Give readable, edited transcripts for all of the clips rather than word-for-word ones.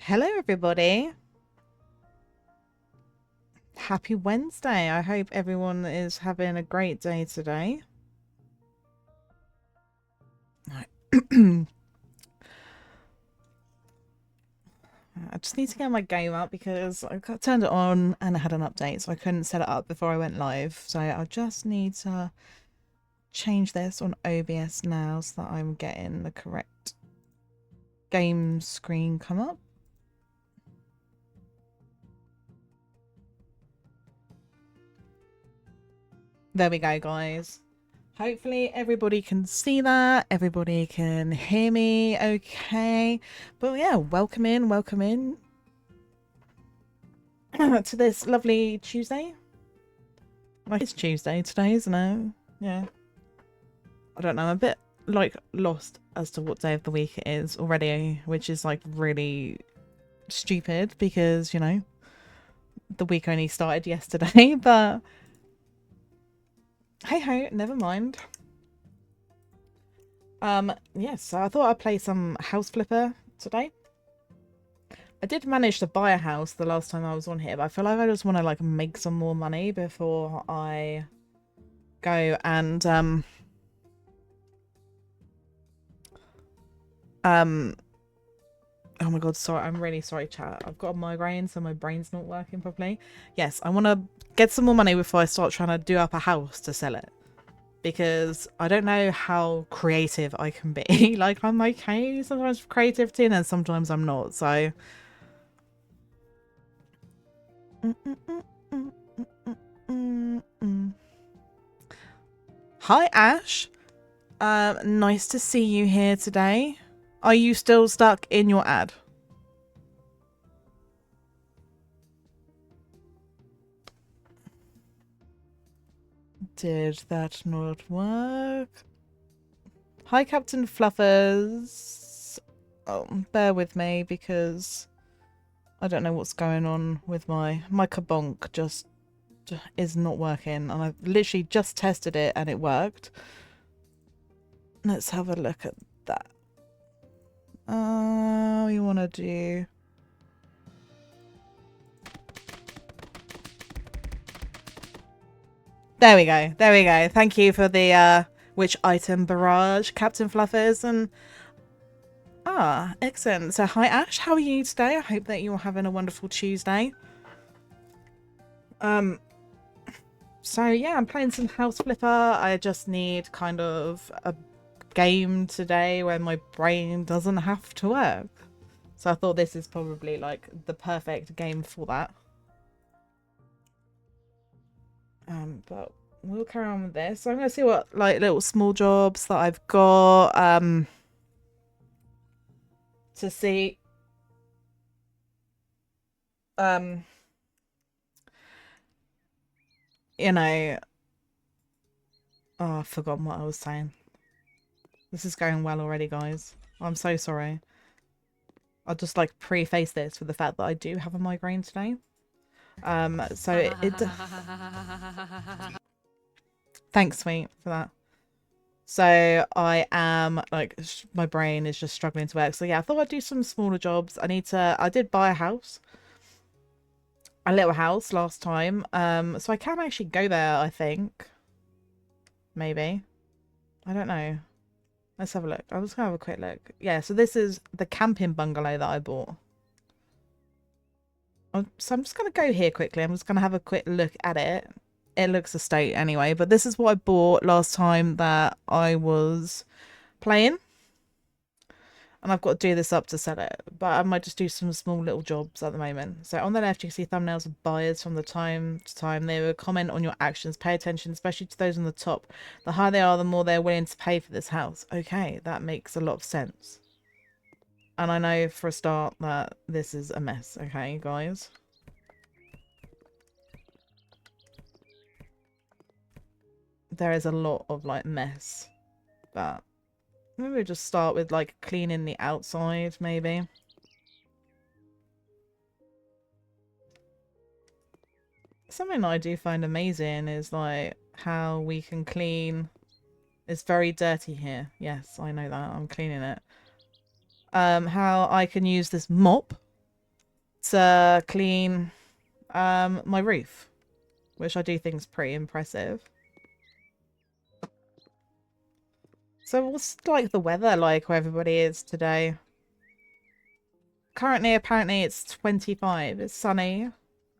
Hello, everybody. Happy Wednesday. I hope everyone is having a great day today. Right. I just need to get my game up because turned it on and I had an update, so I couldn't set it up before I went live. So I just need to change this on OBS now so that I'm getting the correct game screen come up. There we go, guys. Hopefully everybody can see that. Everybody can hear me okay. But yeah, welcome in to this lovely Tuesday. Like it's Tuesday today, isn't it? Yeah. I don't know. I'm a bit like lost as to what day of the week it is already, which is like really stupid because, you know, the week only started yesterday, but hey ho, never mind. Yes, so I thought I'd play some House Flipper today. I did manage to buy a house the last time I was on here, but I feel like I just want to like make some more money before I go and oh my god, sorry, I'm really sorry, chat. I've got a migraine, so my brain's not working properly. Yes, I want to get some more money before I start trying to do up a house to sell it. Because I don't know how creative I can be. Like, I'm okay sometimes with creativity, and then sometimes I'm not, so... Hi, Ash. Nice to see you here today. Are you still stuck in your ad? Did that not work? Hi, Captain Fluffers. Oh, bear with me because I don't know what's going on with my kabonk. Just is not working, and I've literally just tested it and it worked. Let's have a look at that. We want to do... There we go. There we go. Thank you for the which item barrage, Captain Fluffers, and excellent. So hi Ash, how are you today? I hope that you're having a wonderful Tuesday. So yeah, I'm playing some House Flipper. I just need kind of a game today where my brain doesn't have to work. So I thought this is probably like the perfect game for that. But we'll carry on with this. So I'm gonna see what like little small jobs that I've got. To see you know, oh, I've forgotten what I was saying. This is going well already, guys. I'm so sorry. I'll just like preface this with the fact that I do have a migraine today. So it thanks, sweet, for that. So I am like my brain is just struggling to work. So yeah, I thought I'd do some smaller jobs. I did buy a house. A little house last time. So I can actually go there, I think. Maybe. I don't know. Let's have a look. I was gonna have a quick look. Yeah, so this is the camping bungalow that I bought. So I'm just gonna go here quickly. I'm just gonna have a quick look at it. It looks estate anyway, but this is what I bought last time that I was playing. And I've got to do this up to sell it. But I might just do some small little jobs at the moment. So on the left, you can see thumbnails of buyers from the time to time. They will comment on your actions. Pay attention, especially to those on the top. The higher they are, the more they're willing to pay for this house. Okay, that makes a lot of sense. And I know for a start that this is a mess. Okay, guys. There is a lot of like mess. But maybe we'll just start with like cleaning the outside, maybe. Something I do find amazing is like how we can clean. It's very dirty here. Yes, I know that. I'm cleaning it. How I can use this mop to clean my roof, which I do think is pretty impressive. So what's like the weather like where everybody is today? Currently, apparently it's 25. It's sunny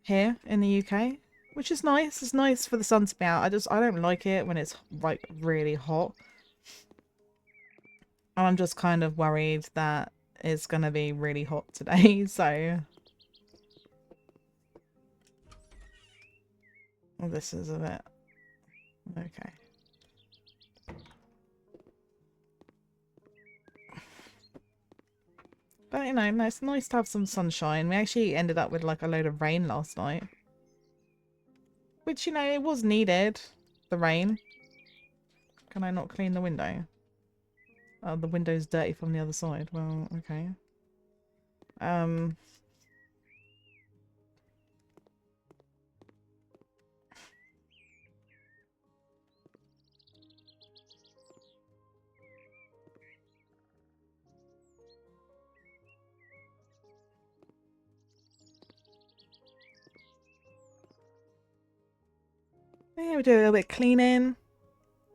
here in the UK, which is nice. It's nice for the sun to be out. I don't like it when it's like really hot. And I'm just kind of worried that it's gonna be really hot today, so well, this is a bit okay. But you know, it's nice to have some sunshine. We actually ended up with like a load of rain last night. Which, you know, it was needed. The rain. Can I not clean the window? Oh, the window's dirty from the other side. Well, okay. Um, yeah, we do a little bit of cleaning.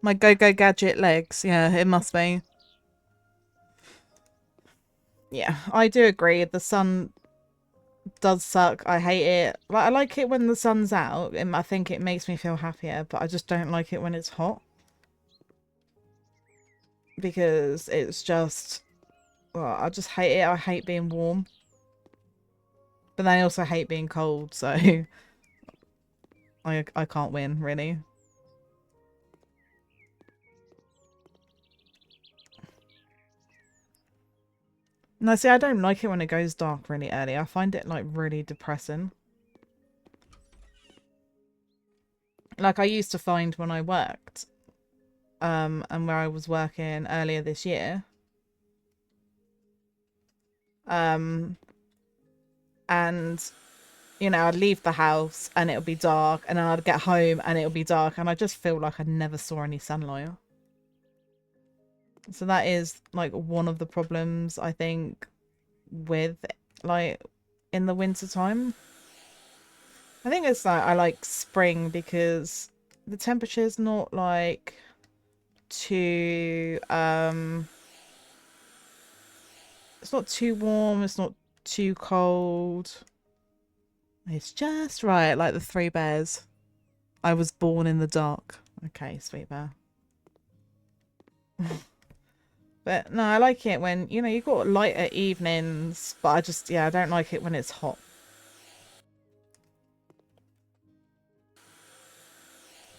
My go-go gadget legs. Yeah, it must be. Yeah, I do agree. The sun does suck. I hate it. Like, I like it when the sun's out. I think it makes me feel happier, but I just don't like it when it's hot. Because it's just... Well, I just hate it. I hate being warm. But then I also hate being cold, so... I can't win, really. No, see, I don't like it when it goes dark really early. I find it, like, really depressing. Like, I used to find when I worked, and where I was working earlier this year, um, and, you know, I'd leave the house and it'll be dark, and then I'd get home and it'll be dark, and I just feel like I never saw any sunlight. So that is, like, one of the problems, I think, with, like, in the winter time. I think it's like I like spring because the temperature's not like too it's not too warm, it's not too cold. It's just right, like the three bears. I was born in the dark. Okay, sweet bear. But no, I like it when, you know, you've got lighter evenings, but I just, yeah, I don't like it when it's hot.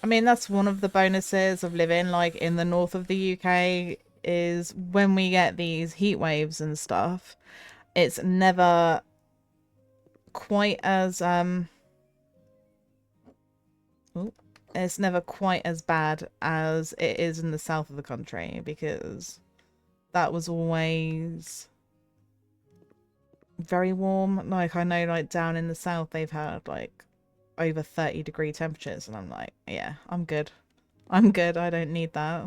I mean, that's one of the bonuses of living like in the north of the UK is when we get these heat waves and stuff, it's never quite as oh, it's never quite as bad as it is in the south of the country because that was always very warm. Like I know like down in the south they've had like over 30-degree temperatures and I'm like, yeah, I'm good. I'm good. I don't need that.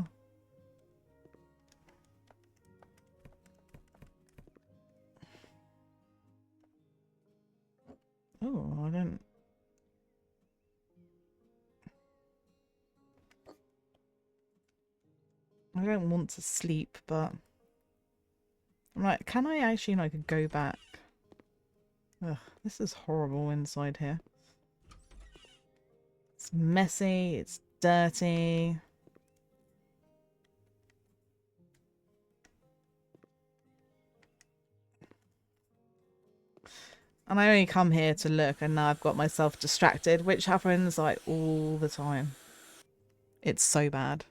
Oh, I don't want to sleep, but I'm like, can I actually like go back? Ugh, this is horrible inside here. It's messy, it's dirty. And I only come here to look and now I've got myself distracted, which happens like all the time. It's so bad.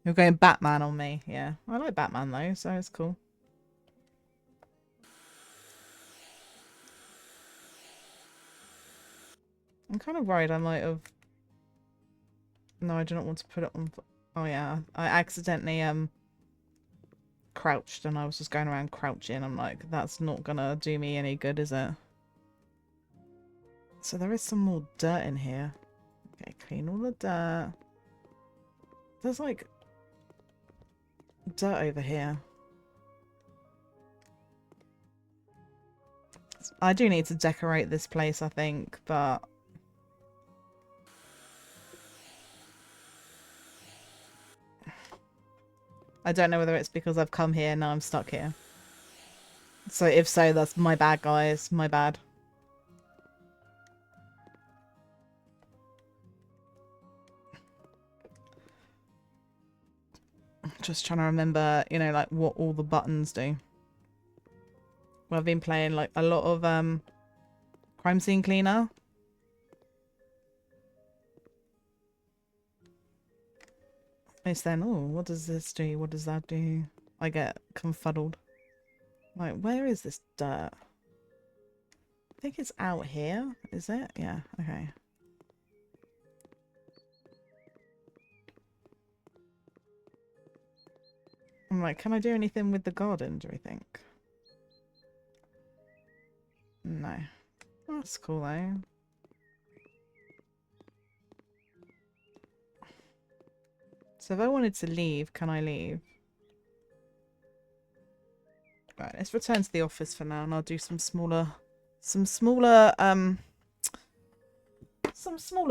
You're going Batman on me. Yeah, I like Batman though, so it's cool. I'm kind of worried I might have... No, I do not want to put it on... Oh yeah, I accidentally crouched and I was just going around crouching. I'm like, that's not gonna do me any good, is it? So there is some more dirt in here. Okay, clean all the dirt. There's like dirt over here. It's I do need to decorate this place, I think, but I don't know whether it's because I've come here and now I'm stuck here. So if so, that's my bad, guys. My bad. Just trying to remember, you know, like what all the buttons do. Well, I've been playing like a lot of crime scene cleaner. It's then, oh, what does this do? What does that do? I get confuddled. Like, where is this dirt? I think it's out here, is it? Yeah, okay. I'm like, can I do anything with the garden, do we think? No. That's cool though. So if I wanted to leave, can I leave? Right, let's return to the office for now and I'll do some smaller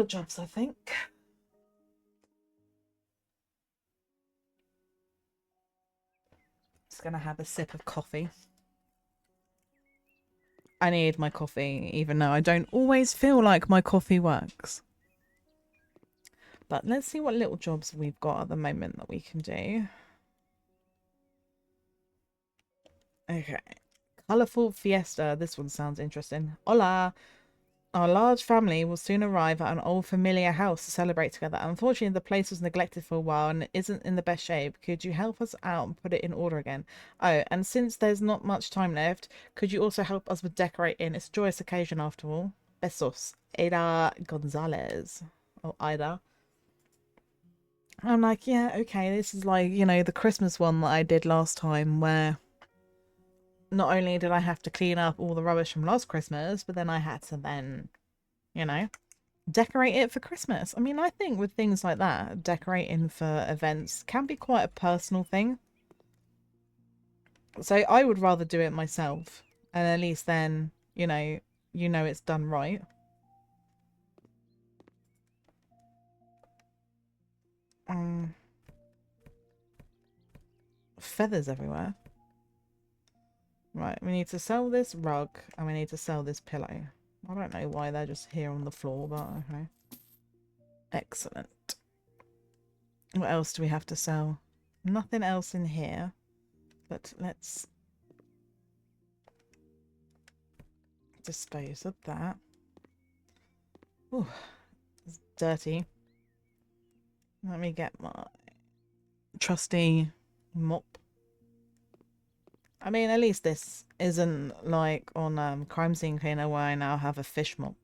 jobs, I think. Just gonna have a sip of coffee. I need my coffee, even though I don't always feel like my coffee works. But let's see what little jobs we've got at the moment that we can do. Okay. Colourful fiesta. This one sounds interesting. Hola! Our large family will soon arrive at an old familiar house to celebrate together. Unfortunately, the place was neglected for a while and isn't in the best shape. Could you help us out and put it in order again? Oh, and since there's not much time left, could you also help us with decorating? It's a joyous occasion after all. Besos. Ada Gonzalez. Oh, Ida. I'm like, yeah, okay, this is like, you know, the Christmas one that I did last time where not only did I have to clean up all the rubbish from last Christmas, but then I had to then, you know, decorate it for Christmas. I mean, I think with things like that, decorating for events can be quite a personal thing. So I would rather do it myself. And at least then, you know it's done right. Um, Feathers everywhere. Right, we need to sell this rug and we need to sell this pillow. I don't know why they're just here on the floor, but okay. Excellent. What else do we have to sell? Nothing else in here, but let's dispose of that. Ooh, it's dirty. Let me get my trusty mop. I mean, at least this isn't like on Crime Scene Cleaner where I now have a fish mop.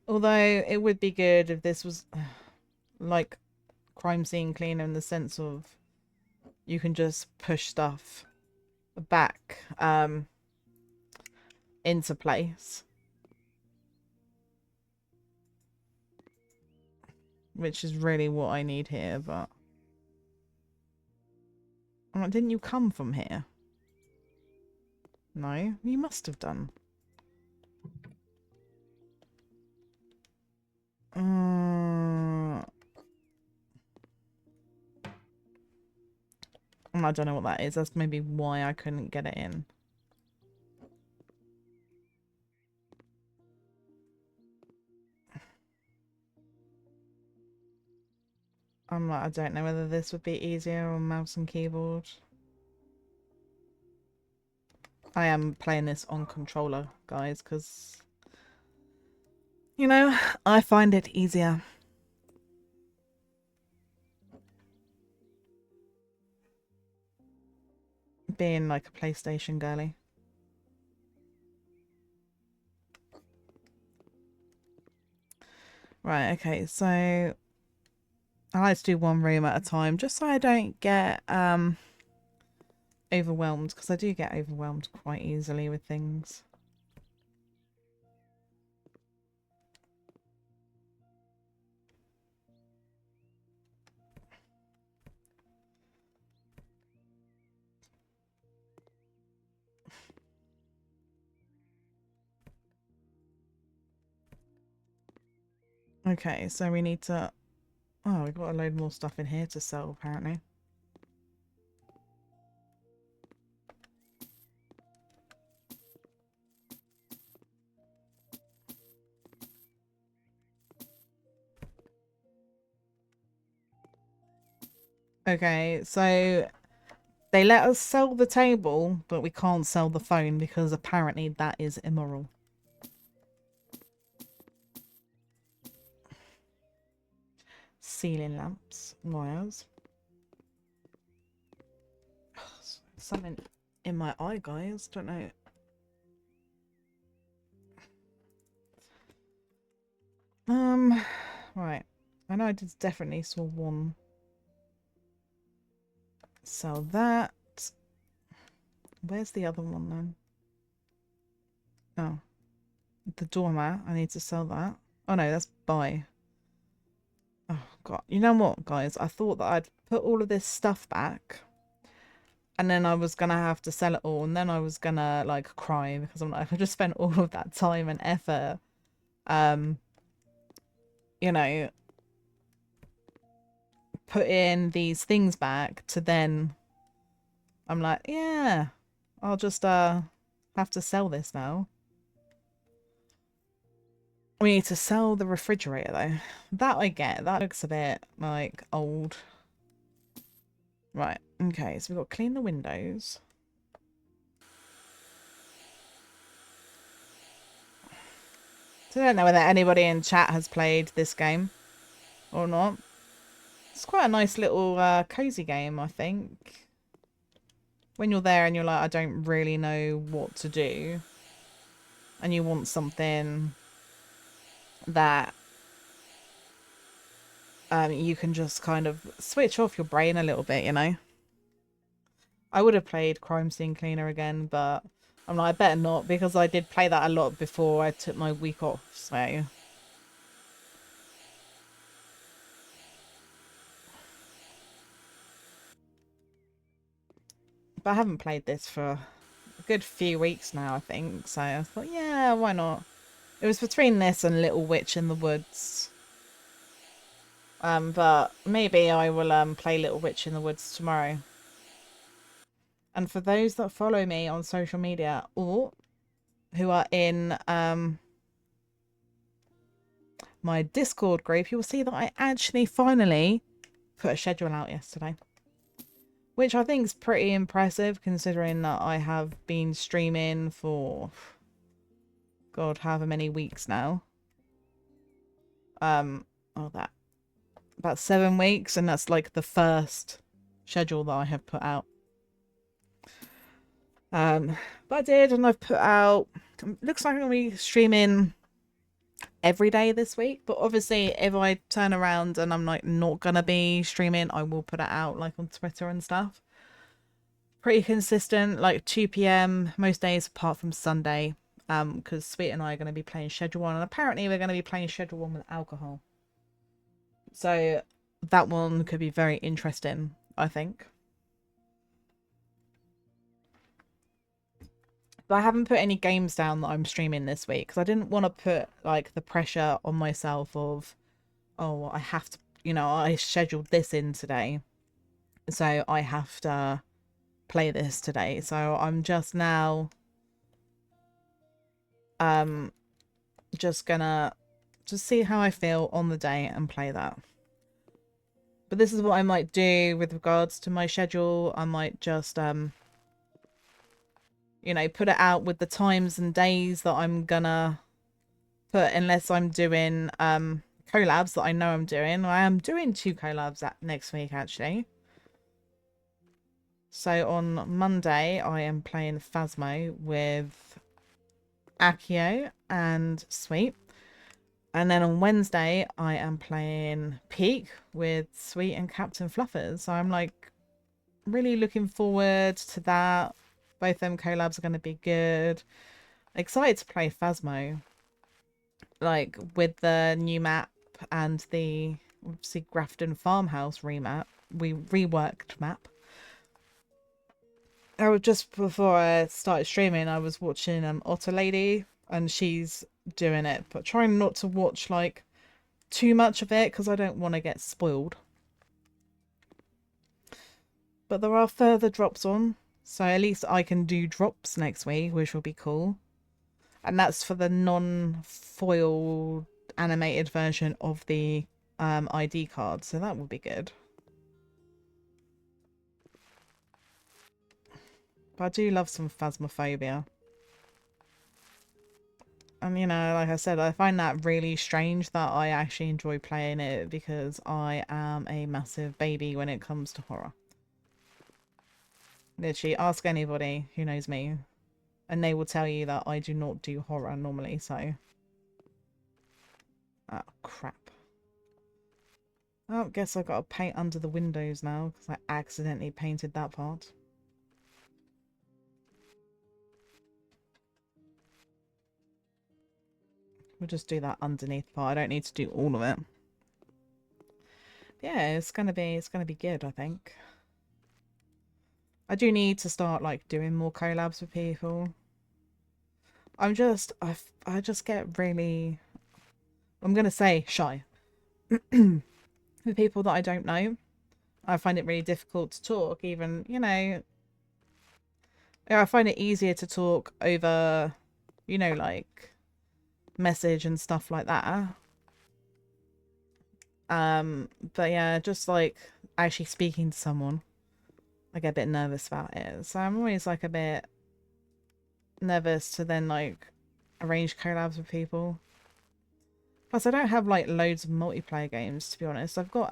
Although it would be good if this was like Crime Scene Cleaner in the sense of you can just push stuff back into place. Which is really what I need here, but... Oh, didn't you come from here? No? You must have done. I don't know what that is. That's maybe why I couldn't get it in. I don't know whether this would be easier on mouse and keyboard. I am playing this on controller, guys, because, you know, I find it easier. Being like a PlayStation girly. Right, okay, so I like to do one room at a time just so I don't get overwhelmed, because I do get overwhelmed quite easily with things. Okay, so we need to... Oh, we've got a load more stuff in here to sell, apparently. Okay, so they let us sell the table, but we can't sell the phone because apparently that is immoral. Ceiling lamps, wires. Something in my eye, guys. Don't know. Right. I know I did definitely saw one. Sell that. Where's the other one then? Oh. The doormat. I need to sell that. Oh no, that's buy. Oh god. You know what, guys? I thought that I'd put all of this stuff back. And then I was gonna have to sell it all. And then I was gonna like cry because I'm like, I just spent all of that time and effort. You know, put in these things back to then I'm like, yeah, I'll just have to sell this now. We need to sell the refrigerator though. That I get. That looks a bit like old. Right. Okay, so we've got to clean the windows. So I don't know whether anybody in chat has played this game or not. It's quite a nice little cozy game, I think. When you're there and you're like, I don't really know what to do. And you want something that you can just kind of switch off your brain a little bit, you know? I would have played Crime Scene Cleaner again, but I'm like, I better not because I did play that a lot before I took my week off, so... But I haven't played this for a good few weeks now, I think, so I thought, yeah, why not? It was between this and Little Witch in the Woods. But maybe I will play Little Witch in the Woods tomorrow. And for those that follow me on social media or who are in my Discord group, you'll see that I actually finally put a schedule out yesterday. Which I think is pretty impressive considering that I have been streaming for, God, however many weeks now. About 7 weeks, and that's like the first schedule that I have put out. But I did, and I've put out, looks like I'm going to be streaming every day this week, but obviously if I turn around and I'm like not going to be streaming, I will put it out like on Twitter and stuff. Pretty consistent, like 2 p.m. most days apart from Sunday, because Sweet and I are going to be playing Schedule 1, and apparently we're going to be playing Schedule 1 with alcohol. So that one could be very interesting, I think. But I haven't put any games down that I'm streaming this week because I didn't want to put like the pressure on myself of, oh, I have to, you know, I scheduled this in today, so I have to play this today. So I'm just now just gonna just see how I feel on the day and play that. But this is what I might do with regards to my schedule. I might just you know, put it out with the times and days that I'm gonna put, unless I'm doing collabs that I know I'm doing. I am doing 2 collabs next week actually. So on Monday I am playing Phasmo with Akio and Sweet. And then on Wednesday I am playing Peak with Sweet and Captain Fluffers. So I'm like really looking forward to that. Both them collabs are going to be good. Excited to play Phasmo. Like with the new map and the obviously Grafton Farmhouse reworked map. I was just before I started streaming, I was watching Otter Lady, and she's doing it, but trying not to watch like too much of it because I don't want to get spoiled. But there are further drops on, so at least I can do drops next week, which will be cool. And that's for the non-foiled animated version of the ID card, so that would be good. But I do love some Phasmophobia. And, you know, like I said, I find that really strange that I actually enjoy playing it because I am a massive baby when it comes to horror. Literally, ask anybody who knows me, and they will tell you that I do not do horror normally, so... Oh, crap. Oh, guess I've got to paint under the windows now, because I accidentally painted that part. We'll just do that underneath part. I don't need to do all of it. Yeah, it's gonna be good, I think. I do need to start like doing more collabs with people. I just get really, I'm gonna say shy with people that I don't know. I find it really difficult to talk, even, you know, I find it easier to talk over, you know, like message and stuff like that. But yeah, just like actually speaking to someone, I get a bit nervous about it. So I'm always like a bit nervous to then like arrange collabs with people. Plus I don't have like loads of multiplayer games, to be honest. I've got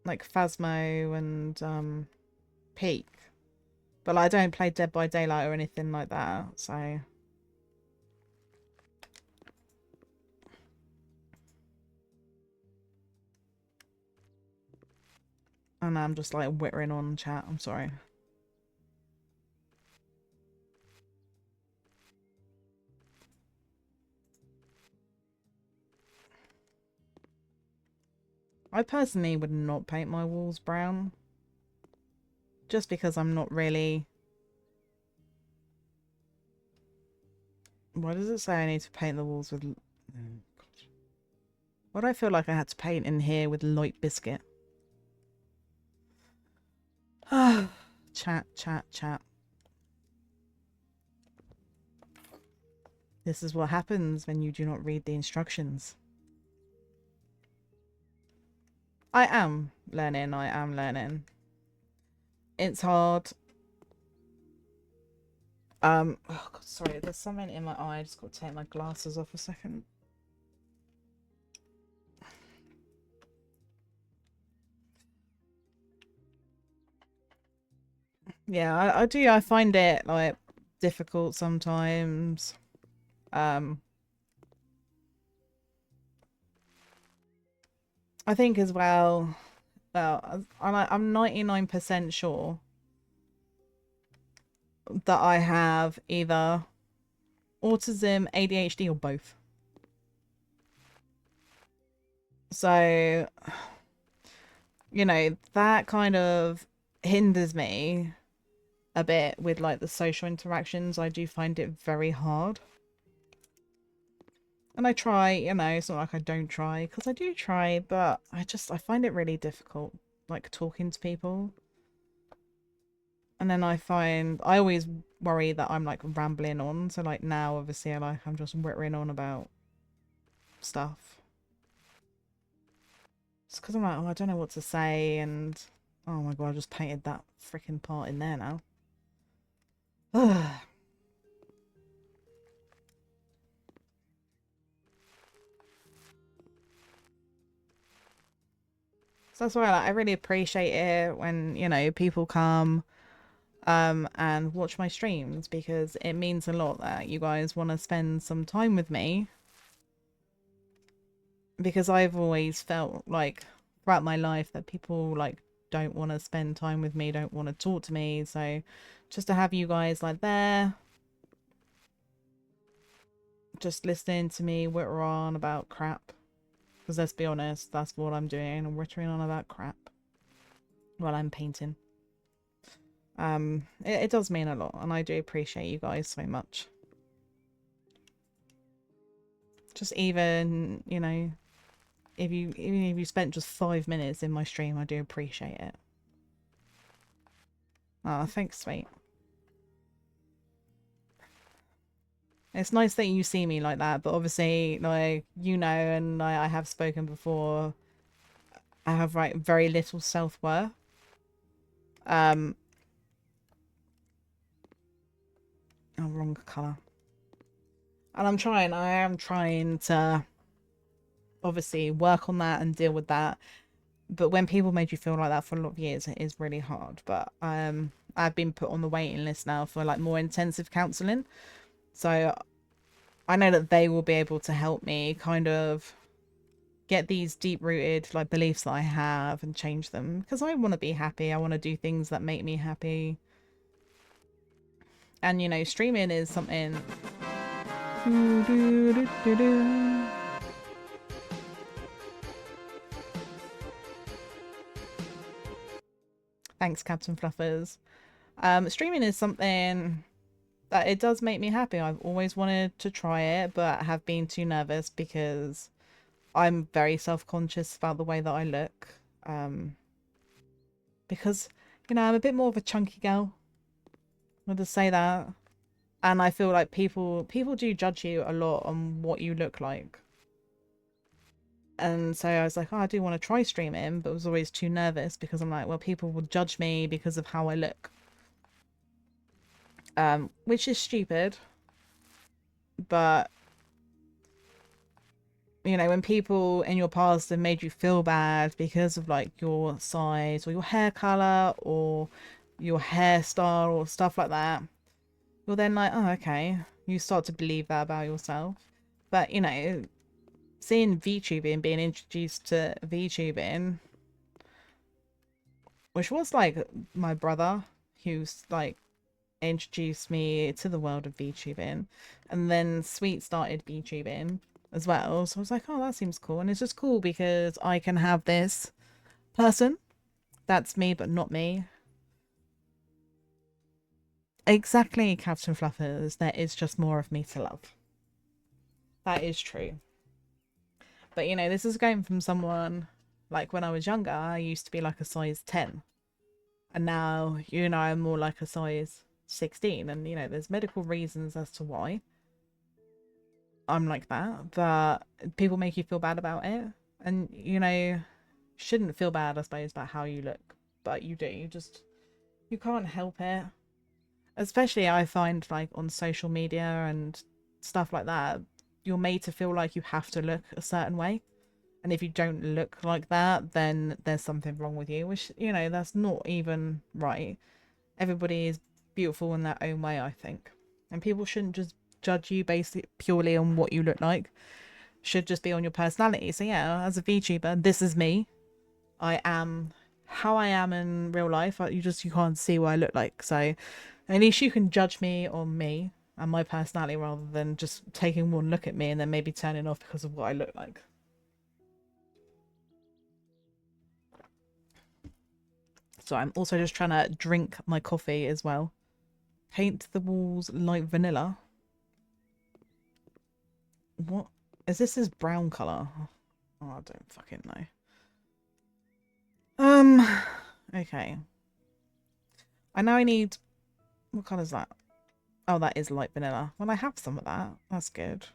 like Phasmo and Peak. But like, I don't play Dead by Daylight or anything like that, so... And I'm just like whittering on chat, I'm sorry. I personally would not paint my walls brown. Just because I'm not really... Why does it say I need to paint the walls with... Why do I feel like I had to paint in here with light biscuit? Chat, chat, chat. This is what happens when you do not read the instructions. I am learning. It's hard. Oh God, sorry, there's something in my eye. I just got to take my glasses off a second. Yeah, I do. I find it like difficult sometimes. I think as well. Well, I'm 99% sure that I have either autism, ADHD, or both. So, you know, that kind of hinders me a bit with like the social interactions. I do find it very hard. And I try, you know, it's not like I don't try, because I do try, but I find it really difficult, like talking to people. And then I always worry that I'm like rambling on. So like now, obviously, I'm just whittering on about stuff. It's because I'm like, oh, I don't know what to say, and oh my God, I just painted that freaking part in there now. So that's why I really appreciate it when, you know, people come and watch my streams, because it means a lot that you guys want to spend some time with me, because I've always felt like throughout my life that people like don't want to spend time with me, don't want to talk to me. So just to have you guys like there, just listening to me witter on about crap, because let's be honest, that's what I'm doing. I'm wittering on about crap while I'm painting. It does mean a lot, and I do appreciate you guys so much. Just even, you know, even if you spent just 5 minutes in my stream, I do appreciate it. Oh, thanks, sweet. It's nice that you see me like that, but obviously, like, you know, and I have spoken before, I have, like, very little self-worth. Oh, wrong colour. And I am trying to obviously work on that and deal with that. But when people made you feel like that for a lot of years, it is really hard. But I've been put on the waiting list now for like more intensive counselling. So I know that they will be able to help me kind of get these deep rooted like beliefs that I have and change them, because I want to be happy. I want to do things that make me happy. And you know, streaming is something. Thanks, Captain Fluffers. Streaming is something that it does make me happy. I've always wanted to try it, but have been too nervous because I'm very self-conscious about the way that I look. Because, you know, I'm a bit more of a chunky girl. I'll just say that. And I feel like people do judge you a lot on what you look like. And so I was like, oh, I do want to try streaming, but was always too nervous because I'm like, well, people will judge me because of how I look. Which is stupid. But, you know, when people in your past have made you feel bad because of like your size or your hair color or your hairstyle or stuff like that, you're then like, oh, okay. You start to believe that about yourself. But, you know, seeing VTubing, being introduced to VTubing, which was like my brother who's like introduced me to the world of VTubing, and then Sweet started VTubing as well. So I was like, oh, that seems cool. And it's just cool because I can have this person that's me but not me. Exactly, Captain Fluffers. There is just more of me to love. That is true. But you know, this is going from someone like when I was younger, I used to be like a size 10. And now, you know, I'm more like a size 16. And, you know, there's medical reasons as to why I'm like that. But people make you feel bad about it. And, you know, shouldn't feel bad, I suppose, about how you look. But you do. You can't help it. Especially, I find, like, on social media and stuff like that, you're made to feel like you have to look a certain way. And if you don't look like that, then there's something wrong with you, which, you know, that's not even right. Everybody is beautiful in their own way, I think. And people shouldn't just judge you based purely on what you look like. Should just be on your personality. So yeah, as a VTuber, this is me. I am how I am in real life. You can't see what I look like. So at least you can judge me on me and my personality rather than just taking one look at me and then maybe turning off because of what I look like. So I'm also just trying to drink my coffee as well. Paint the walls light vanilla. What? Is this his brown colour? Oh, I don't fucking know. Okay. I know I need... What colour is that? Oh, that is light vanilla. Well, I have some of that. That's good.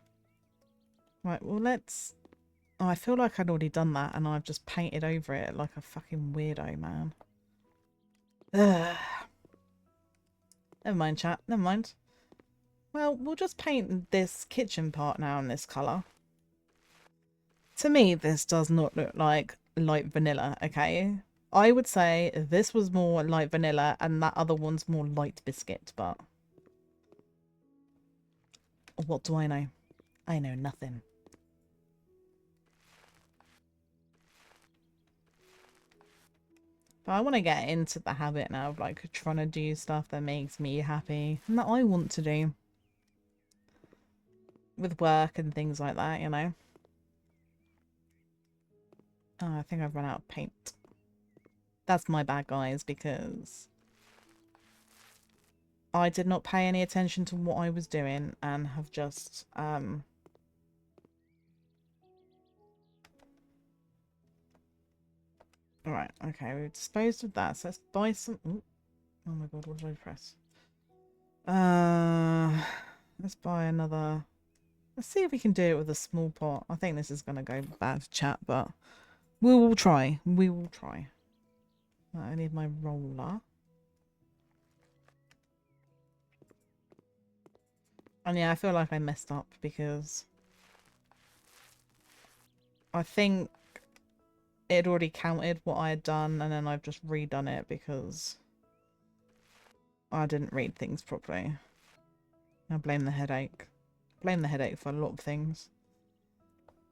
Right, well, let's... Oh, I feel like I'd already done that and I've just painted over it like a fucking weirdo, man. Ugh. Never mind, chat. Never mind. Well, we'll just paint this kitchen part now in this colour. To me, this does not look like light vanilla, okay? I would say this was more light vanilla and that other one's more light biscuit, but... What do I know? I know nothing. But I want to get into the habit now of like trying to do stuff that makes me happy and that I want to do. With work and things like that, you know? Oh, I think I've run out of paint. That's my bad, guys, because I did not pay any attention to what I was doing and have just Alright, okay, we've disposed of that. So let's buy some... Ooh. Oh my god, what did I press? Let's buy another... Let's see if we can do it with a small pot. I think this is going to go bad chat, but we will try. We will try. Right, I need my roller. And yeah, I feel like I messed up because I think it had already counted what I had done and then I've just redone it because I didn't read things properly. I blame the headache. Blame the headache for a lot of things.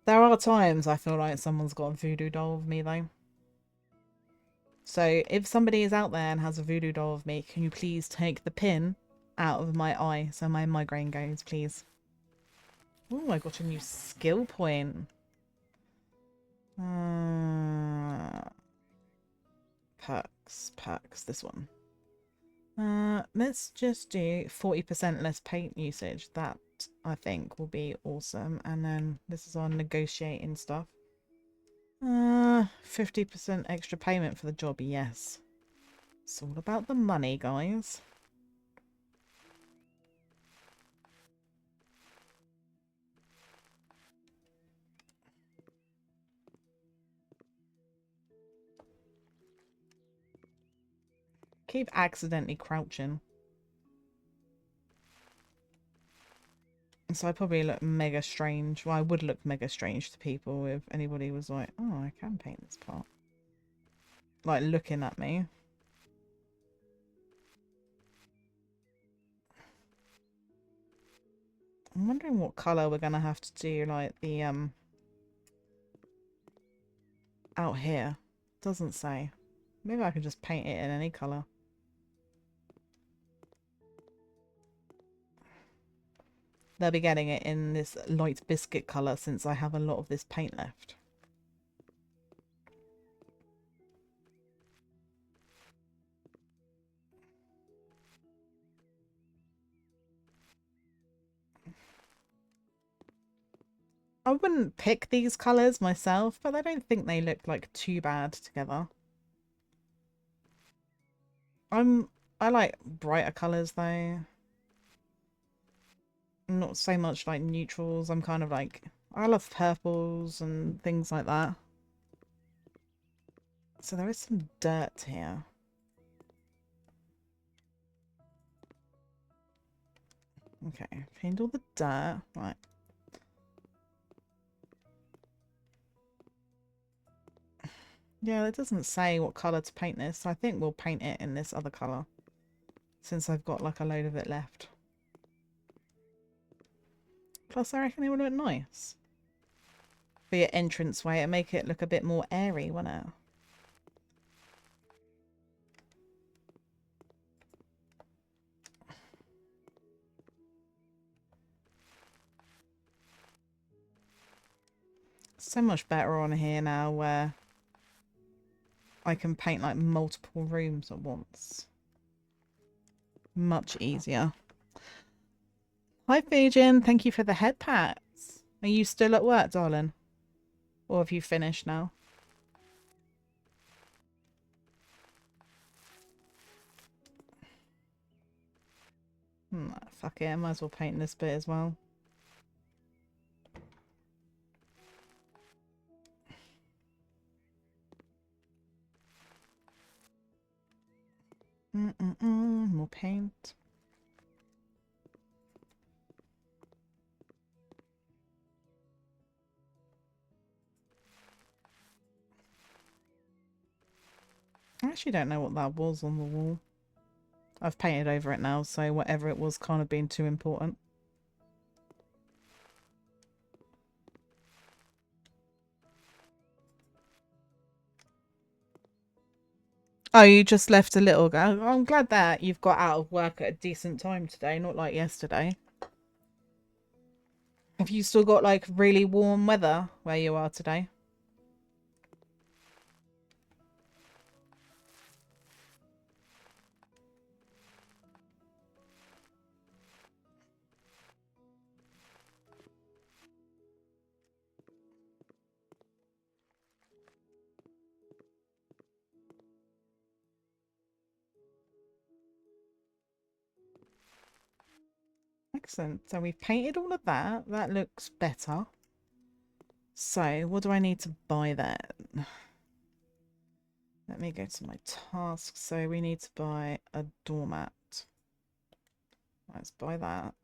There are times I feel like someone's got a voodoo doll of me though. So if somebody is out there and has a voodoo doll of me, can you please take the pin out of my eye so my migraine goes, please? Oh, I got a new skill point. Perks, this one. Let's just do 40% less paint usage. That, I think, will be awesome. And then this is our negotiating stuff. 50% extra payment for the job, yes. It's all about the money, guys. Keep accidentally crouching. So I probably look mega strange. Well, I would look mega strange to people if anybody was like, oh, I can paint this part. Like, looking at me. I'm wondering what colour we're going to have to do, like, the, out here. Doesn't say. Maybe I can just paint it in any colour. They'll be getting it in this light biscuit colour since I have a lot of this paint left. I wouldn't pick these colours myself, but I don't think they look like too bad together. I like brighter colours though. Not so much like neutrals. I'm kind of like, I love purples and things like that. So there is some dirt here. Okay, cleaned all the dirt. Right. Yeah, it doesn't say what colour to paint this. So I think we'll paint it in this other colour. Since I've got like a load of it left. Plus I reckon it would look nice. For your entranceway, it'd make it look a bit more airy, wouldn't it? So much better on here now where I can paint like multiple rooms at once. Much easier. Hi, Fujin. Thank you for the head pats. Are you still at work, darling? Or have you finished now? Fuck it. I might as well paint this bit as well. More paint. I actually don't know what that was on the wall. I've painted over it now, so whatever it was kind of been too important. Oh, you just left a little ago. I'm glad that you've got out of work at a decent time today, not like yesterday. Have you still got like really warm weather where you are today? Excellent. So we've painted all of that. That looks better. So what do I need to buy then? Let me go to my tasks. So we need to buy a doormat. Let's buy that.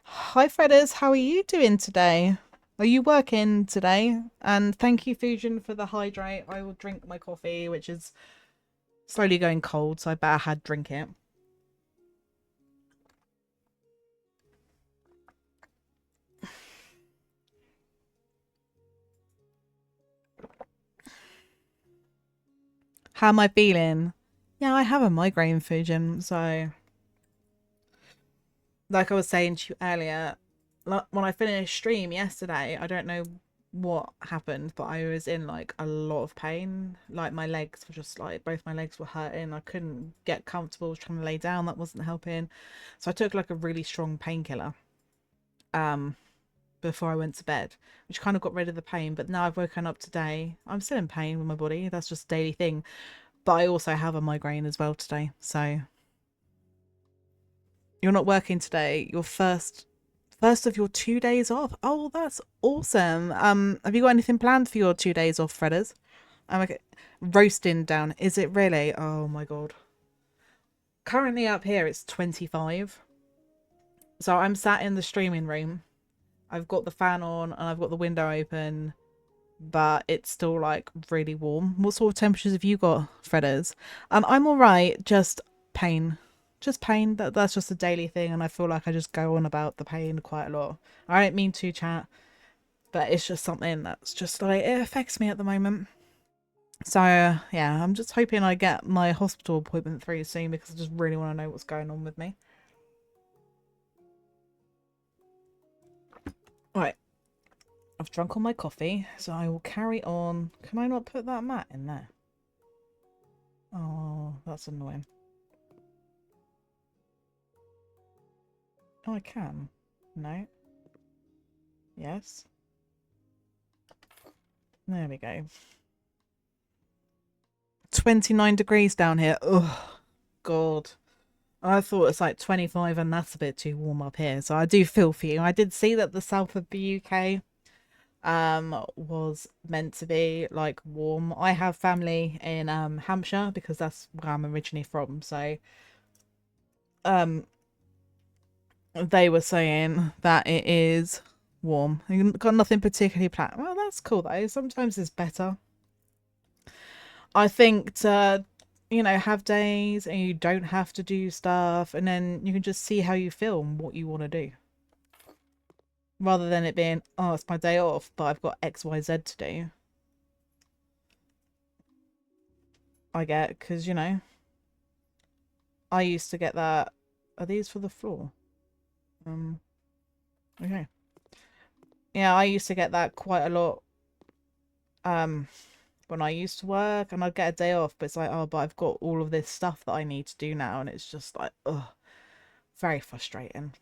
Hi Fredders, how are you doing today? Are you working today? And thank you Fusion for the hydrate. I will drink my coffee, which is slowly going cold, so I better drink it. How am I feeling? Yeah, I have a migraine, Fusion, so like I was saying to you earlier, when I finished stream yesterday, I don't know what happened, but I was in like a lot of pain. Like my legs were just like, both my legs were hurting. I couldn't get comfortable. I was trying to lay down, that wasn't helping. So I took like a really strong painkiller before I went to bed, which kind of got rid of the pain. But now I've woken up today, I'm still in pain with my body. That's just a daily thing. But I also have a migraine as well today. So you're not working today. Your first of your 2 days off. Oh, that's awesome. Have you got anything planned for your 2 days off, Fredders? I'm okay. Roasting down. Is it really? Oh my god. Currently up here it's 25. So I'm sat in the streaming room. I've got the fan on and I've got the window open, but it's still like really warm. What sort of temperatures have you got, Fredders? I'm alright, just pain. Just pain. That's just a daily thing, and I feel like I just go on about the pain quite a lot. I don't mean to, chat, but it's just something that's just like, it affects me at the moment. So yeah, I'm just hoping I get my hospital appointment through soon because I just really want to know what's going on with me. Right, I've drunk all my coffee, so I will carry on. Can I not put that mat in there? Oh, that's annoying. Oh, I can. No. Yes. There we go. 29 degrees down here. Oh, God. I thought it's like 25 and that's a bit too warm up here. So I do feel for you. I did see that the south of the UK was meant to be like warm. I have family in Hampshire because that's where I'm originally from. So um they were saying that it is warm. You got nothing particularly planned. Well, that's cool though. Sometimes it's better. I think to, have days and you don't have to do stuff and then you can just see how you feel and what you want to do. Rather than it being, oh, it's my day off, but I've got X, Y, Z to do. I get, because, I used to get that. Are these for the floor? Okay. Yeah, I used to get that quite a lot when I used to work, and I'd get a day off, but it's like, oh, but I've got all of this stuff that I need to do now, and it's just like, ugh, very frustrating.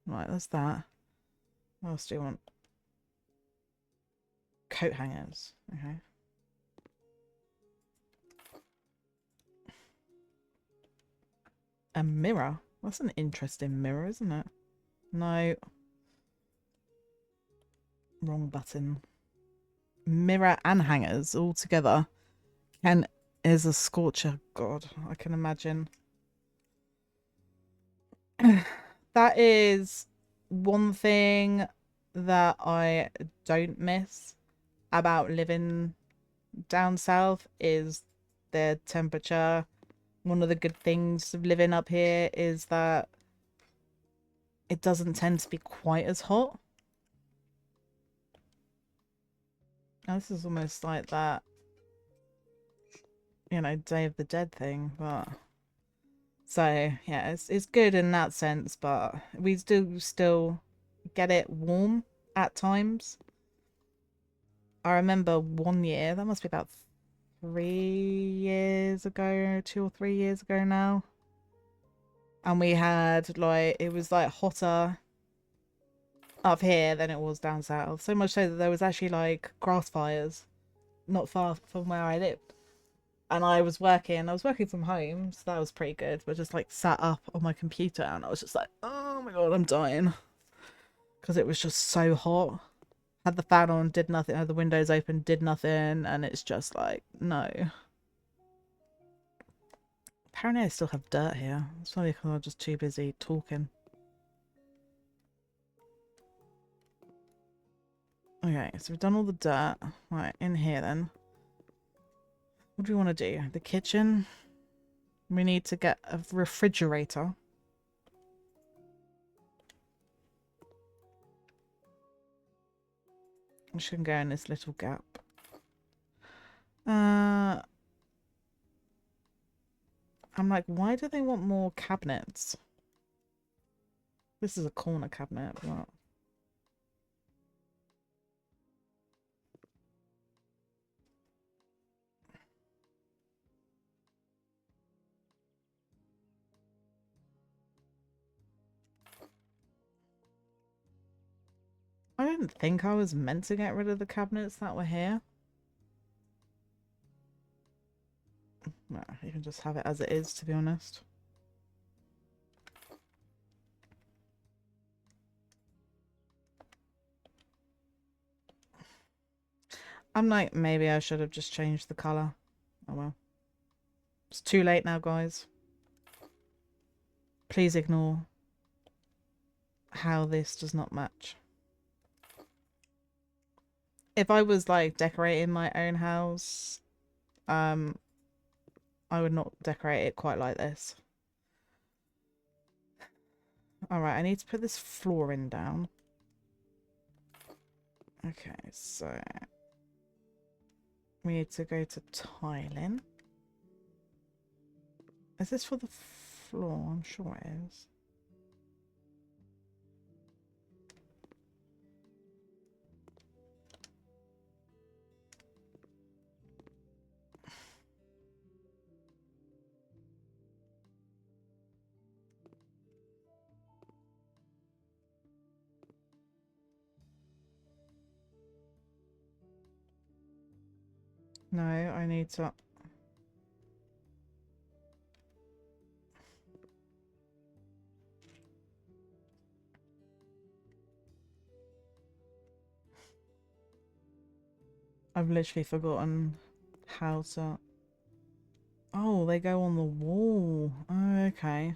Right, that's that. What else do you want? Coat hangers. Okay. A mirror? That's an interesting mirror, isn't it? No. Wrong button. Mirror and hangers all together. And is a scorcher. God, I can imagine. That is one thing that I don't miss about living down south is the temperature. One of the good things of living up here is that it doesn't tend to be quite as hot. Now, this is almost like that, Day of the Dead thing, but so yeah, it's good in that sense, but we do still get it warm at times. I remember one year, that must be about 3 years ago, 2 or 3 years ago now. And we had like, it was like hotter up here than it was down south. So much so that there was actually like grass fires not far from where I lived. And I was working from home, so that was pretty good. But just like sat up on my computer and I was just like, oh my god, I'm dying. Because it was just so hot. Had the fan on, did nothing. Had the windows open, did nothing. And it's just like, no. Apparently I still have dirt here. It's probably because I'm just too busy talking. Okay, so we've done all the dirt. Right, in here then. What do we want to do? The kitchen. We need to get a refrigerator. Which can go in this little gap. I'm like, why do they want more cabinets? This is a corner cabinet, but... I didn't think I was meant to get rid of the cabinets that were here. No, you can just have it as it is, to be honest. I'm like, maybe I should have just changed the colour. Oh well. It's too late now, guys. Please ignore how this does not match. If I was like decorating my own house, I would not decorate it quite like this. Alright, I need to put this flooring down. Okay, so we need to go to tiling. Is this for the floor? I'm sure it is. No, I need to... I've literally forgotten how to... Oh, they go on the wall. Oh, okay.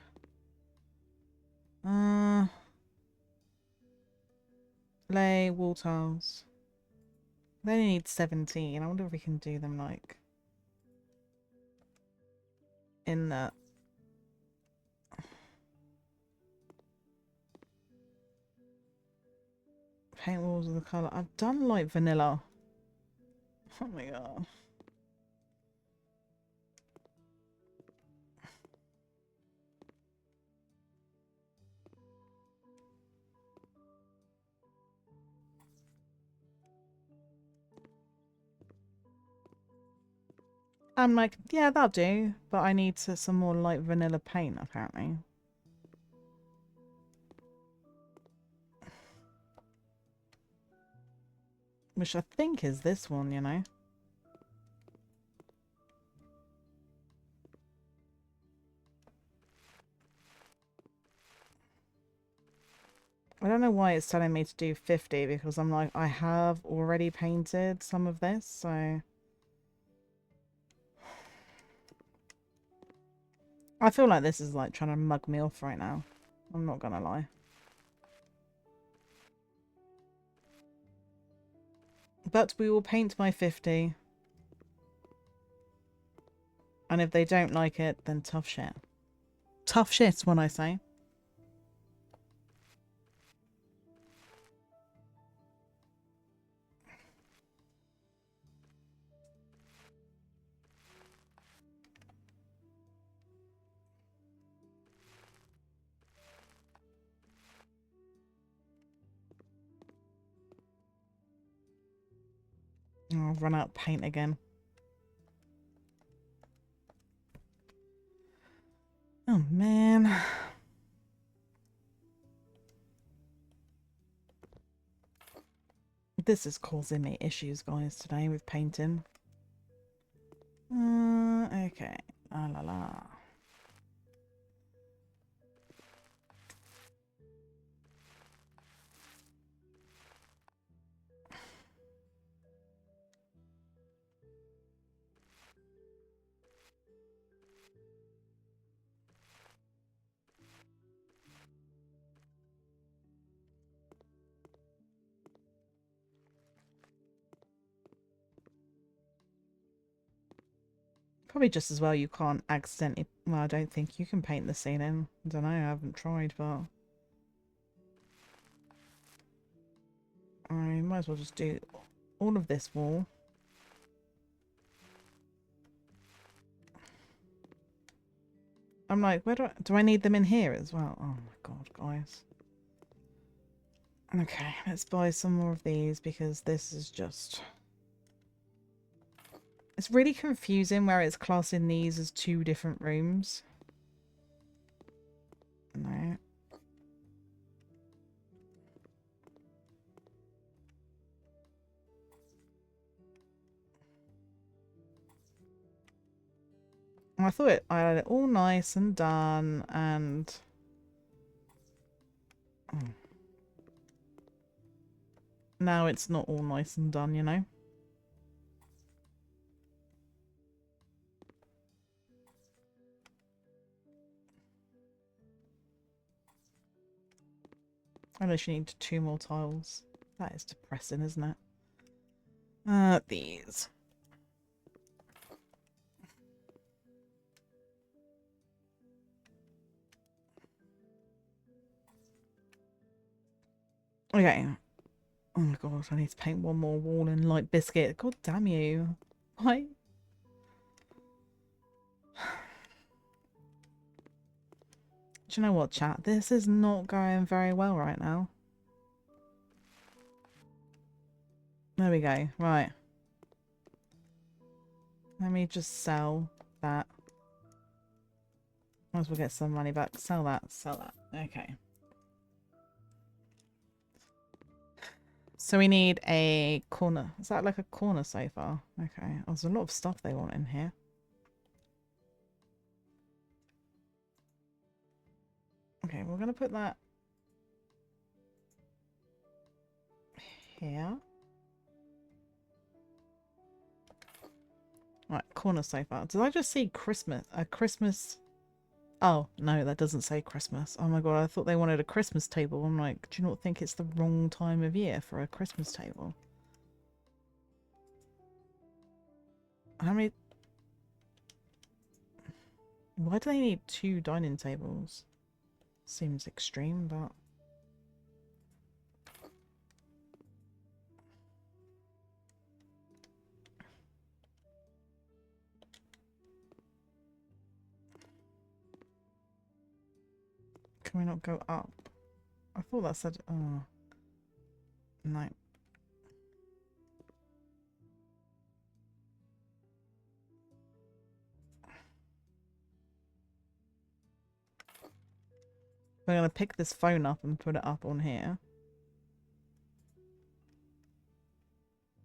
Lay wall tiles. They only need 17. I wonder if we can do them like in the... Paint walls of the colour. I've done like vanilla. Oh my god. I'm like, yeah, that'll do. But I need some more light vanilla paint, apparently. Which I think is this one, you know. I don't know why it's telling me to do 50 because I'm like, I have already painted some of this, so... I feel like this is like trying to mug me off right now. I'm not gonna lie. But we will paint by 50. And if they don't like it, then tough shit. Tough shit, when I say. Oh, I've run out of paint again. Oh, man. This is causing me issues, guys, today with painting. Okay. La la la. Probably just as well you can't accidentally... Well, I don't think you can paint the ceiling. I don't know, I haven't tried, but... I might as well just do all of this wall. I'm like, where do I need them in here as well? Oh my god, guys. Okay, let's buy some more of these because this is just... It's really confusing where it's classing these as two different rooms. No. I thought I had it all nice and done and... Oh. Now it's not all nice and done, you know? I literally need 2 more tiles. That is depressing, isn't it? These. Okay. Oh my god, I need to paint one more wall in light biscuit. God damn you. Why? Do you know what, chat? This is not going very well right now. There we go. Right. Let me just sell that. Might as well get some money back. Sell that. Sell that. Okay. So we need a corner. Is that like a corner sofa? Okay. Oh, there's a lot of stuff they want in here. Okay, we're going to put that here. Right, corner sofa. Did I just see Christmas? A Christmas... Oh, no, that doesn't say Christmas. Oh my god, I thought they wanted a Christmas table. I'm like, do you not think it's the wrong time of year for a Christmas table? How many... Why do they need 2 dining tables? Seems extreme, but... Can we not go up? I thought that said... Oh. No. We're going to pick this phone up and put it up on here.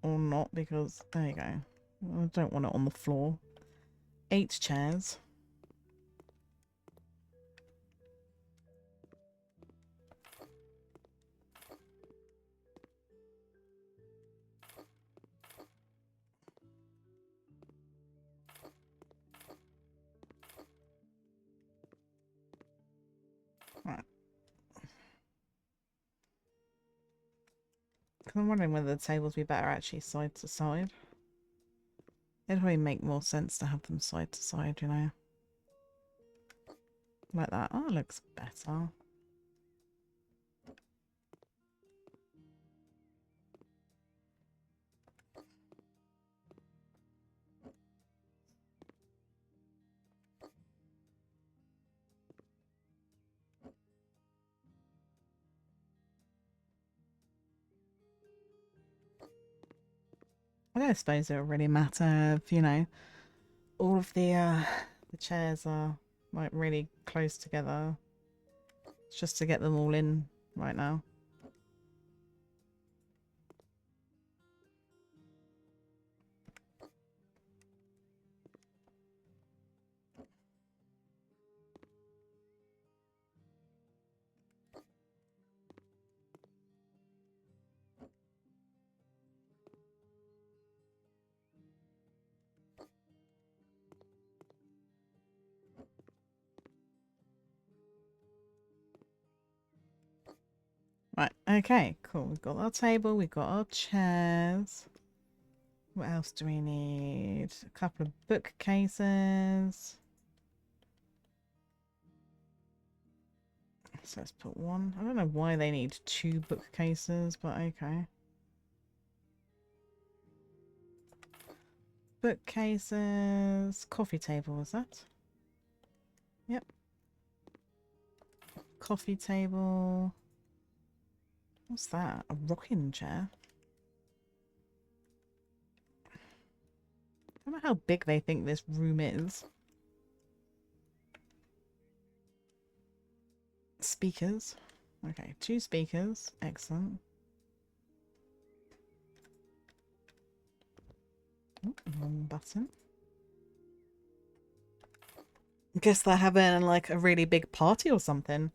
Or not, because... There you go. I don't want it on the floor. 8 chairs. Right. Because I'm wondering whether the tables be better actually side to side. It'd probably make more sense to have them side to side, you know. Like that. Oh, it looks better. I don't suppose it would really matter if, you know, all of the chairs are like really close together. It's just to get them all in right now. Right, okay, cool. We've got our table, we've got our chairs. What else do we need? A couple of bookcases. So let's put one. I don't know why they need two bookcases, but okay. Bookcases. Coffee table, is that? Yep. Coffee table. What's that? A rocking chair? I don't know how big they think this room is. Speakers. Okay, two speakers. Excellent. Oh, wrong button. Guess they're having like a really big party or something.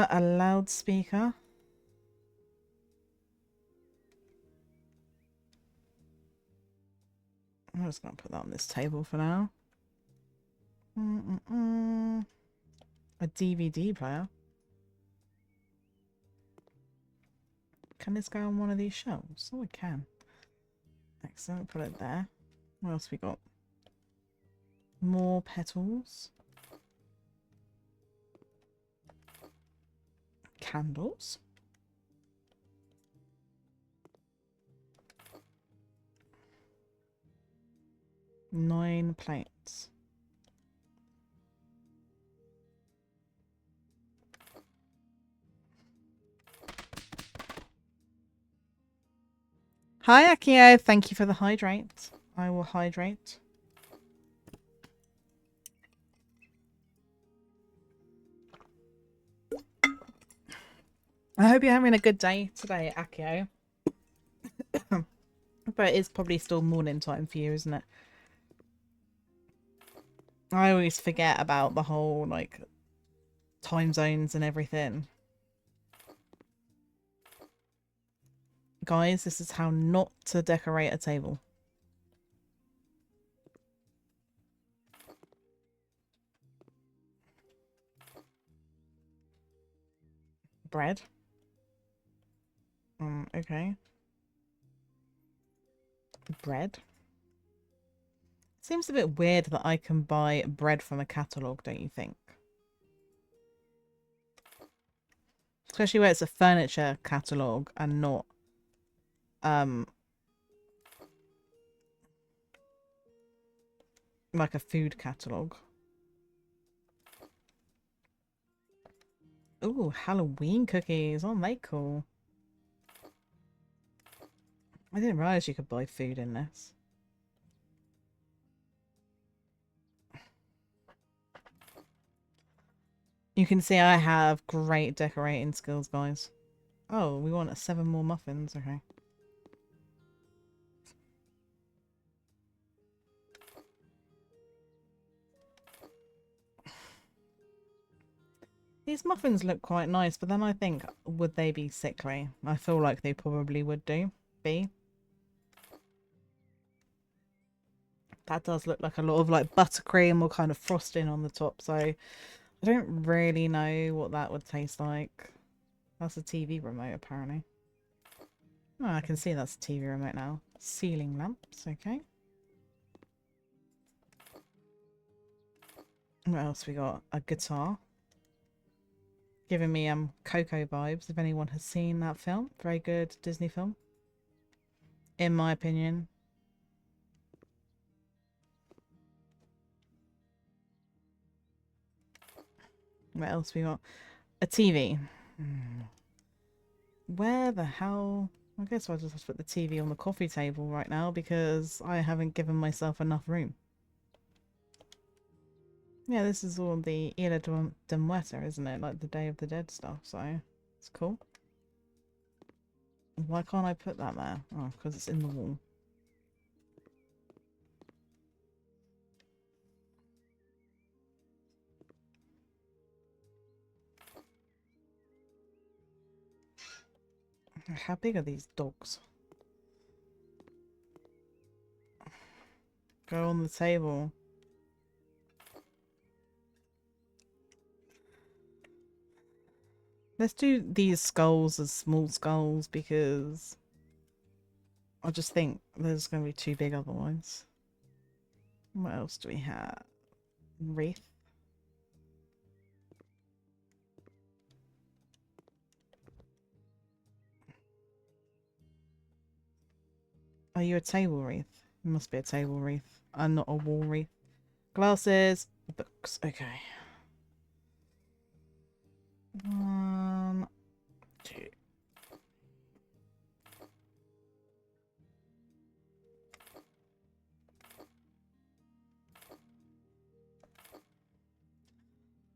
A loudspeaker. I'm just gonna put that on this table for now. A DVD player. Can this go on one of these shelves? Oh, it can. Excellent. Put it there. What else we got? More petals. Candles. Nine plates. Hi, Akio. Thank you for the hydrate. I will hydrate. I hope you're having a good day today, Akio. But it's probably still morning time for you, isn't it? I always forget about the whole, like, time zones and everything. Guys, this is how not to decorate a table. Bread. Okay. Bread. Seems a bit weird that I can buy bread from a catalogue, don't you think? Especially where it's a furniture catalogue and not like a food catalogue. Ooh, Halloween cookies. Aren't they cool? I didn't realise you could buy food in this. You can see I have great decorating skills, guys. Oh, we want 7 more muffins. Okay. These muffins look quite nice, but then I think, would they be sickly? I feel like they probably would be. That does look like a lot of like buttercream or kind of frosting on the top, so I don't really know what that would taste like. That's a TV remote, apparently. Oh, I can see that's a TV remote now. Ceiling lamps, okay. What else we got? A guitar. Giving me Coco vibes, if anyone has seen that film. Very good Disney film. In my opinion. What else we got? A TV. Where the hell? I guess I'll just have to put the TV on the coffee table right now because I haven't given myself enough room. Yeah, this is all the Isla de Muerta, isn't it? Like the Day of the Dead stuff, so it's cool. Why can't I put that there? Oh, because it's in the wall. How big are these dogs? Go on the table. Let's do these skulls as small skulls because I just think there's going to be too big otherwise. What else do we have? Wreath. Are you a table wreath? You must be a table wreath. I'm not a wall wreath. Glasses. Books. Okay. 1, 2.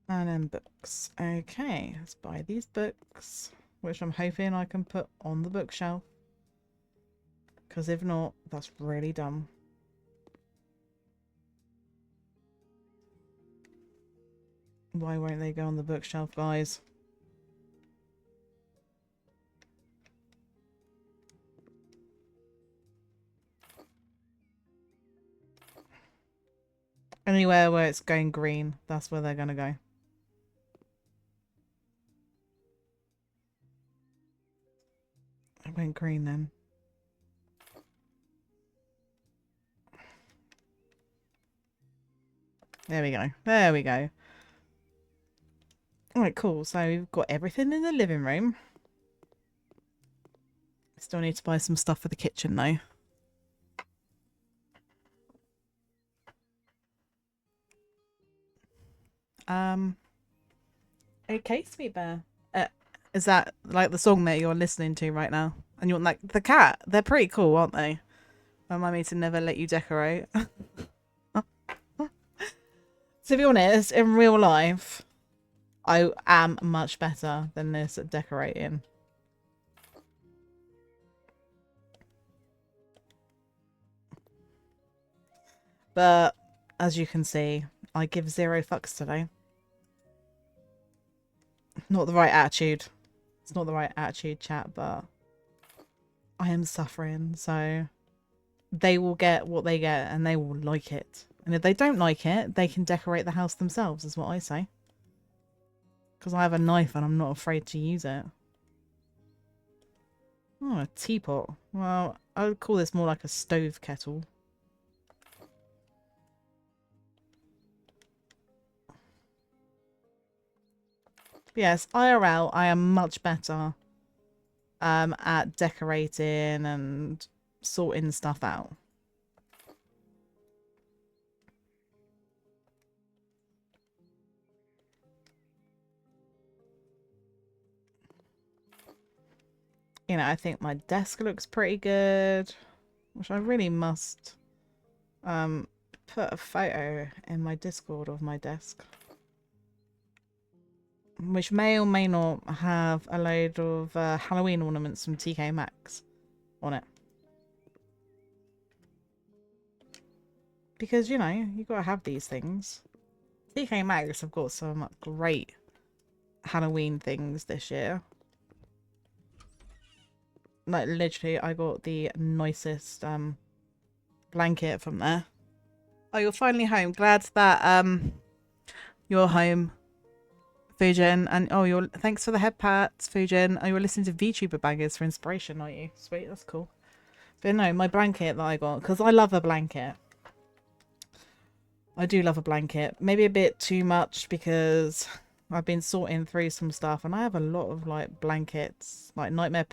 And then books. Okay, let's buy these books, which I'm hoping I can put on the bookshelf. Because if not, that's really dumb. Why won't they go on the bookshelf, guys? Anywhere where it's going green, that's where they're going to go. It went green then. There we go. There we go. Alright, cool. So we've got everything in the living room. Still need to buy some stuff for the kitchen though. Okay, Sweet Bear. Is that like the song that you're listening to right now? And you want like the cat? They're pretty cool, aren't they? Remind me to never let you decorate. To be honest, in real life, I am much better than this at decorating. But as you can see, I give 0 fucks today. Not the right attitude. It's not the right attitude, chat, but I am suffering, so they will get what they get and they will like it. And if they don't like it, they can decorate the house themselves, is what I say. Because I have a knife and I'm not afraid to use it. Oh, a teapot. Well, I would call this more like a stove kettle. But yes, IRL, I am much better at decorating and sorting stuff out. You know, I think my desk looks pretty good, which I really must put a photo in my Discord of my desk, which may or may not have a load of Halloween ornaments from TK Maxx on it. Because, you know, you gotta have these things. TK Maxx have got some great Halloween things this year. Like, literally, I got the nicest blanket from there. Oh, you're finally home. Glad that you're home, Fujin. And oh, you're thanks for the head pats, Fujin. Oh, you're listening to VTuber bangers for inspiration, aren't you? Sweet, that's cool. But no, my blanket that I got, because I love a blanket. I do love a blanket. Maybe a bit too much because I've been sorting through some stuff and I have a lot of like blankets, like Nightmare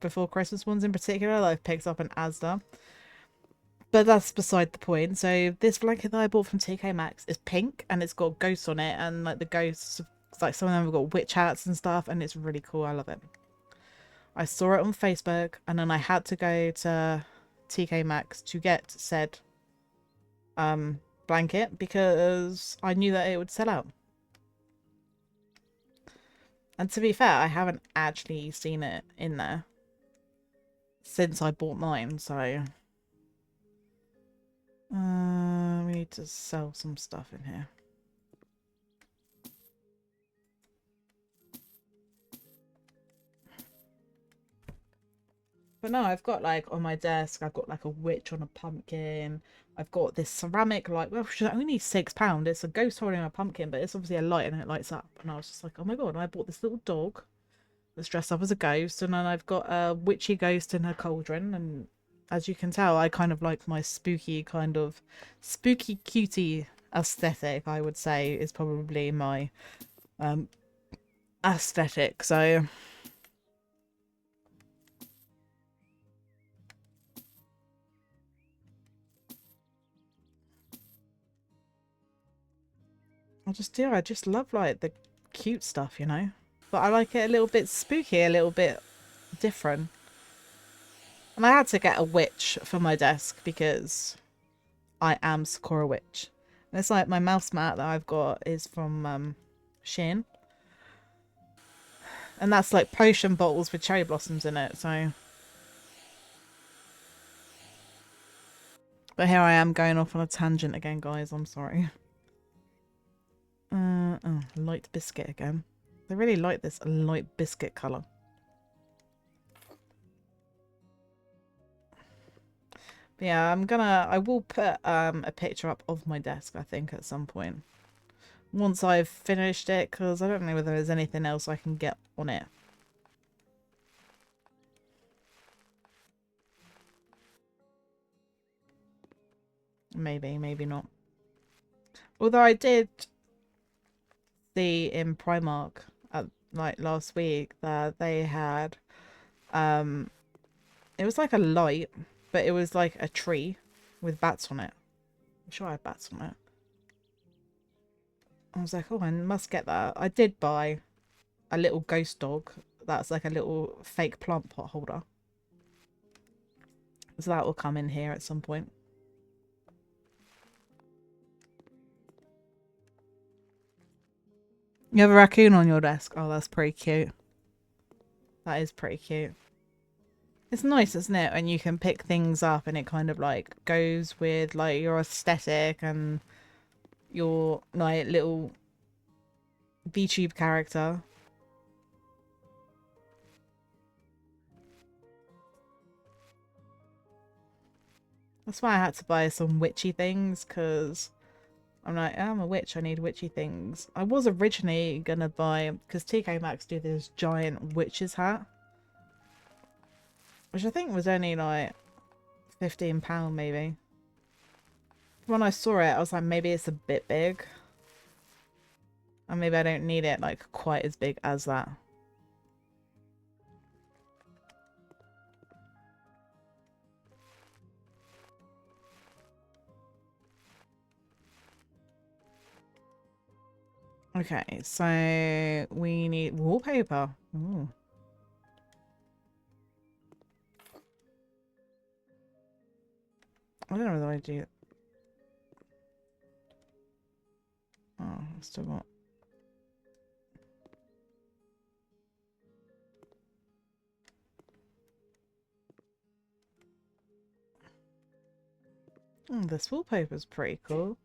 Before Christmas ones in particular that I've picked up in Asda. But that's beside the point. So this blanket that I bought from TK Maxx is pink and it's got ghosts on it, and like the ghosts, like some of them have got witch hats and stuff, and it's really cool. I love it. I saw it on Facebook and then I had to go to TK Maxx to get said blanket because I knew that it would sell out. And to be fair, I haven't actually seen it in there since I bought mine, so we need to sell some stuff in here. But no, I've got like on my desk, I've got like a witch on a pumpkin. I've got this ceramic light, well, which is only £6. It's a ghost holding a pumpkin, but it's obviously a light and it lights up. And I was just like, oh my god, and I bought this little dog. that's dressed up as a ghost, and then I've got a witchy ghost in her cauldron. And as you can tell, I kind of like my spooky kind of spooky cutie aesthetic. I would say is probably my um aesthetic. So I just love like the cute stuff, you know. But I like it a little bit spooky, a little bit different. And I had to get a witch for my desk because I am Sakura Witch. And it's like my mouse mat that I've got is from Shein. And that's like potion bottles with cherry blossoms in it, so. But here I am going off on a tangent again, guys. I'm sorry. Oh, light biscuit again. I really like this light biscuit colour. But yeah, I will put a picture up of my desk, I think, at some point. Once I've finished it, because I don't know whether there's anything else I can get on it. Maybe, maybe not. Although I did see in Primark like last week that they had it was like a light, but it was like a tree with bats on it. I'm sure I had bats on it. I was like, oh, I must get that. I did buy a little ghost dog that's like a little fake plant pot holder. So that will come in here at some point. You have a raccoon on your desk? Oh, that's pretty cute. That is pretty cute. It's nice, isn't it? When you can pick things up and it kind of like goes with like your aesthetic and your like little VTube character. That's why I had to buy some witchy things, because I'm like, I'm a witch, I need witchy things. I was originally gonna buy, because TK Maxx do this giant witch's hat, which I think was only like £15 maybe. When I saw it, I was like, maybe it's a bit big. And maybe I don't need it like quite as big as that. Okay, so we need wallpaper. Ooh. I don't know whether I do. Oh, I still got. This wallpaper's pretty cool.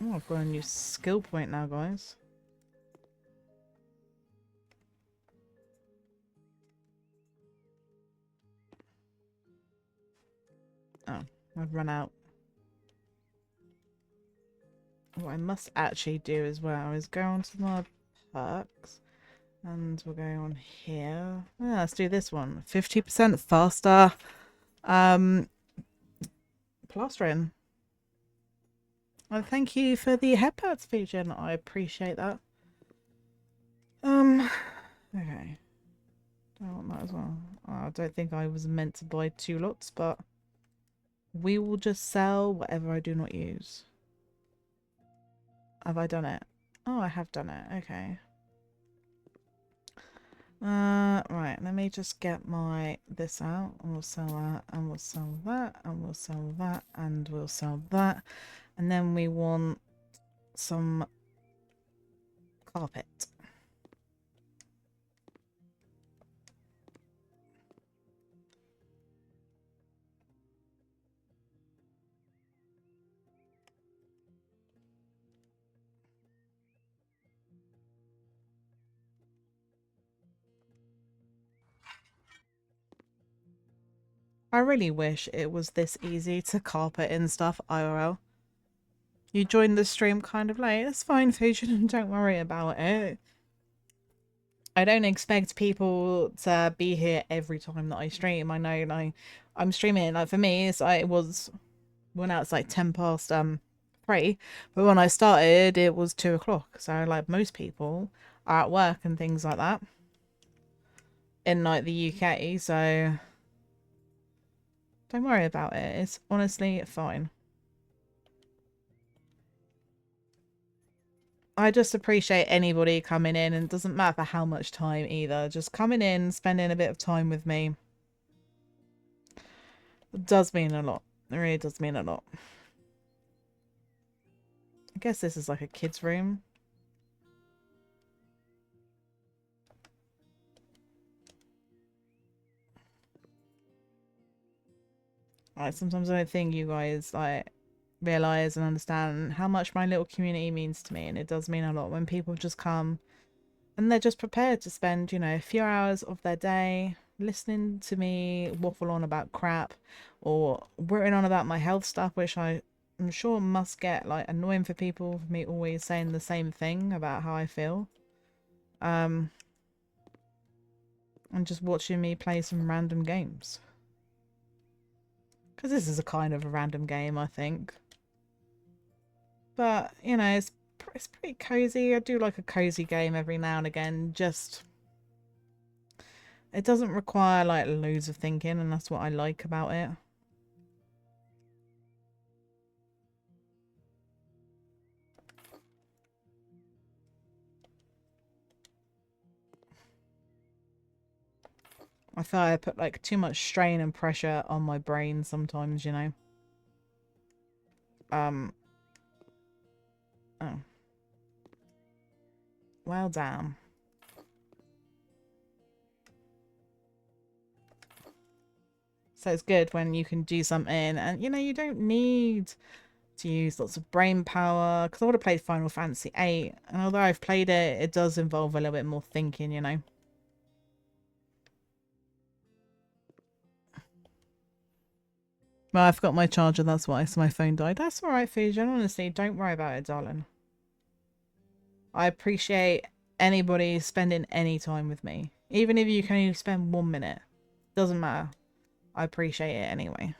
Oh, I've got a new skill point now, guys. Oh, I've run out. What I must actually do as well is go onto my perks. And we'll go on here. Yeah, let's do this one. 50% faster plastering. Well, thank you for the headpads feature. I appreciate that. Okay. I want that as well. Oh, I don't think I was meant to buy 2 lots, but we will just sell whatever I do not use. Have I done it? Oh, I have done it. Okay. Right, let me just get my this out, and we'll sell that, and we'll sell that, and we'll sell that, and we'll sell that. And then we want some carpet. I really wish it was this easy to carpet and stuff IRL. You joined the stream kind of late. It's fine, Fusion, don't worry about it. I don't expect people to be here every time that I stream. I know, like, I'm streaming, like, for me, it was, well, now it's like 10 past 3, but when I started it was 2 o'clock, so like most people are at work and things like that in like the UK, so don't worry about it. It's honestly fine. I just appreciate anybody coming in, and it doesn't matter how much time either. Just coming in, spending a bit of time with me. It does mean a lot. It really does mean a lot. I guess this is like a kid's room. Like, sometimes I don't think you guys like realize and understand how much my little community means to me, and it does mean a lot when people just come and they're just prepared to spend, you know, a few hours of their day listening to me waffle on about crap or worrying on about my health stuff, which I'm sure must get like annoying for people for me always saying the same thing about how I feel. And just watching me play some random games. Because this is a kind of a random game, I think. But, you know, it's pretty cozy. I do like a cozy game every now and again. Just, it doesn't require like loads of thinking, and that's what I like about it. I feel I put like too much strain and pressure on my brain sometimes, you know. Um. Oh. Well, damn. So it's good when you can do something and, you know, you don't need to use lots of brain power. Because I would have played Final Fantasy VIII, and although I've played it, it does involve a little bit more thinking, you know. Well, I've got my charger, that's why, so my phone died. That's alright, Fusion. Honestly, don't worry about it, darling. I appreciate anybody spending any time with me. Even if you can only spend 1 minute. Doesn't matter. I appreciate it anyway.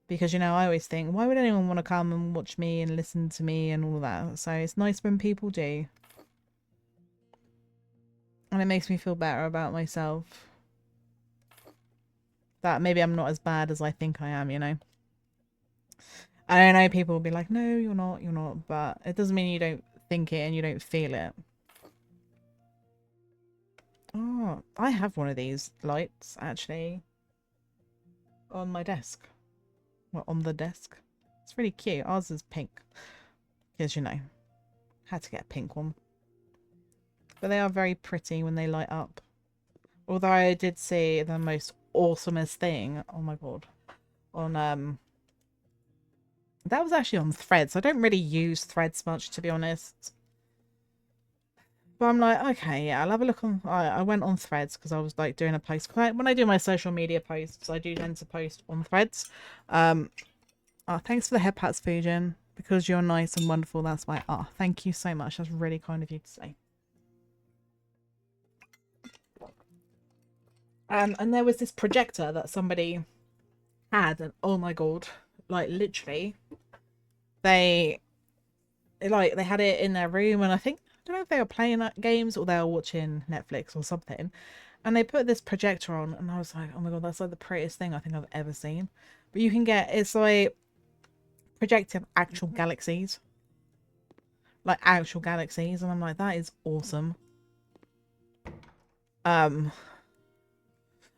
Because, you know, I always think, why would anyone want to come and watch me and listen to me and all that? So it's nice when people do. And it makes me feel better about myself. That maybe I'm not as bad as I think I am, you know? I don't know, people will be like, no, you're not. But it doesn't mean you don't think it and you don't feel it. Oh, I have one of these lights, actually, on my desk. Well, on the desk. It's really cute. Ours is pink. Because, you know, had to get a pink one. But they are very pretty when they light up. Although I did see the most awesomest thing. Oh my god. On, that was actually on Threads. I don't really use Threads much, to be honest. But I'm like, okay, yeah, I'll have a look on. I went on Threads because I was like doing a post. When I do my social media posts, I do tend to post on Threads. Oh, thanks for the head pats, Fujin. Because you're nice and wonderful, that's why. Oh, thank you so much. That's really kind of you to say. And there was this projector that somebody had, and oh my god, like literally, they they had it in their room, and I think I don't know if they were playing games or they were watching Netflix or something, and they put this projector on, and I was like, oh my god, that's like the prettiest thing I think I've ever seen. But you can get it's like projecting actual galaxies, like actual galaxies, and I'm like, that is awesome.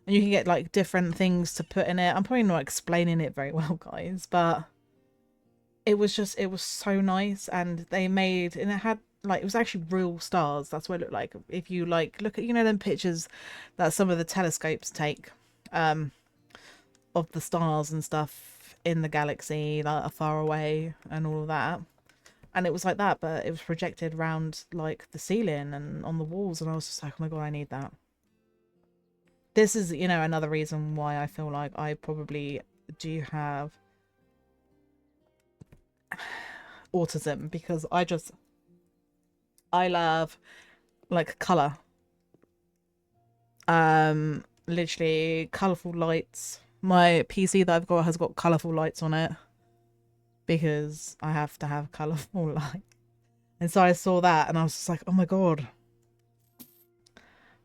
And you can get like different things to put in it. I'm probably not explaining it very well, guys, but it was so nice. And they made, and it had like, it was actually real stars. That's what it looked like. If you like look at, you know, them pictures that some of the telescopes take of the stars and stuff in the galaxy that are far away and all of that. And it was like that, but it was projected around like the ceiling and on the walls, and I was just like, oh my god, I need that. This is, you know, another reason why I feel like I probably do have autism, because I love like colour. Literally colourful lights. My PC that I've got has got colourful lights on it because I have to have colourful light. And so I saw that and I was just like, oh my god.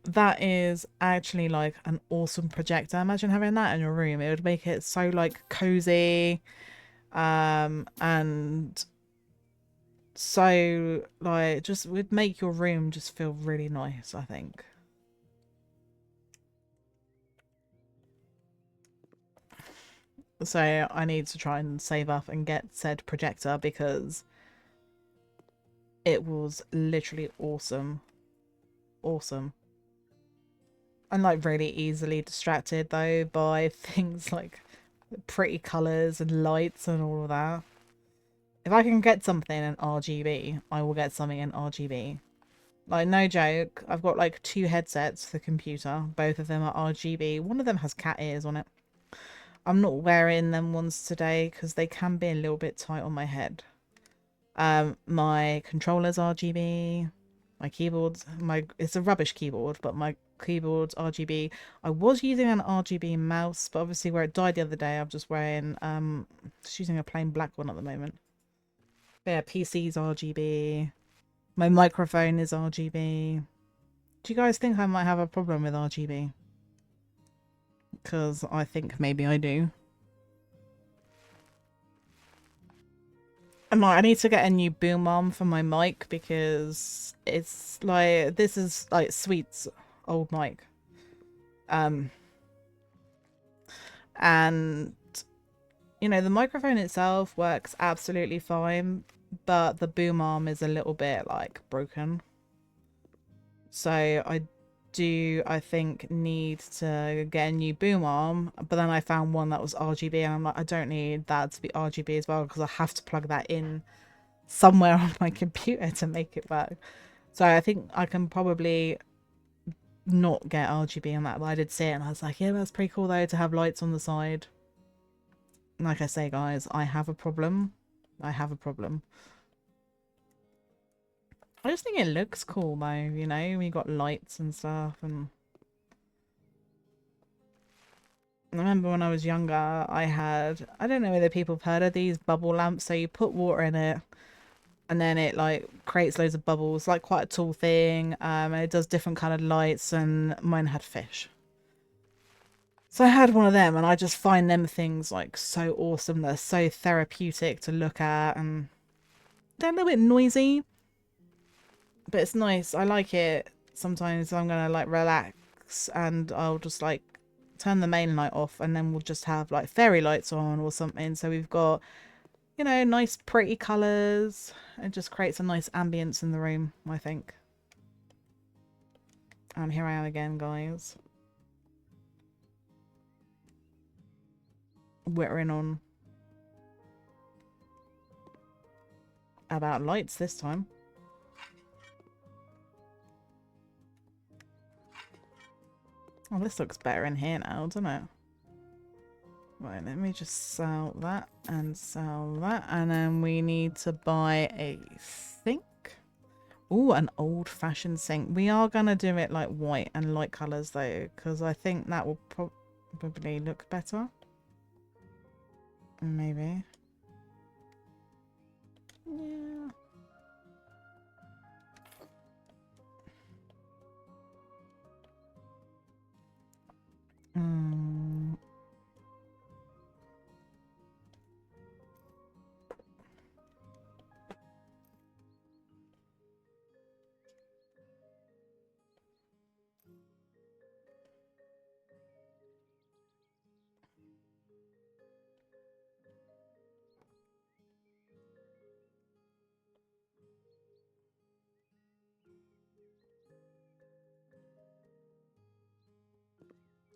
That is actually like an awesome projector. Imagine having that in your room. It would make it so like cozy, and so like just would make your room just feel really nice, I think. So I need to try and save up and get said projector because it was literally awesome. Awesome. I'm like really easily distracted though by things like pretty colours and lights and all of that. If I can get something in RGB, I will get something in RGB. Like, no joke, I've got like 2 headsets for the computer. Both of them are RGB. One of them has cat ears on it. I'm not wearing them ones today because they can be a little bit tight on my head. My controller's RGB. My keyboard's it's a rubbish keyboard, but my keyboard's RGB. I was using an RGB mouse, but obviously where it died the other day, I'm just wearing just using a plain black one at the moment. But yeah, PC's RGB. My microphone is RGB. Do you guys think I might have a problem with RGB? Because I think maybe I do. I need to get a new boom arm for my mic because it's like, this is like Sweet's old mic. And you know, the microphone itself works absolutely fine, but the boom arm is a little bit like broken. So I think need to get a new boom arm, but then I found one that was RGB and I'm like, I don't need that to be RGB as well because I have to plug that in somewhere on my computer to make it work. So I think I can probably not get RGB on that, but I did see it and I was like, yeah, that's pretty cool though to have lights on the side. Like I say, guys, I have a problem. I have a problem. I just think it looks cool though, you know, we got lights and stuff. And I remember when I was younger, I don't know whether people have heard of these bubble lamps. So you put water in it and then it like creates loads of bubbles, like quite a tall thing. And it does different colored lights, and mine had fish. So I had one of them and I just find them things like so awesome. They're so therapeutic to look at and they're a little bit noisy, but it's nice. I like it. Sometimes I'm gonna like relax and I'll just like turn the main light off and then we'll just have like fairy lights on or something. So we've got, you know, nice pretty colours. It just creates a nice ambience in the room, I think. And here I am again, guys. Whittering on about lights this time. Oh, this looks better in here now, doesn't it? Right, let me just sell that and sell that. And then we need to buy a sink. Oh, an old-fashioned sink. We are going to do it like white and light colours though, because I think that will probably look better. Maybe. Yeah.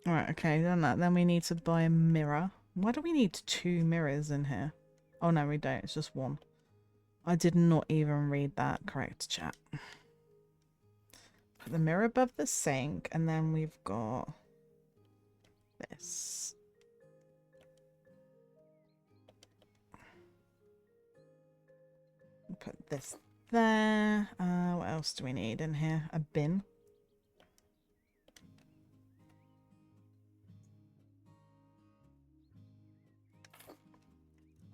Alright, okay, done that. Then we need to buy a mirror. Why do we need 2 mirrors in here? Oh no, we don't. It's just one. I did not even read that correct, chat. Put the mirror above the sink, and then we've got this. Put this there. What else do we need in here? A bin.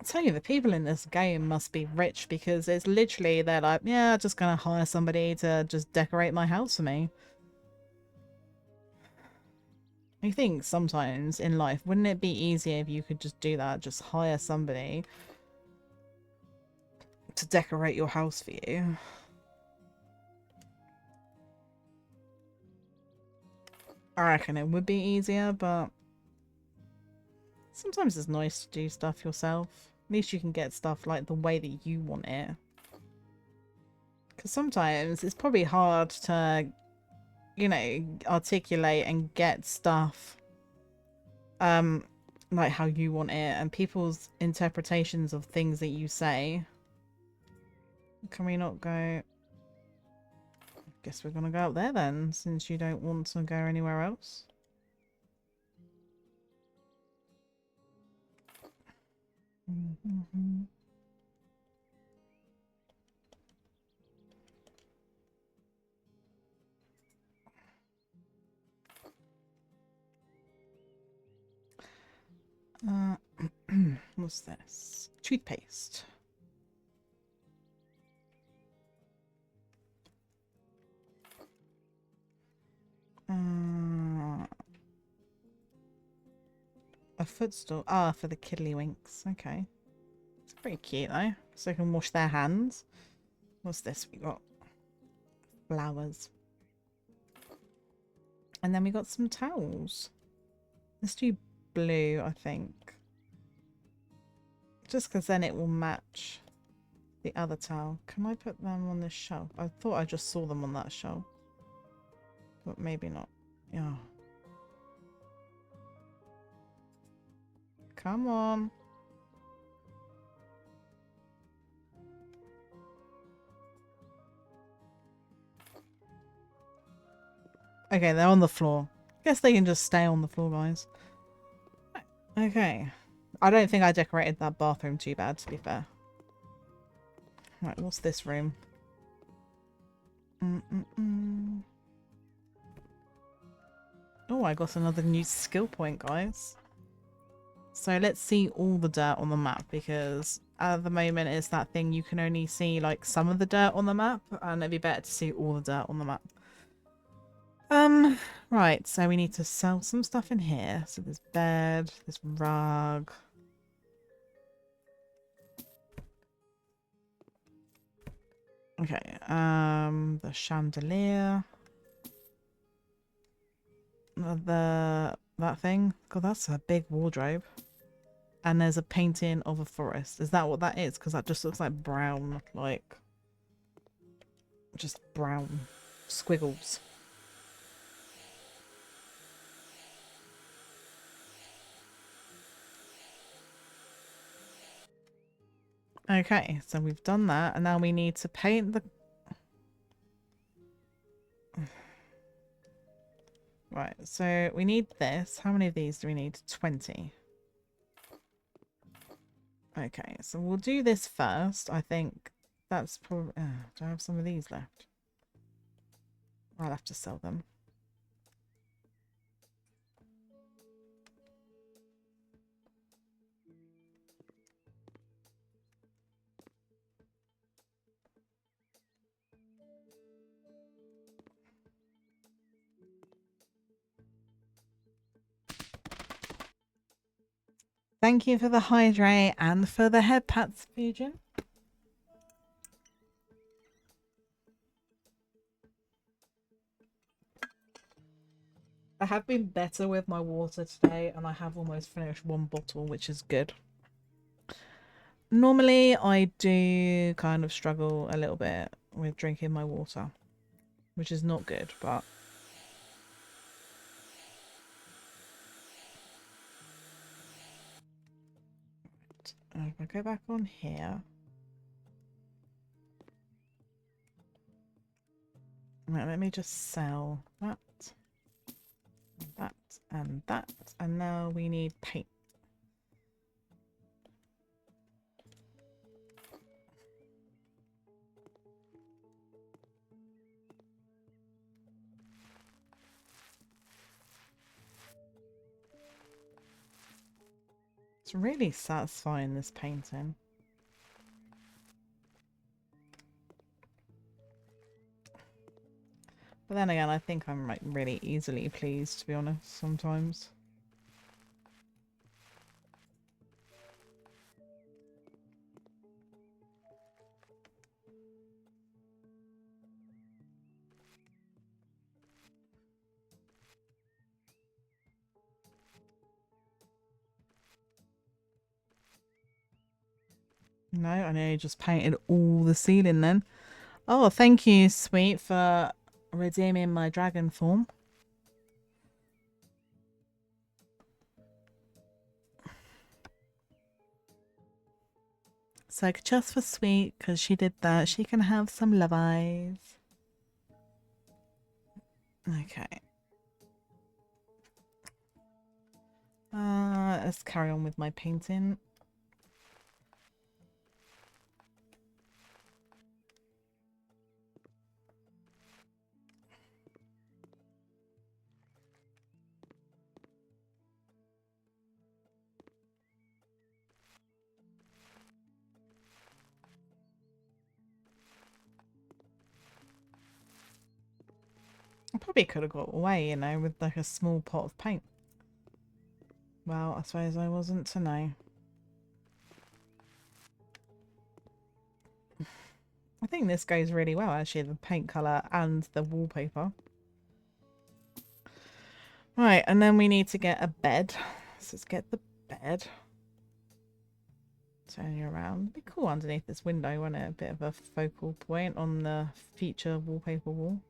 I tell you, the people in this game must be rich because it's literally, they're like, yeah, just gonna hire somebody to just decorate my house for me. I think sometimes in life, wouldn't it be easier if you could just do that? Just hire somebody to decorate your house for you. I reckon it would be easier, but sometimes it's nice to do stuff yourself. At least you can get stuff like the way that you want it. Because sometimes it's probably hard to, you know, articulate and get stuff like how you want it, and people's interpretations of things that you say. Can we not go? Guess we're gonna go up there then, since you don't want to go anywhere else. What's this? Toothpaste. A footstool. Ah, for the kiddlywinks. Okay. It's pretty cute though. So they can wash their hands. What's this? We got flowers. And then we got some towels. Let's do blue, I think. Just because then it will match the other towel. Can I put them on this shelf? I thought I just saw them on that shelf. But maybe not. Yeah. Come on. Okay, they're on the floor. Guess they can just stay on the floor, guys. Okay. I don't think I decorated that bathroom too bad, to be fair. Right, what's this room? Oh, I got another new skill point, guys. So let's see all the dirt on the map, because at the moment it's that thing you can only see like some of the dirt on the map, and it'd be better to see all the dirt on the map. Right, so we need to sell some stuff in here. So there's bed, there's rug. Okay, the chandelier. That thing. God, that's a big wardrobe. And there's a painting of a forest. Is that what that is? Because that just looks like brown, like just brown squiggles. Okay, so we've done that, and now we need to paint the... Right, so we need this. How many of these do we need? 20. Okay, so we'll do this first. I think that's probably... do I have some of these left? I'll have to sell them. Thank you for the hydrate and for the head pats, Fusion. I have been better with my water today, and I have almost finished one bottle, which is good. Normally, I do kind of struggle a little bit with drinking my water, which is not good, but... If I go back on here... Right, let me just sell that, and now we need paint. It's really satisfying, this painting. But then again, I think I'm like really easily pleased, to be honest, sometimes. No, I nearly just painted all the ceiling then. Oh, thank you, sweet, for redeeming my dragon form. So just for sweet, because she did that, she can have some love eyes. Okay. Let's carry on with my painting. I probably could have got away, you know, with like a small pot of paint. Well, I suppose I wasn't to know. I think this goes really well, actually, the paint colour and the wallpaper. Right, and then we need to get a bed. So let's get the bed. Turn you around. It'd be cool underneath this window, wouldn't it? A bit of a focal point on the feature wallpaper wall.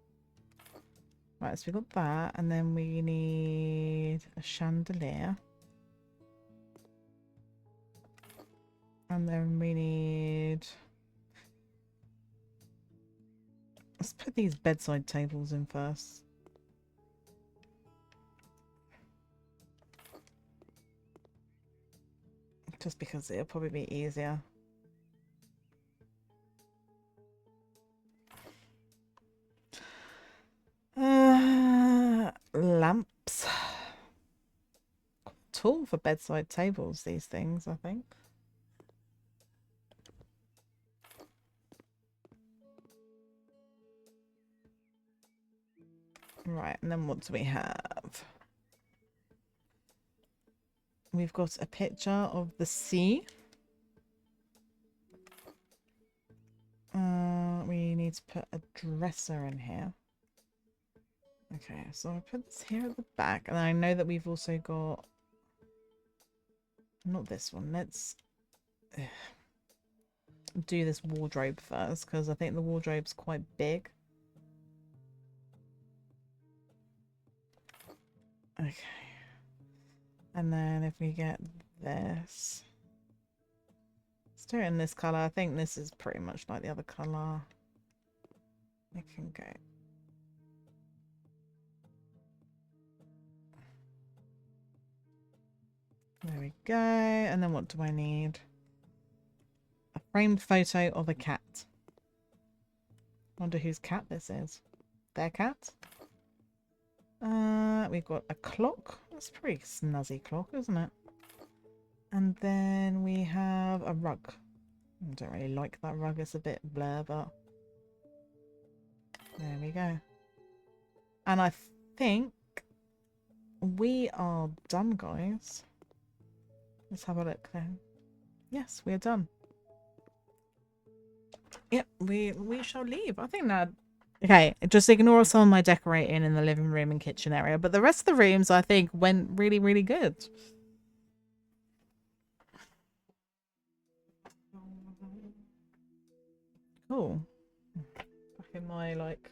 Right, so we got that, and then we need a chandelier. And then we need... Let's put these bedside tables in first. Just because it'll probably be easier. Lamps. Quite tall for bedside tables, these things, I think. Right, and then what do we have? We've got a picture of the sea. We need to put a dresser in here. Okay, so I put this here at the back, and I know that we've also got... Not this one. Let's do this wardrobe first, because I think the wardrobe's quite big. Okay. And then if we get this... Let's do it in this colour. I think this is pretty much like the other colour. We can go... There we go. And then what do I need? A framed photo of a cat. Wonder whose cat this is. Their cat? We've got a clock. That's a pretty snazzy clock, isn't it? And then we have a rug. I don't really like that rug. It's a bit blur, but there we go. And I think we are done, guys. Let's have a look then. Yes, we are done. Yep, we shall leave. I think that... Okay, just ignore some of my decorating in the living room and kitchen area, but the rest of the rooms I think went really, really good. Cool. Back in my like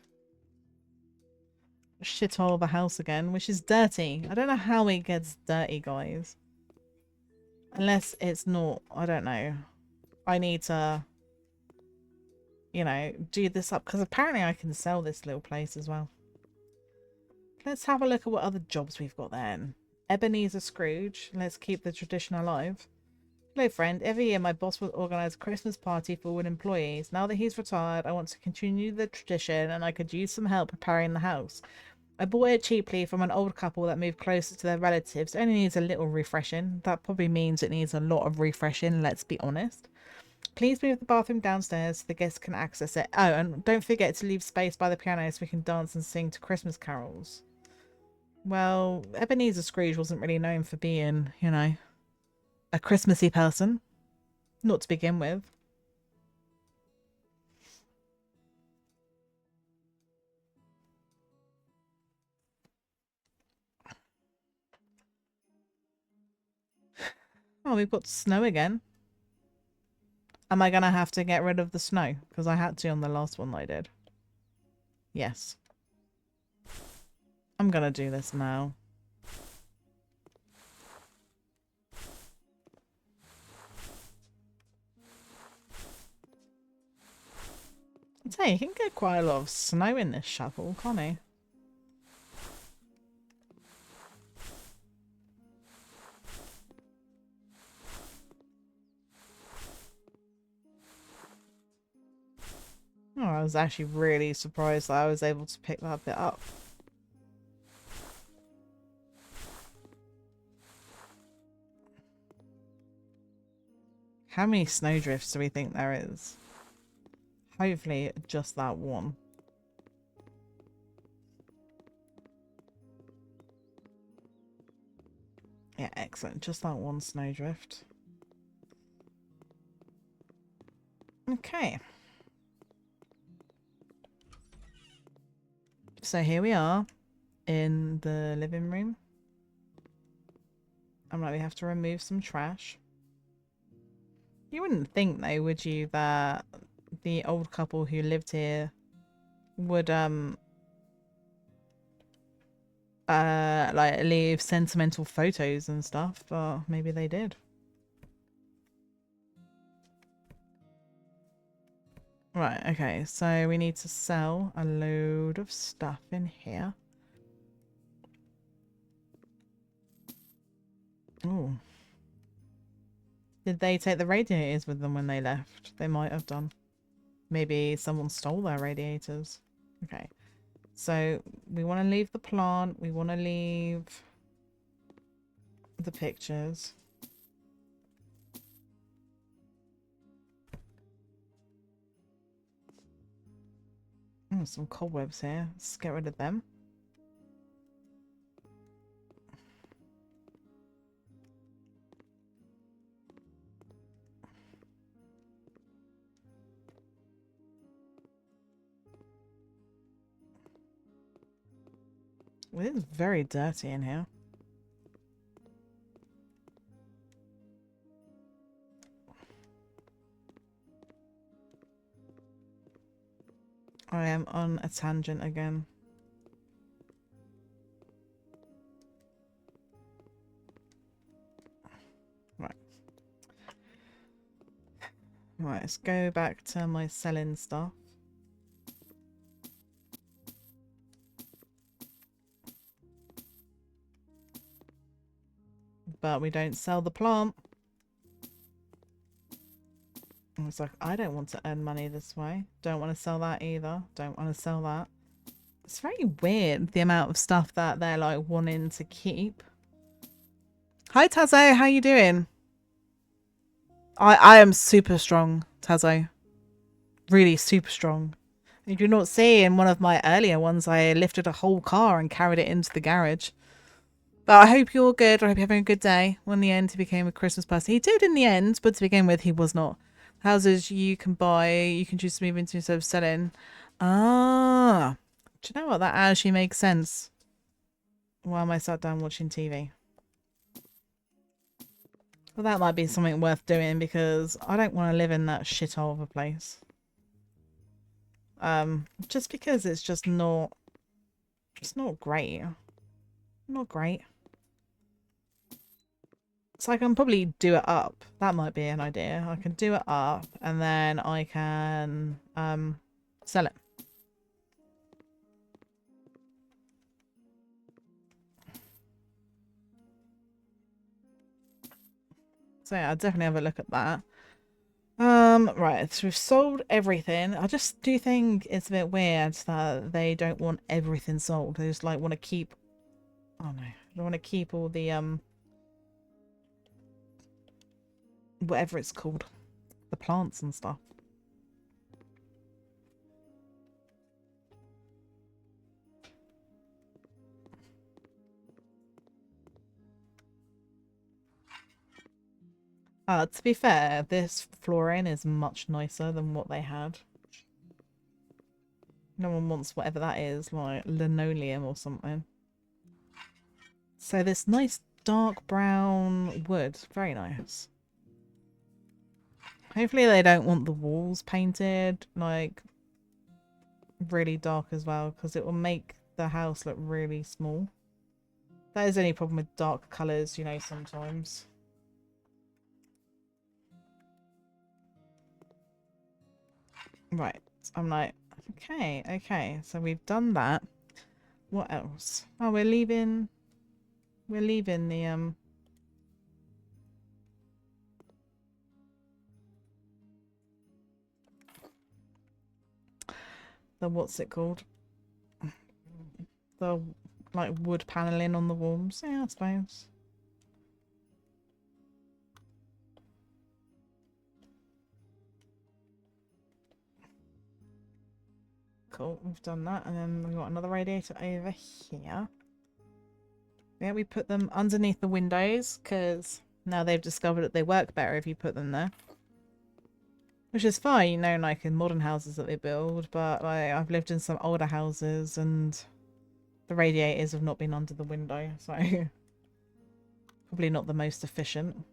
shithole of a house again, which is dirty. I don't know how it gets dirty, guys. Unless it's not, I don't know. I need to, you know, do this up, because apparently I can sell this little place as well. Let's have a look at what other jobs we've got then. Ebenezer Scrooge. Let's keep the tradition alive. Hello, friend. Every year my boss will organise a Christmas party for all employees. Now that he's retired, I want to continue the tradition and I could use some help preparing the house. I bought it cheaply from an old couple that moved closer to their relatives. It only needs a little refreshing. That probably means it needs a lot of refreshing, let's be honest. Please move the bathroom downstairs so the guests can access it. Oh, and don't forget to leave space by the piano so we can dance and sing to Christmas carols. Well, Ebenezer Scrooge wasn't really known for being, you know, a Christmassy person. Not to begin with. Oh, we've got snow again. Am I going to have to get rid of the snow? Because I had to on the last one that I did. Yes. I'm going to do this now. I'd say you can get quite a lot of snow in this shovel, can't you? Oh, I was actually really surprised that I was able to pick that bit up. How many snowdrifts do we think there is? Hopefully just that one. Yeah, excellent. Just that one snowdrift. Okay. So here we are in the living room. I'm like, we have to remove some trash. You wouldn't think though, would you, that the old couple who lived here would like leave sentimental photos and stuff, but maybe they did. Right, okay, so we need to sell a load of stuff in here. Oh. Did they take the radiators with them when they left? They might have done. Maybe someone stole their radiators. Okay. So we want to leave the plant. We want to leave the pictures. Oh, some cobwebs here. Let's get rid of them. Well, it's very dirty in here. I am on a tangent again. Right. Right, let's go back to my selling stuff. But we don't sell the plant. I was like, I don't want to earn money this way. Don't want to sell that either. Don't want to sell that. It's very weird, the amount of stuff that they're like wanting to keep. Hi Tazo, how you doing? I am super strong, Tazo. Really super strong. If you're not seeing one of my earlier ones, I lifted a whole car and carried it into the garage. But I hope you're good. I hope you're having a good day. When in the end he became a Christmas person. He did in the end, but to begin with, he was not. Houses you can buy, you can choose to move into instead of selling. Ah, do you know what? That actually makes sense. Why am I sat down watching TV? Well, that might be something worth doing because I don't want to live in that shithole of a place. Just because it's just not, it's not great. Not great. So I can probably do it up. That might be an idea. I can do it up and then I can sell it. So yeah, I'll definitely have a look at that. Right, so we've sold everything. I just do think it's a bit weird that they don't want everything sold. They just like want to keep, oh no, they want to keep all the whatever it's called, the plants and stuff. To be fair, this flooring is much nicer than what they had. No one wants whatever that is, like linoleum or something. So this nice dark brown wood, very nice. Hopefully they don't want the walls painted like really dark as well, because it will make the house look really small. That is the only problem with dark colours, you know, sometimes. Right, I'm like, okay, so we've done that. What else? Oh, we're leaving the what's it called? The like wood paneling on the walls. Yeah, I suppose. Cool, we've done that, and then we've got another radiator over here. Yeah, we put them underneath the windows because now they've discovered that they work better if you put them there. Which is fine, you know, like in modern houses that they build, but like I've lived in some older houses and the radiators have not been under the window, so probably not the most efficient.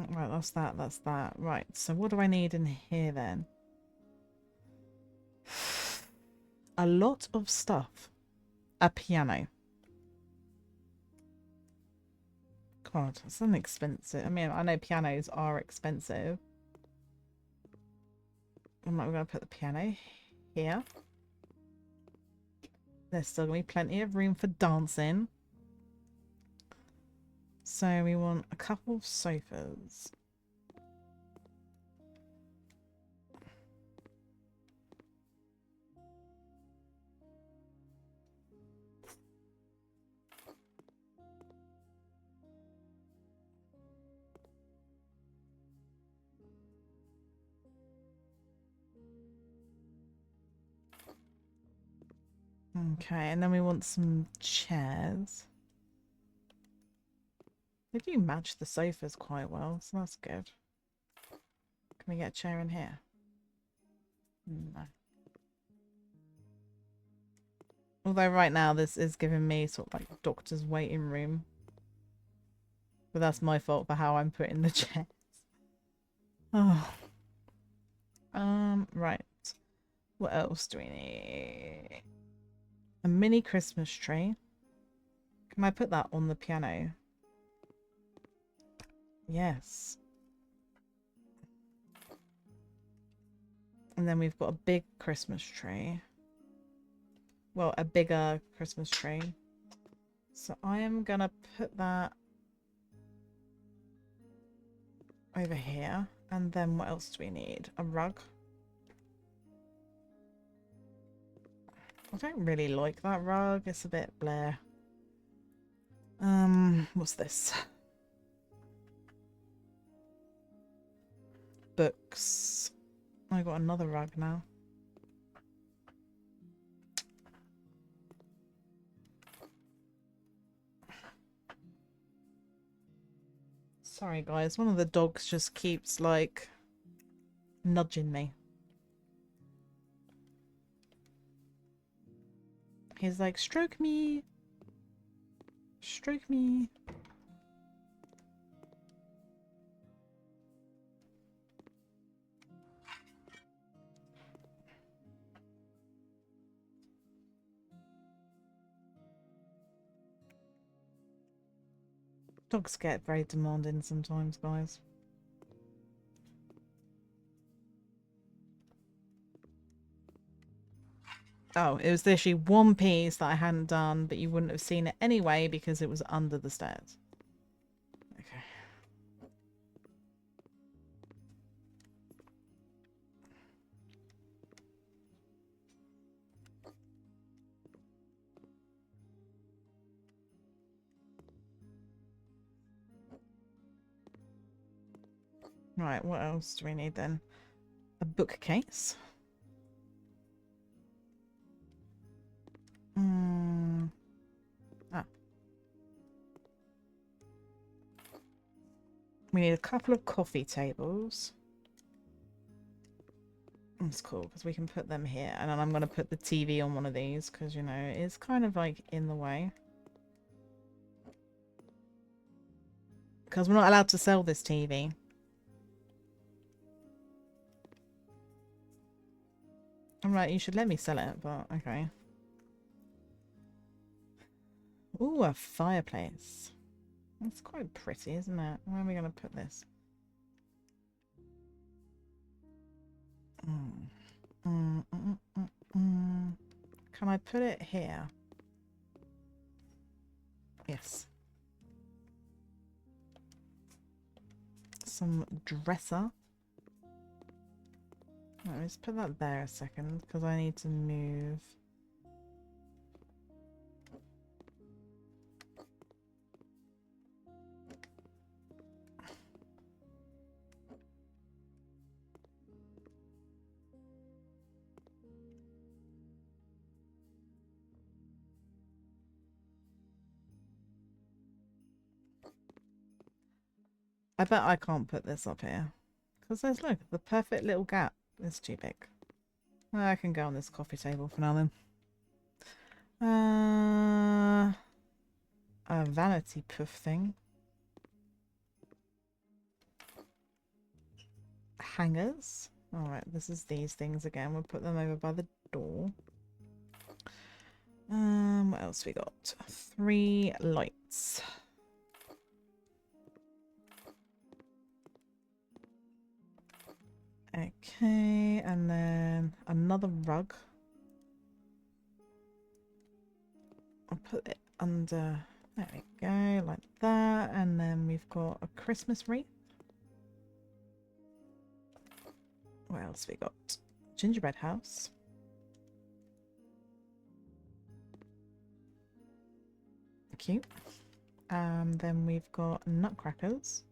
Right, that's that. Right, so what do I need in here then? A lot of stuff. A piano. God, it's an expensive. I mean, I know pianos are expensive. We're going to put the piano here. There's still going to be plenty of room for dancing. So we want a couple of sofas. Okay, and then we want some chairs. They do match the sofas quite well, so that's good. Can we get a chair in here? No. Although right now this is giving me sort of like doctor's waiting room. But that's my fault for how I'm putting the chairs. Oh. Right. What else do we need? A mini Christmas tree. Can I put that on the piano? Yes. And then we've got a big Christmas tree. Well, a bigger Christmas tree. So I am gonna put that over here. And then what else do we need? A rug. I don't really like that rug. It's a bit bleh. What's this? Books. I got another rug now. Sorry guys, one of the dogs just keeps like nudging me. He's like, stroke me. Stroke me. Dogs get very demanding sometimes, guys. Oh, it was literally one piece that I hadn't done, but you wouldn't have seen it anyway because it was under the stairs. Okay. Right, what else do we need then? A bookcase. Ah. We need a couple of coffee tables. That's cool because we can put them here. And then I'm going to put the TV on one of these because, you know, it's kind of like in the way. Because we're not allowed to sell this TV. I'm right, you should let me sell it, but okay. Ooh, a fireplace. That's quite pretty, isn't it? Where are we going to put this? Can I put it here? Yes. Some dresser. Right, let's put that there a second because I need to move. I bet I can't put this up here. Because there's, look, the perfect little gap. It's too big. I can go on this coffee table for now then. A vanity puff thing. Hangers. Alright, this is these things again. We'll put them over by the door. What else we got? 3 lights. Okay, and then another rug. I'll put it under, there we go, like that. And then we've got a Christmas wreath. What else we got? Gingerbread house. Cute. Then we've got nutcrackers.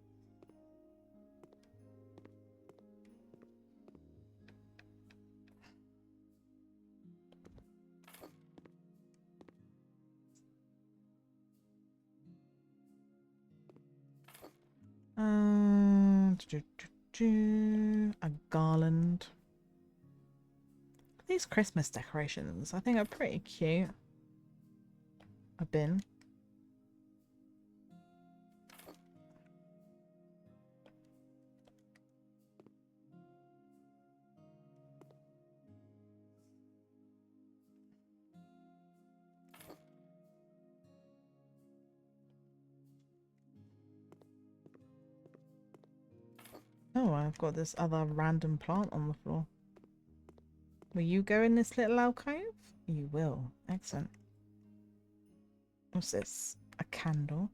A garland. These Christmas decorations, I think, are pretty cute. A bin. Oh, I've got this other random plant on the floor. Will you go in this little alcove? You will. Excellent. What's this? A candle.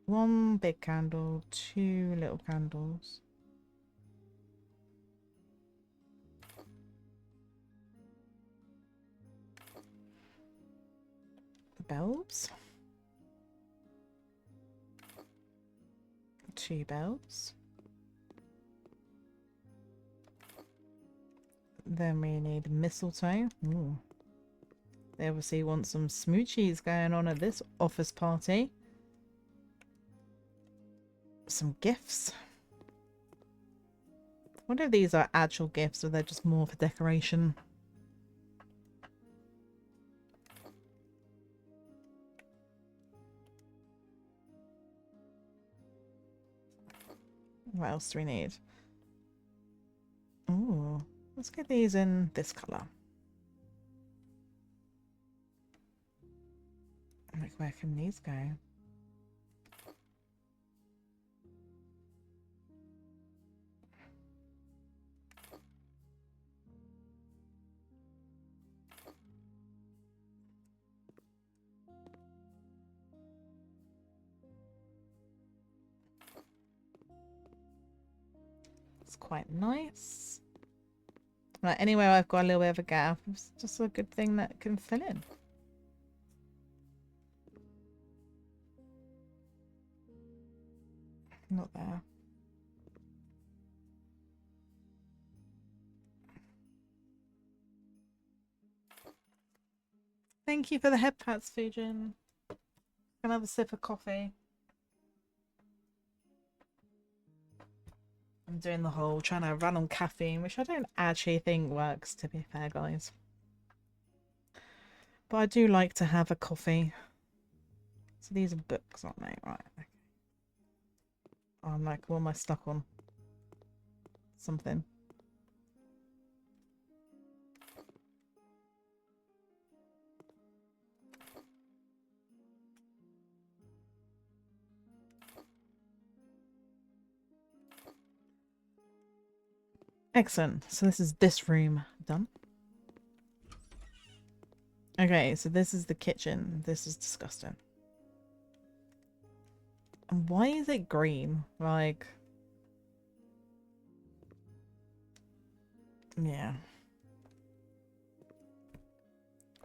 One big candle, 2 little candles. Bulbs. 2 bulbs. Then we need mistletoe. Ooh. They obviously want some smoochies going on at this office party. Some gifts. I wonder if these are actual gifts or they're just more for decoration. What else do we need? Ooh, let's get these in this colour. Like, where can these go? looks quite nice. Right, anywhere I've got a little bit of a gap, it's just a good thing that can fill in. Not there. Thank you for the head pats, Fujin. Another sip of coffee. I'm doing the whole trying to run on caffeine, which I don't actually think works, to be fair, guys. But I do like to have a coffee. So these are books, aren't they? Right. Okay. Oh, I'm like, what am I stuck on? Something. Excellent. So this is this room done. Okay, so this is the kitchen. This is disgusting. And why is it green? Like... yeah.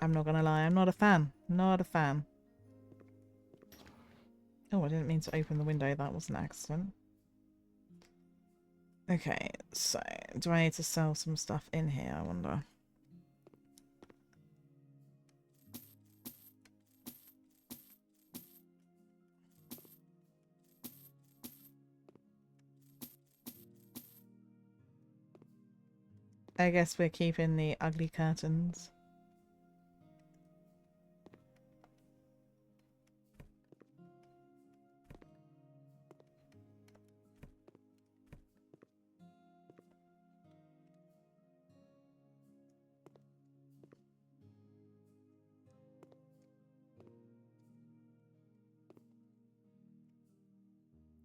I'm not gonna lie, I'm not a fan. Not a fan. Oh, I didn't mean to open the window. That was an accident. Okay, so do I need to sell some stuff in here, I wonder? I guess we're keeping the ugly curtains.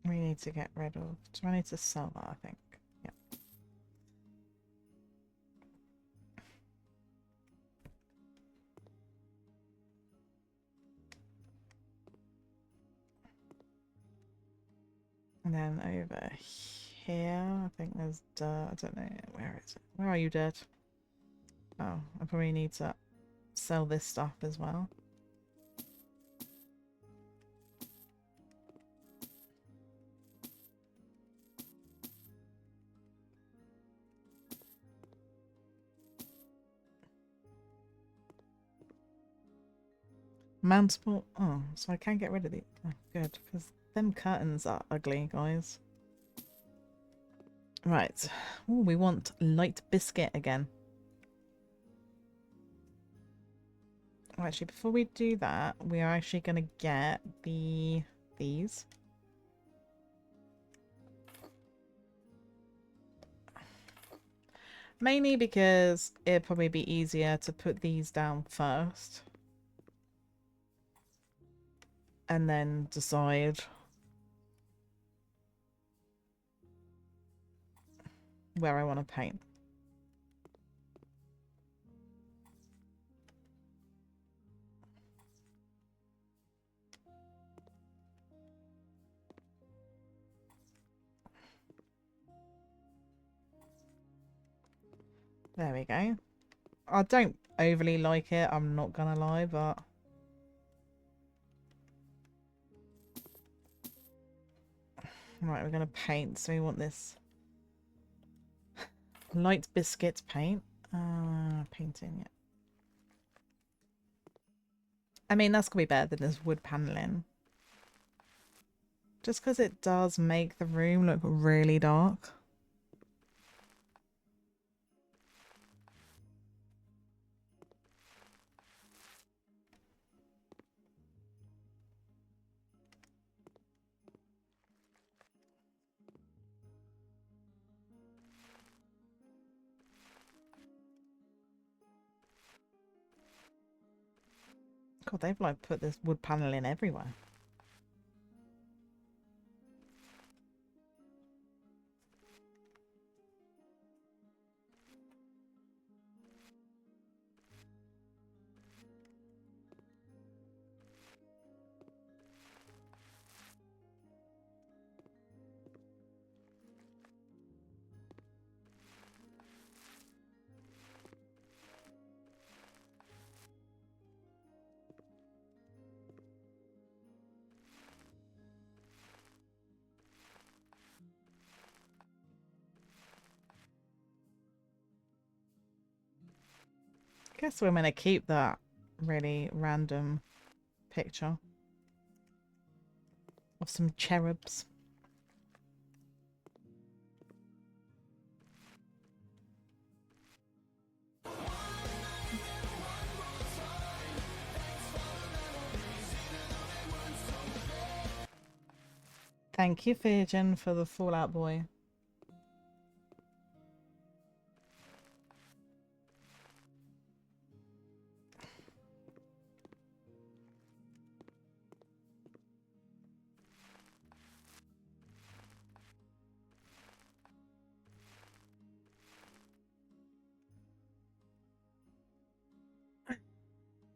We need to get rid of... do I need to sell that, I think? Yeah. And then over here, I think there's dirt. I don't know. Where is it? Where are you, dirt? Oh, I probably need to sell this stuff as well. Mountable. Oh, so I can get rid of these. Oh, good, because them curtains are ugly, guys. Right. Ooh, we want light biscuit again. Actually, before we do that, we are actually going to get these. Mainly because it'd probably be easier to put these down first. And then decide where I want to paint. There we go. I don't overly like it, I'm not gonna lie, but... right, we're gonna paint, so we want this light biscuit paint. Painting, yeah. I mean, that's gonna be better than this wood paneling. Just because it does make the room look really dark. God, they've like put this wood paneling everywhere. Guess we're gonna keep that really random picture of some cherubs. Thank you, Virgin, for the Fallout Boy.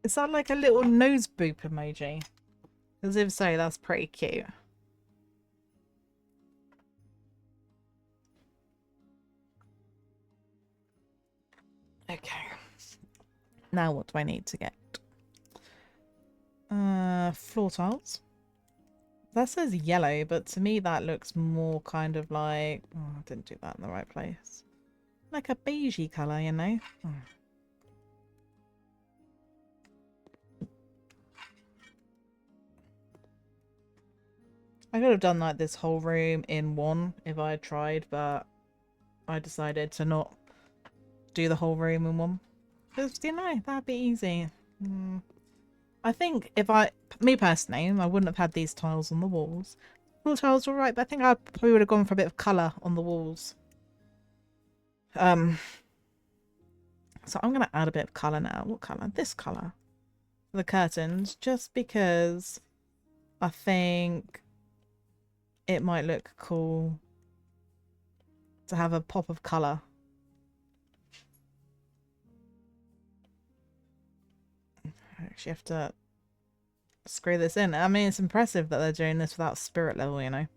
Is that like a little nose boop emoji? Because if so, that's pretty cute. Okay. Now what do I need to get? Floor tiles. That says yellow, but to me that looks more kind of like... Oh, I didn't do that in the right place. Like a beigey colour, you know? Oh. I could have done like this whole room in one if I had tried, but I decided to not do the whole room in one. Because, you know, that'd be easy. I think if me personally, I wouldn't have had these tiles on the walls. All tiles were right, but I think I probably would have gone for a bit of colour on the walls. So I'm going to add a bit of colour now. What colour? This colour. For the curtains, just because I think it might look cool to have a pop of colour. I actually have to screw this in. I mean, it's impressive that they're doing this without spirit level, you know.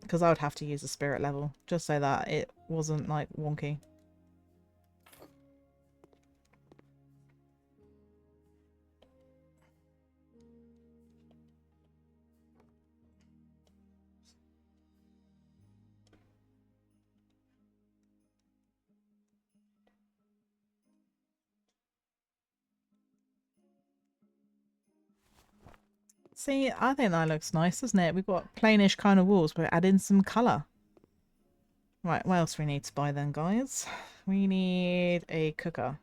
Because I would have to use a spirit level just so that it wasn't like wonky. See, I think that looks nice, doesn't it? We've got plainish kind of walls, but add in some colour. Right, what else do we need to buy then, guys? We need a cooker.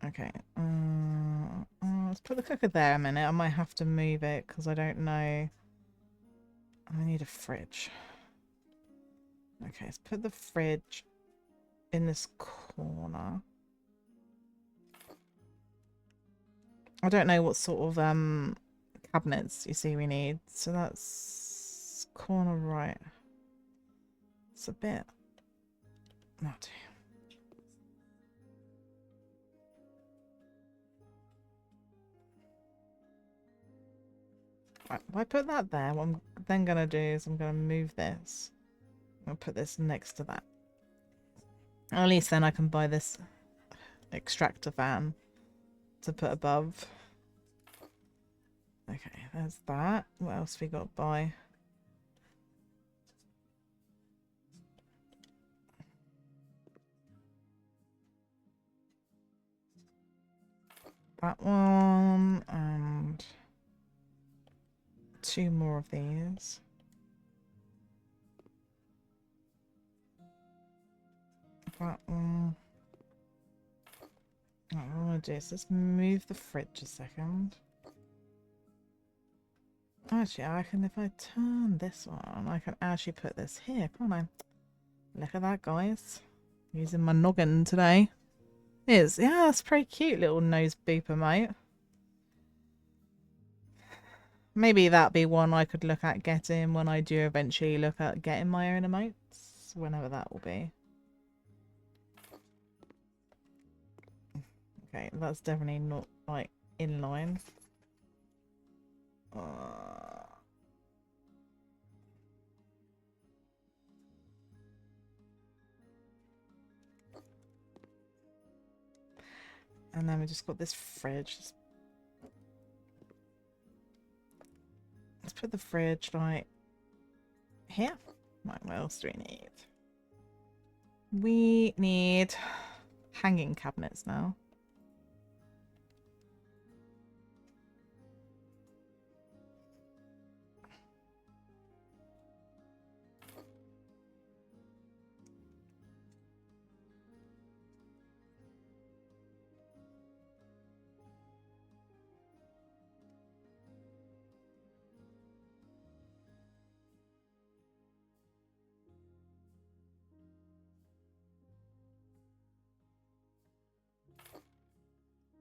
Okay. Let's put the cooker there a minute. I might have to move it because I don't know. I need a fridge. Okay, let's put the fridge in this corner. I don't know what sort of cabinets you see we need. So that's corner right. It's a bit... Not. Right, if I put that there, what I'm then going to do is I'm going to move this. I'll put this next to that. At least then I can buy this extractor fan to put above. Okay, there's that. What else we got to buy? That one and 2 more of these. That one. What I want to do is let's move the fridge a second. Actually, I reckon if I turn this one, I can actually put this here, can't I? Look at that, guys. Using my noggin today. It is. Yeah, that's pretty cute little nose booper, mate. Maybe that'd be one I could look at getting when I do eventually look at getting my own emotes. Whenever that will be. Okay, that's definitely not, like, in line. And then we just got this fridge. Let's put the fridge, like, here. Right, what else do we need? We need hanging cabinets now.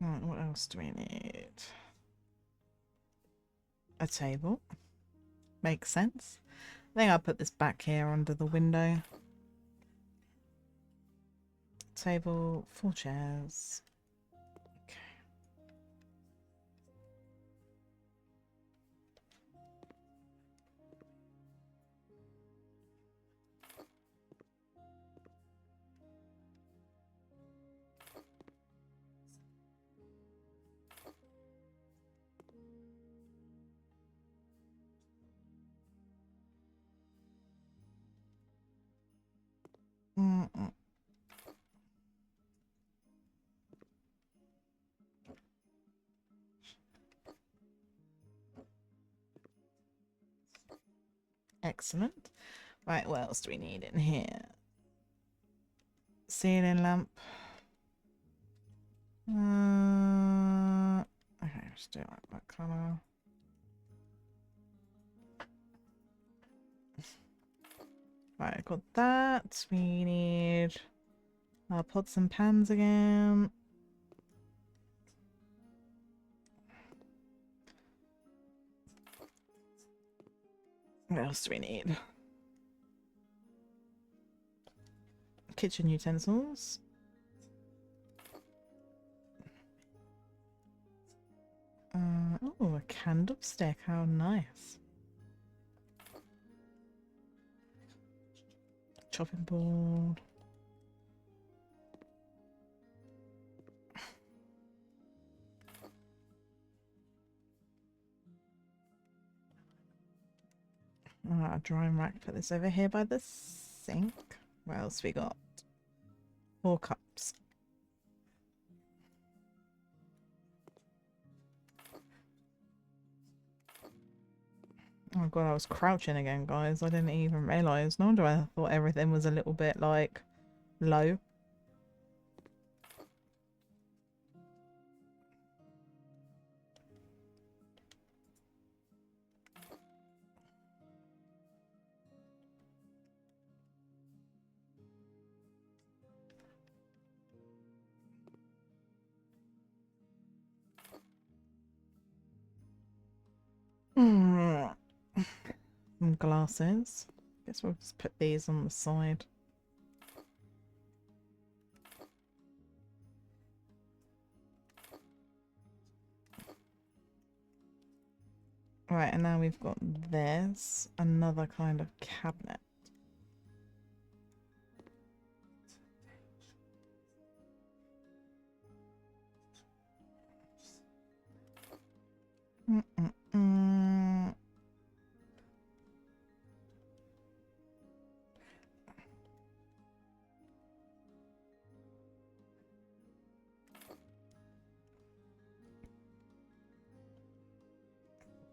Right, what else do we need? A table. Makes sense. I think I'll put this back here under the window. Table, 4 chairs. Okay. Excellent. Right, what else do we need in here? Ceiling lamp. Okay, let's do it like that colour. Right, I got that. We need our pots and pans again. What else do we need? Kitchen utensils. Oh, a candlestick. How nice. Chopping board. A drying rack. Put this over here by the sink. What else we got? 4 cups. Oh god, I was crouching again, guys. I didn't even realise. No wonder I thought everything was a little bit, like, low. Some glasses. Guess we'll just put these on the side. Right, and now we've got this. Another kind of cabinet.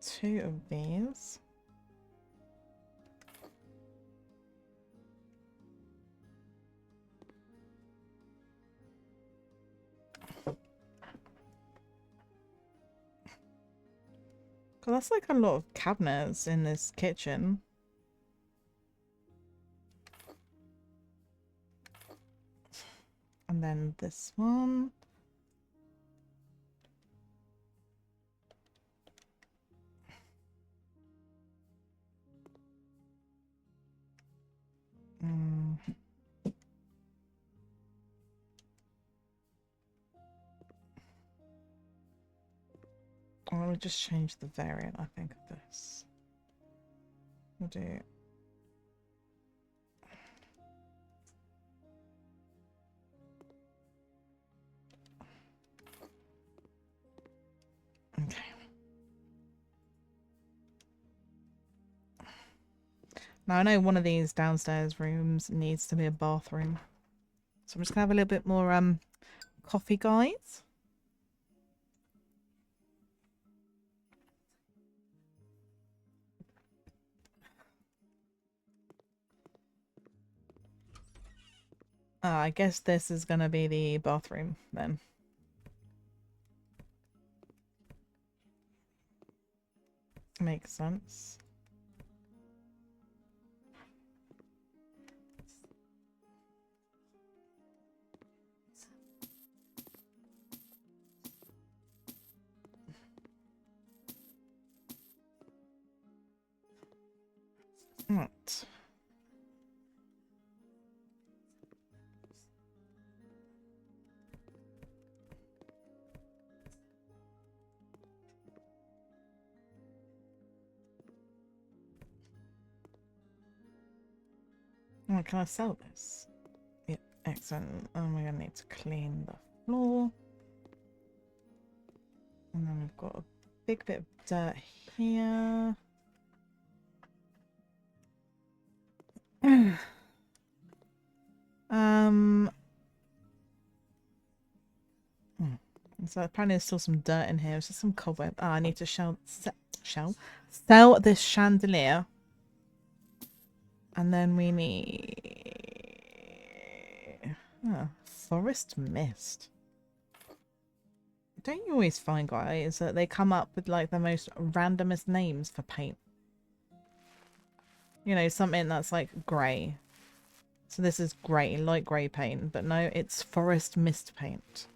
Two of these. Cause that's like a lot of cabinets in this kitchen. And then this one. Or we'll just change the variant, I think, of this. We'll do... Okay. Now I know one of these downstairs rooms needs to be a bathroom. So I'm just gonna have a little bit more coffee, guys. I guess this is gonna be the bathroom then. Makes sense. Right. Oh, can I sell this? Yep, excellent. And we're gonna need to clean the floor. And then we've got a big bit of dirt here. So apparently there's still some dirt in here. It's just some cobweb. Oh, I need to sell this chandelier. And then we need forest mist. Don't you always find, guys, that they come up with like the most randomest names for paint? You know, something that's like grey. So this is grey, light grey paint, but no, it's forest mist paint.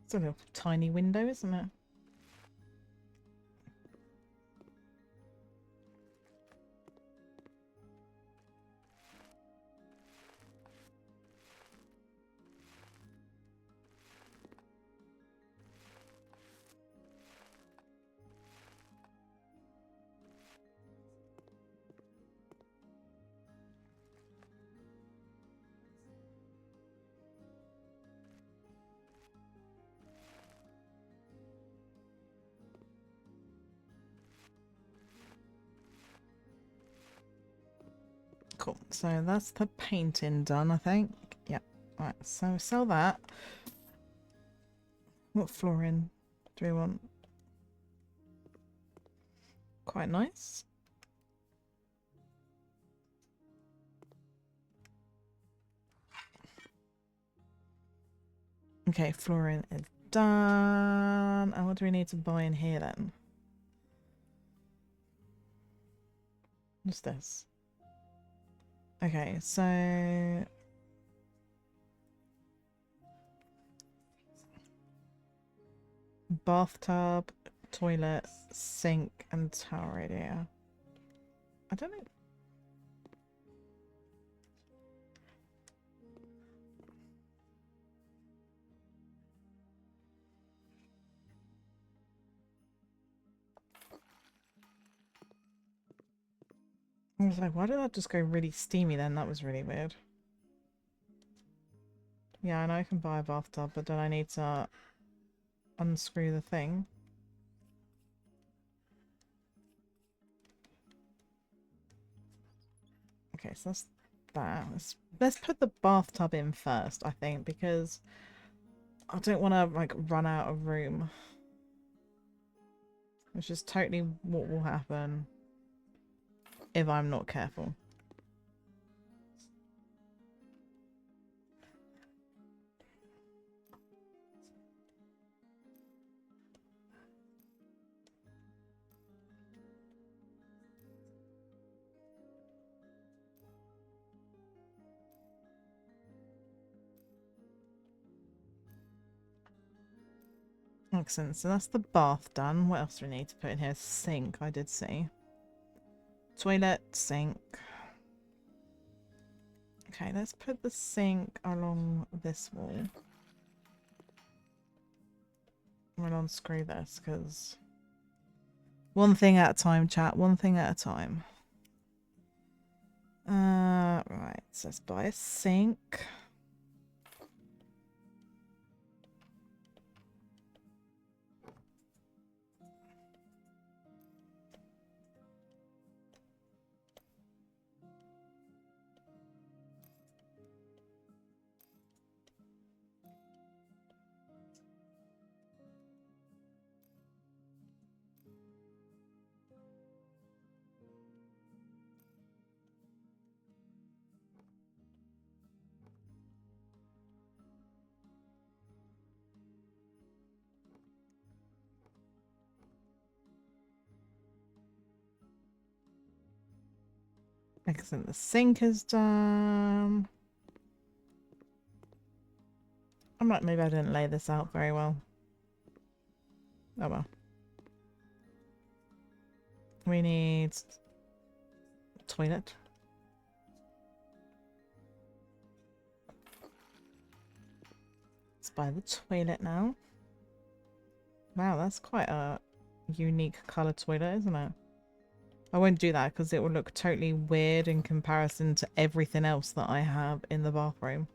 It's a little tiny window, isn't it? Cool. So that's the painting done, I think. Yeah. Right. So sell that. What flooring do we want? Quite nice. Okay, flooring is done. And what do we need to buy in here then? What's this? Okay, so bathtub, toilet, sink, and towel radiator. I don't know. I was like, why did that just go really steamy then? That was really weird. Yeah, I know I can buy a bathtub, but then I need to unscrew the thing. Okay, so that's that. Let's put the bathtub in first, I think, because I don't want to like run out of room. Which is totally what will happen if I'm not careful. Excellent. So that's the bath done. What else do we need to put in here? Sink, I did see. Toilet, sink. Okay, let's put the sink along this wall. We'll unscrew this because One thing at a time, chat. One thing at a time. Right. So let's buy a sink. Excellent. The sink is done. I'm like, maybe I didn't lay this out very well. Oh well. We need toilet. Let's buy the toilet now. Wow, that's quite a unique colour toilet, isn't it? I won't do that because it will look totally weird in comparison to everything else that I have in the bathroom.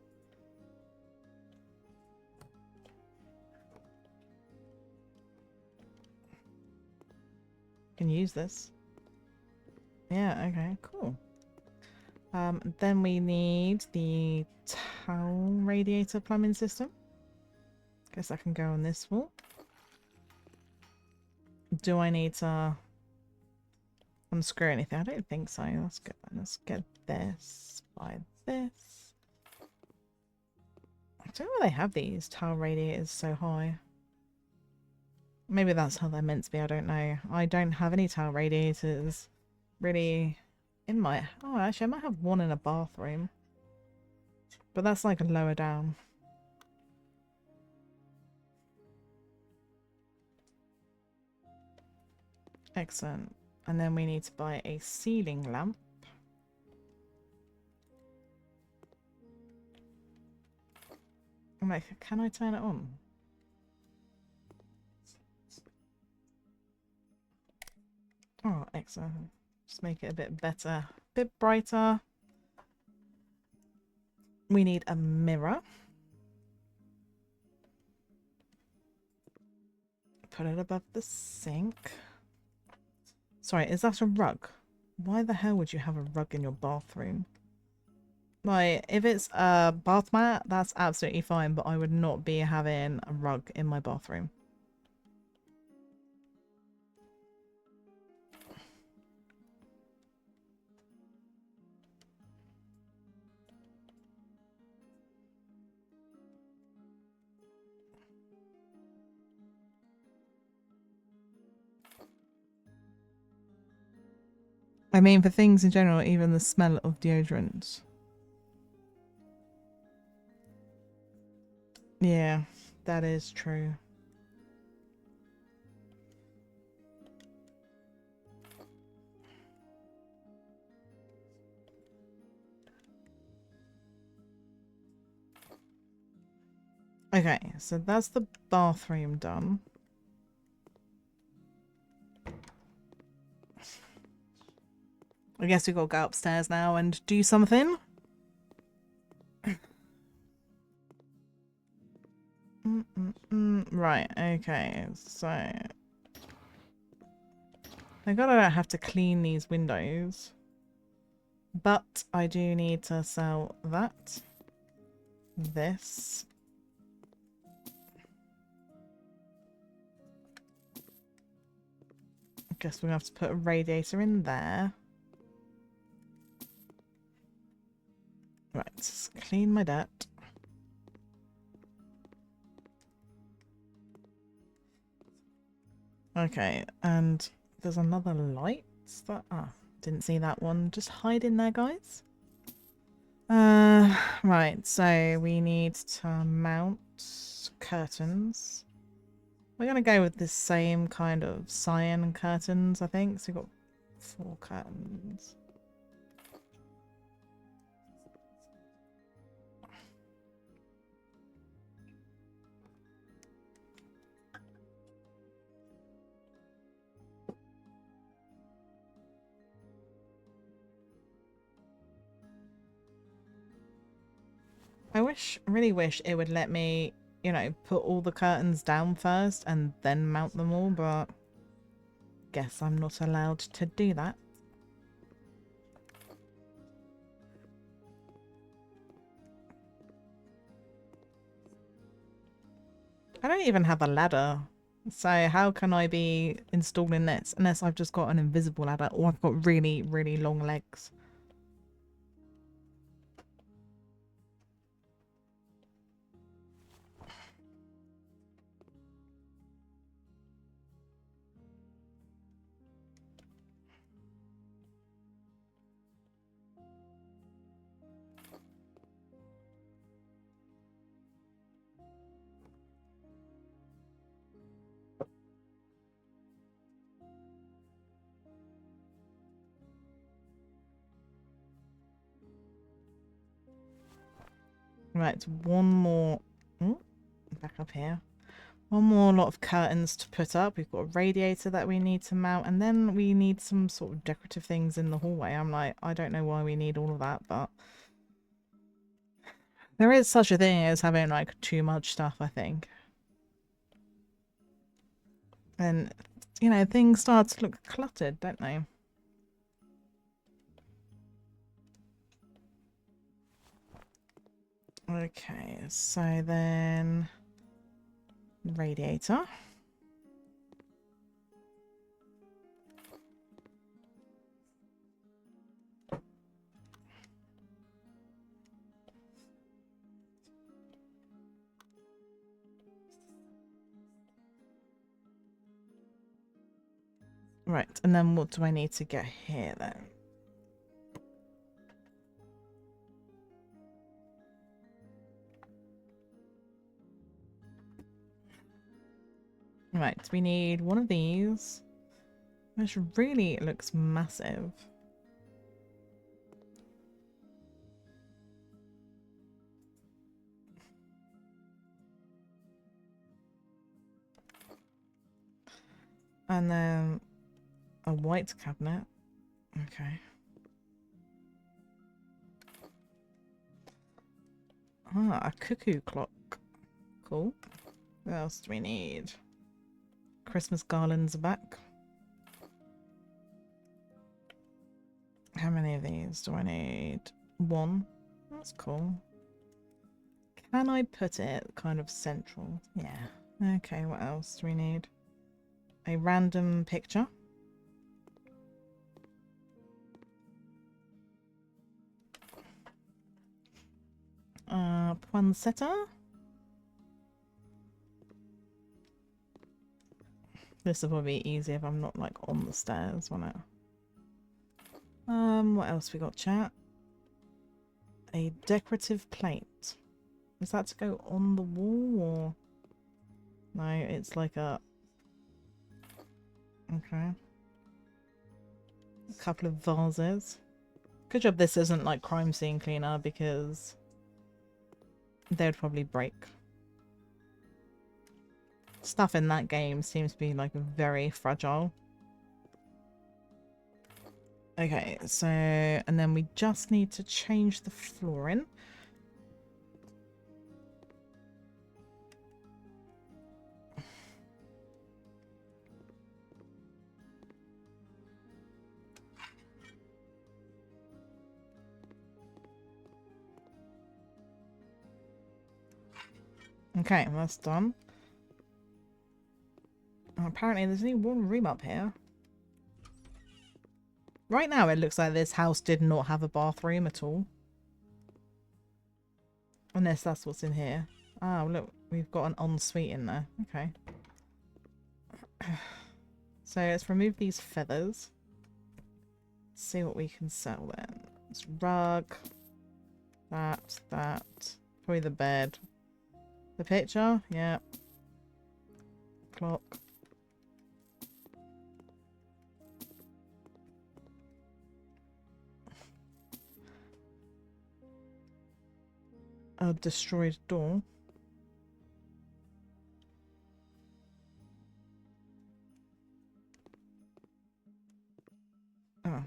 Can use this. Yeah, okay, cool. Then we need the towel radiator plumbing system. Guess that can go on this wall. Do I need to unscrew anything? I don't think so. Let's get this. Buy this. I don't know why they have these towel radiators so high. Maybe that's how they're meant to be. I don't know. I don't have any towel radiators really in my... Oh, actually, I might have one in a bathroom. But that's like lower down. Excellent. And then we need to buy a ceiling lamp. I'm like, can I turn it on? Oh, excellent. Just make it a bit better, a bit brighter. We need a mirror. Put it above the sink. Sorry, is that a rug? Why the hell would you have a rug in your bathroom? Like, if it's a bath mat, that's absolutely fine, but I would not be having a rug in my bathroom. I mean, for things in general, even the smell of deodorant. Yeah, that is true. Okay, so that's the bathroom done. I guess we've got to go upstairs now and do something. Right, okay, so... I gotta have to clean these windows. But I do need to sell that. This. I guess we're gonna have to put a radiator in there. Right, let's clean my dirt. Okay, and there's another light that... Ah, didn't see that one. Just hide in there, guys. Right, so we need to mount curtains. We're gonna go with the same kind of cyan curtains, I think. So we've got 4 curtains. Really wish it would let me, you know, put all the curtains down first and then mount them all, but guess I'm not allowed to do that. I don't even have a ladder, so how can I be installing this unless I've just got an invisible ladder or I've got really, really long legs? Right, one more. Oh, back up here. One more lot of curtains to put up. We've got a radiator that we need to mount, and then we need some sort of decorative things in the hallway. I'm like, I don't know why we need all of that, but there is such a thing as having like too much stuff, I think. And, you know, things start to look cluttered, don't they? Okay, so then radiator. Right, and then what do I need to get here then? Right, we need one of these, which really looks massive. And then a white cabinet. Okay. Ah, a cuckoo clock. Cool. What else do we need? Christmas garlands are back. How many of these do I need? One. That's cool. Can I put it kind of central? Yeah. Okay, what else do we need? A random picture. Poinsettia. This will probably be easier if I'm not like on the stairs, won't it? What else we got, chat? A decorative plate. Is that to go on the wall or? No, it's like a... Okay. A couple of vases. Good job this isn't like crime scene cleaner because they would probably break. Stuff in that game seems to be like very fragile. Okay, so, and then we just need to change the flooring. Okay, that's done. Apparently there's only one room up here. Right now it looks like this house did not have a bathroom at all. Unless that's what's in here. Oh, look, we've got an ensuite in there. Okay. So let's remove these feathers. See what we can sell then. It's rug. That. Probably the bed. The picture? Yeah. Clock. A destroyed door. Oh.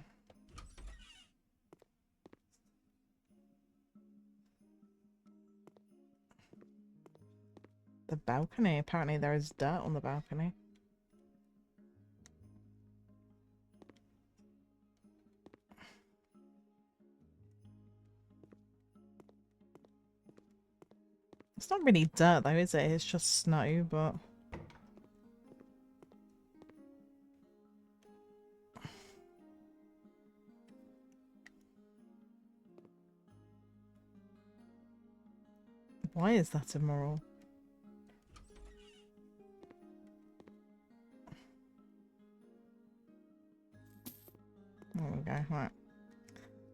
The balcony. Apparently there is dirt on the balcony. It's not really dirt though, is it? It's just snow, but... Why is that immoral? There we go, right.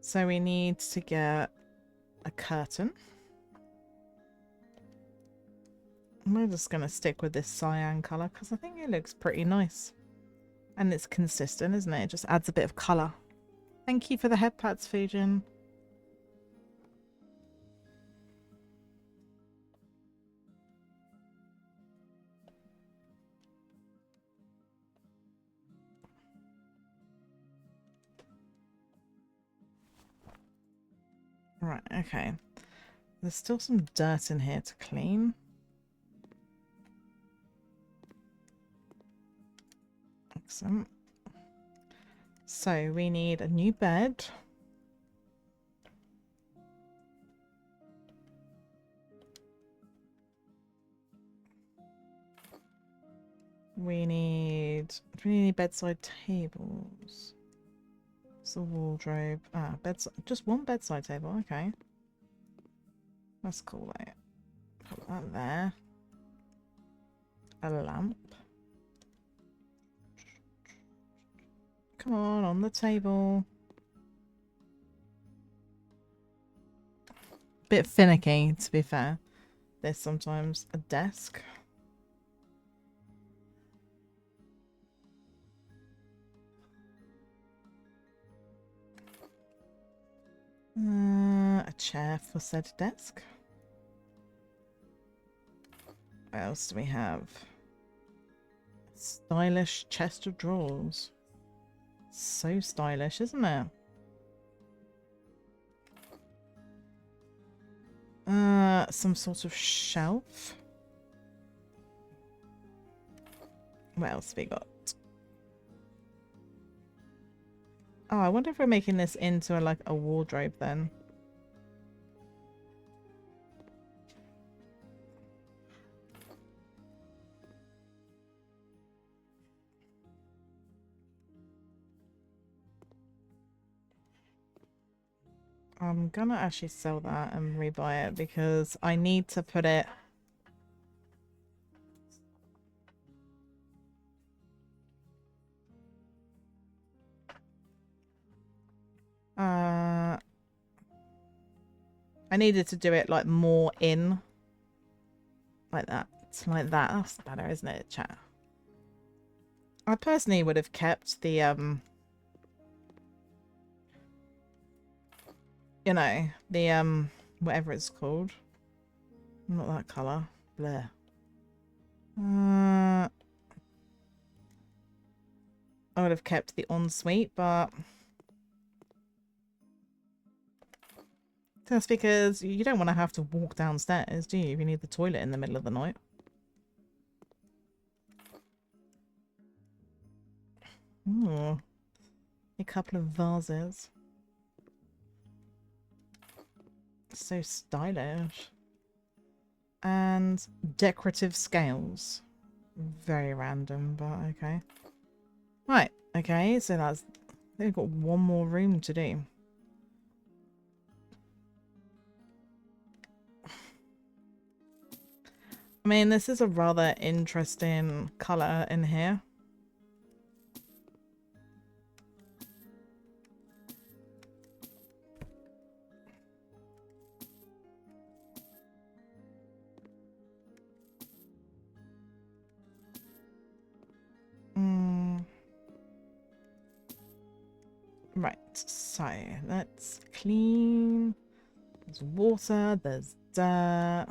So we need to get a curtain. We're just going to stick with this cyan colour because I think it looks pretty nice. And it's consistent, isn't it? It just adds a bit of colour. Thank you for the head pats, Fujin. Right, okay. There's still some dirt in here to clean. Excellent. So we need a new bed. We need... Do we need any bedside tables? It's a wardrobe. Ah, bedside... Just one bedside table, okay. That's cool, though. Put that there. A lamp. Come on the table. Bit finicky, to be fair. There's sometimes a desk. A chair for said desk. What else do we have? Stylish chest of drawers. So stylish, isn't it? Some sort of shelf. What else have we got? Oh, I wonder if we're making this into like a wardrobe then. I'm gonna actually sell that and rebuy it because I need to put it... I needed to do it like more in. Like that. It's like that. That's better, isn't it, chat? I personally would have kept the, you know, the, whatever it's called. Not that colour. Bleh. I would have kept the ensuite, but... That's because you don't want to have to walk downstairs, do you? If you need the toilet in the middle of the night. Ooh. A couple of vases. So stylish. And decorative scales. Very random, but okay. Right, okay, so that's... They've got one more room to do. I mean, this is a rather interesting colour in here. Right, so let's clean. There's water, there's dirt.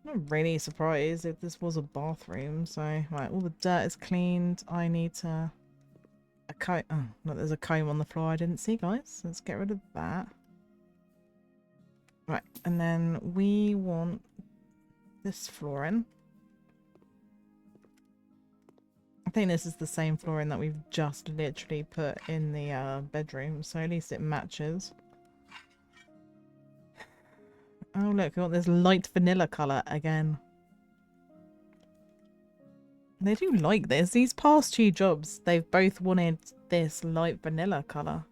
I'm not really surprised if this was a bathroom. So, right, all the dirt is cleaned. I need to... A comb. Oh, no, there's a comb on the floor I didn't see, guys. Let's get rid of that. Right, and then we want this flooring. I think this is the same flooring that we've just literally put in the bedroom, so at least it matches. Oh look, we got this light vanilla colour again. They do like this. These past two jobs, they've both wanted this light vanilla colour.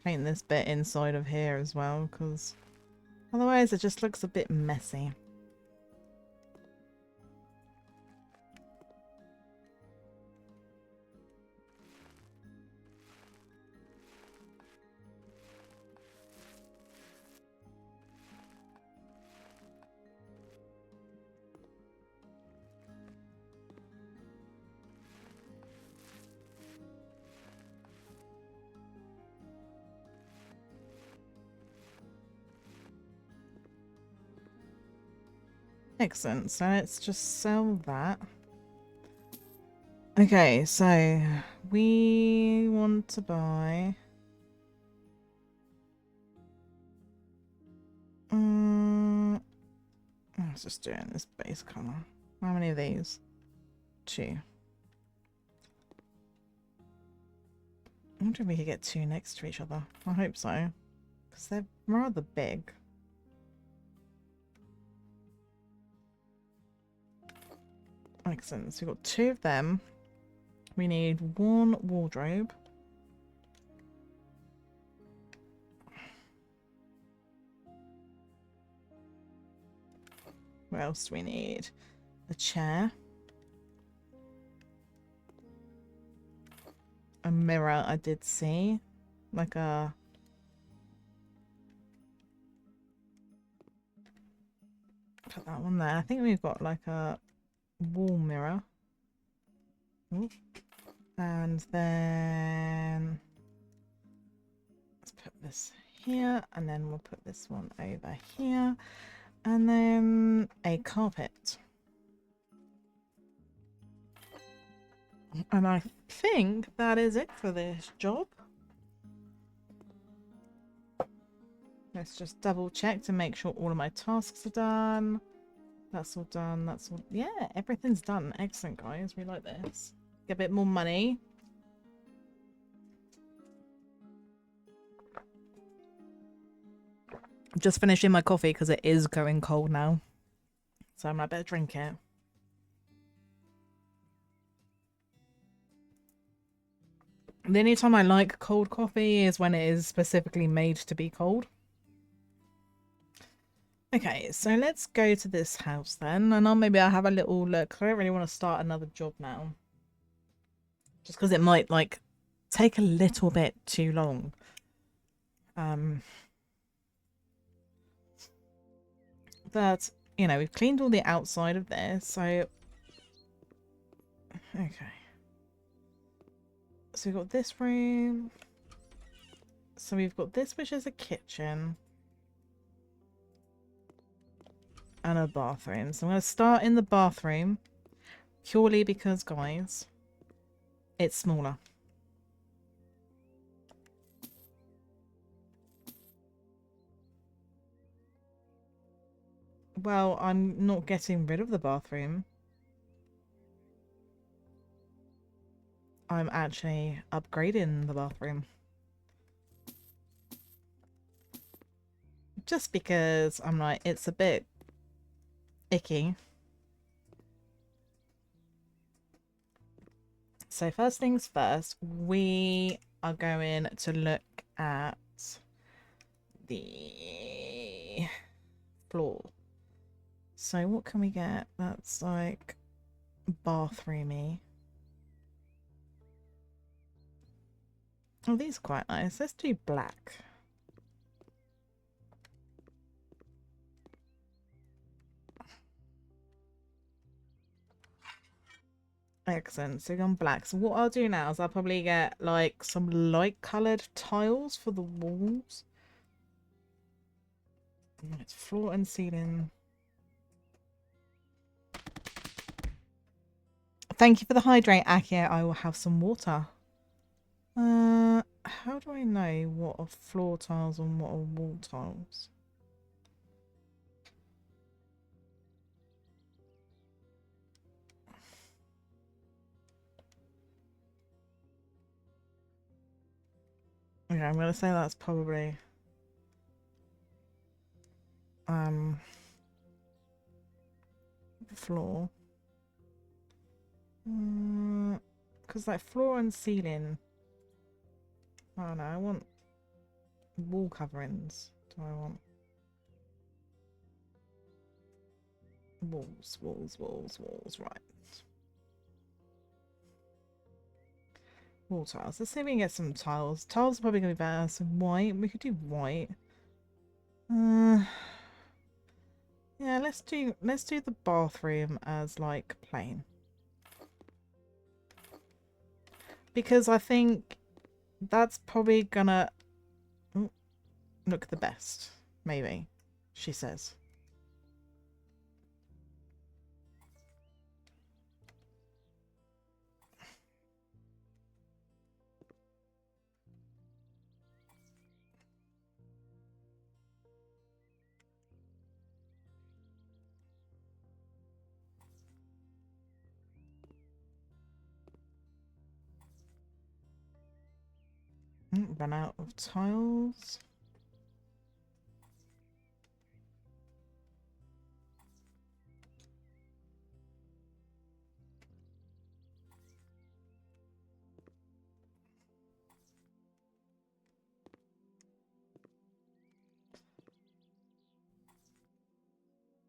Paint this bit inside of here as well, because otherwise it just looks a bit messy. Excellent, so let's just sell that. Okay, so we want to buy... let's just do it in this base colour. How many of these? 2. I wonder if we could get 2 next to each other. I hope so, because they're rather big. Excellent, so we've got 2 of them. We need 1 wardrobe. What else do we need? A chair. A mirror, I did see. Like a... Put that one there. I think we've got like a wall mirror. Ooh. And then... let's put this here. And then we'll put this one over here. And then a carpet. And I think that is it for this job. Let's just double check to make sure all of my tasks are done. That's all done. That's all. Yeah, everything's done. Excellent, guys. We like this. Get a bit more money. Just finishing my coffee because it is going cold now. So I might better drink it. The only time I like cold coffee is when it is specifically made to be cold. Okay, so let's go to this house then, and maybe I'll have a little look. I don't really want to start another job now. Just because it might, like, take a little bit too long. But, you know, we've cleaned all the outside of there, so... Okay. So we've got this room. So we've got this, which is a kitchen. And a bathroom. So I'm going to start in the bathroom. Purely because, guys, it's smaller. Well, I'm not getting rid of the bathroom. I'm actually upgrading the bathroom. Just because I'm like, it's a bit icky. So first things first, we are going to look at the floor. So what can we get that's like bathroomy? Oh, these are quite nice. Let's do black. Excellent. So we've gone black. So what I'll do now is I'll probably get like some light coloured tiles for the walls. It's floor and ceiling. Thank you for the hydrate, Aki. I will have some water. How do I know what are floor tiles and what are wall tiles? Okay, I'm gonna say that's probably floor. Because like floor and ceiling. Oh no, I want wall coverings. Do I want walls, right. Wall tiles. Let's see if we can get some tiles. Tiles are probably gonna be better. Some white. We could do white. Yeah, let's do the bathroom as like plain. Because I think that's probably gonna look the best. Maybe, she says. Run out of tiles.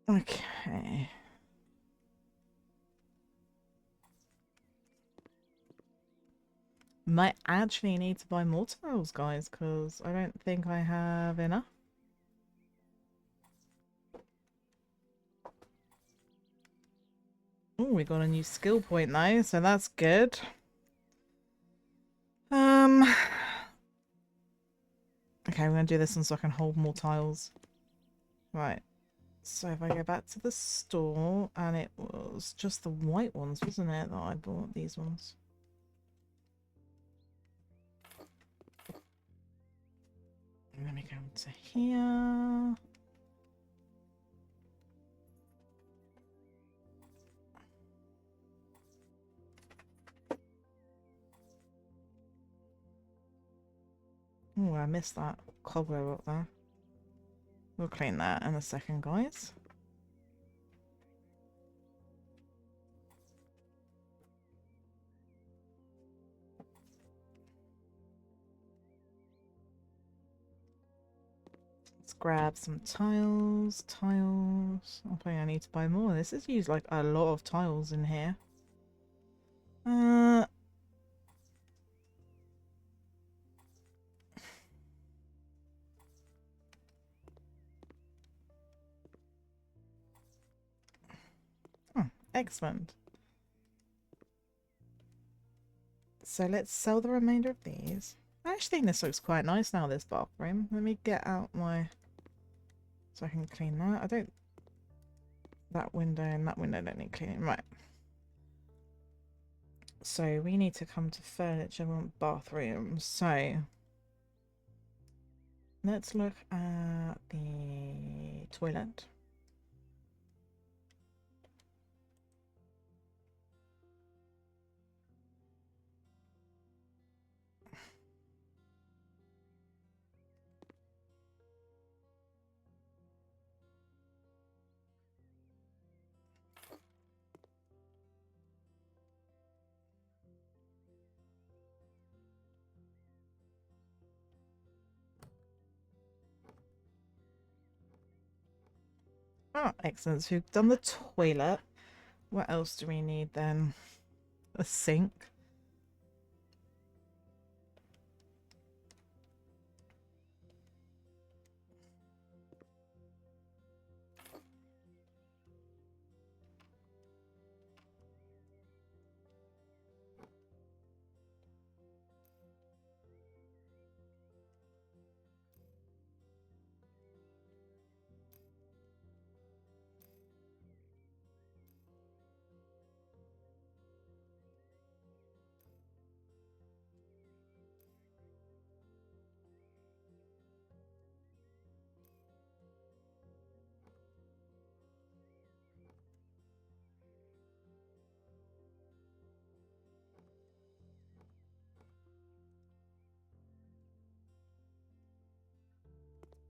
Okay. Might actually need to buy more tiles, guys, because I don't think I have enough. Oh, we got a new skill point though, so that's good. Okay, I'm gonna do this one so I can hold more tiles. Right. So if I go back to the store, and it was just the white ones, wasn't it, that I bought, these ones? Let me go to here. Oh, I missed that cobweb up there. We'll clean that in a second, guys. Let's grab some tiles. Tiles. I think I need to buy more. This is used like a lot of tiles in here. Oh, excellent. So let's sell the remainder of these. I actually think this looks quite nice now, this bathroom. Let me get out my... so I can clean that. I don't... that window and that window don't need cleaning. Right. So we need to come to furniture. We want bathrooms. So let's look at the toilet. Oh, excellent. So we've done the toilet. What else do we need then? A sink.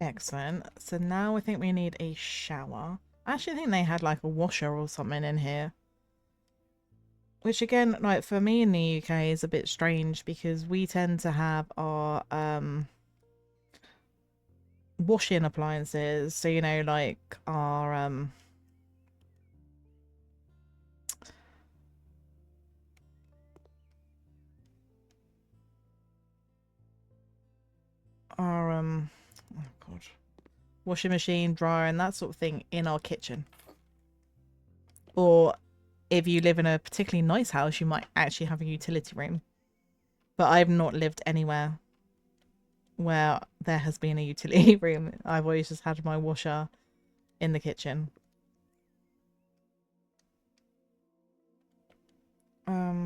Excellent. So now I think we need a shower. I actually think they had like a washer or something in here. Which again, like for me in the UK is a bit strange because we tend to have our washing appliances. So you know, like our oh god, washing machine, dryer, and that sort of thing in our kitchen. Or if you live in a particularly nice house, you might actually have a utility room. But I've not lived anywhere where there has been a utility room. I've always just had my washer in the kitchen.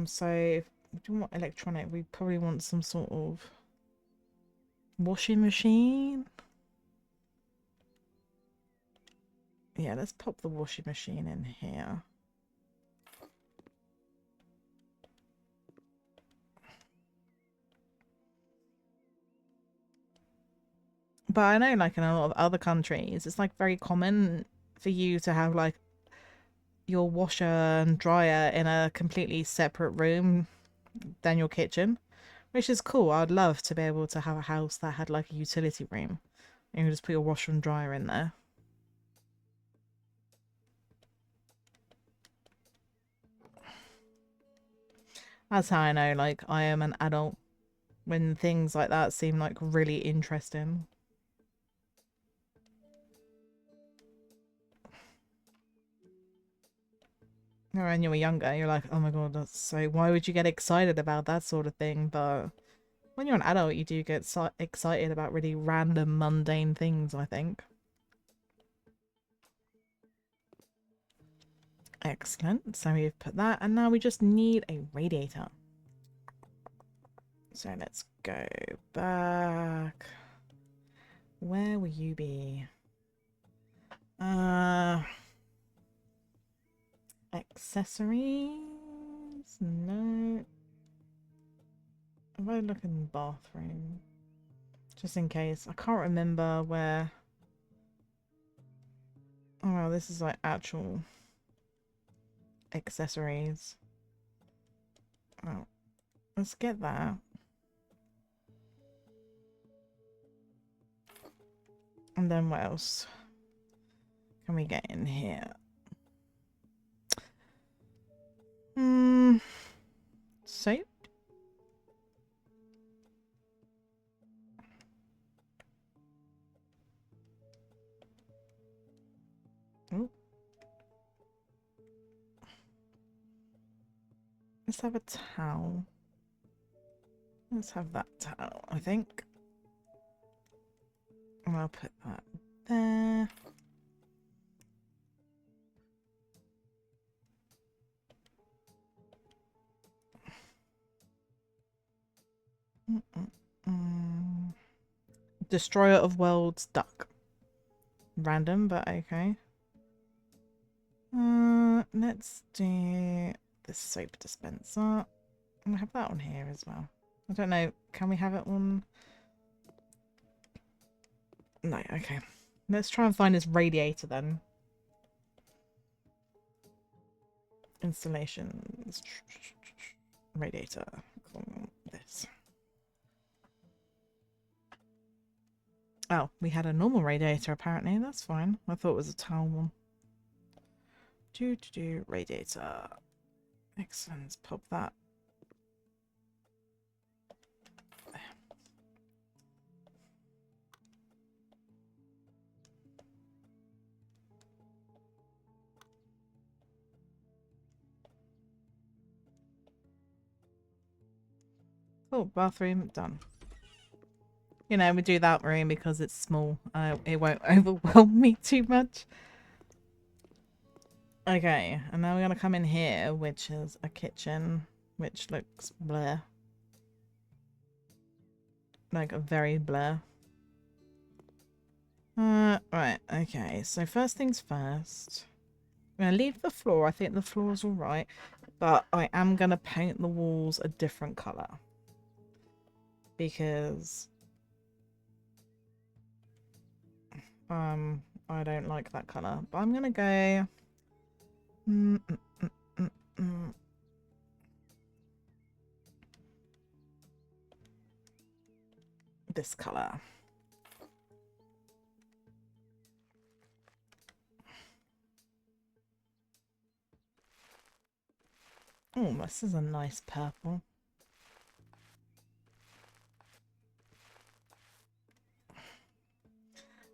So if we do want electronic, we probably want some sort of washing machine. Yeah, let's pop the washing machine in here. But I know, like, in a lot of other countries, it's, like, very common for you to have, like, your washer and dryer in a completely separate room than your kitchen, which is cool. I'd love to be able to have a house that had, like, a utility room. And you just put your washer and dryer in there. That's how I know, like, I am an adult when things like that seem, like, really interesting. Or when you were younger, you're like, oh my god, that's so... Why would you get excited about that sort of thing? But when you're an adult, you do get so excited about really random, mundane things, I think. Excellent. So we've put that, and now we just need a radiator. So let's go back. Where will you be? Accessories? No. If I look in the bathroom, just in case. I can't remember where. Oh well, this is like actual accessories. Oh, let's get that. And then what else can we get in here? Soap? Oh. Let's have a towel. Let's have that towel, I think. And I'll put that there. Destroyer of Worlds duck. Random, but okay. Let's do the soap dispenser. I'll have that on here as well. I don't know. Can we have it on? No, okay. Let's try and find this radiator then. Installations. Radiator. This. Oh, we had a normal radiator apparently. That's fine. I thought it was a towel one. Radiator. Excellent. Let's pop that. There. Oh, bathroom done. You know, we do that room because it's small. It won't overwhelm me too much. Okay, and now we're going to come in here, which is a kitchen, which looks blur. Like, a very blur. Right, okay. So first things first. I'm going to leave the floor. I think the floor's alright. But I am going to paint the walls a different colour. Because I don't like that colour. But I'm gonna go mm, mm, mm, mm, mm. This colour. Oh, this is a nice purple.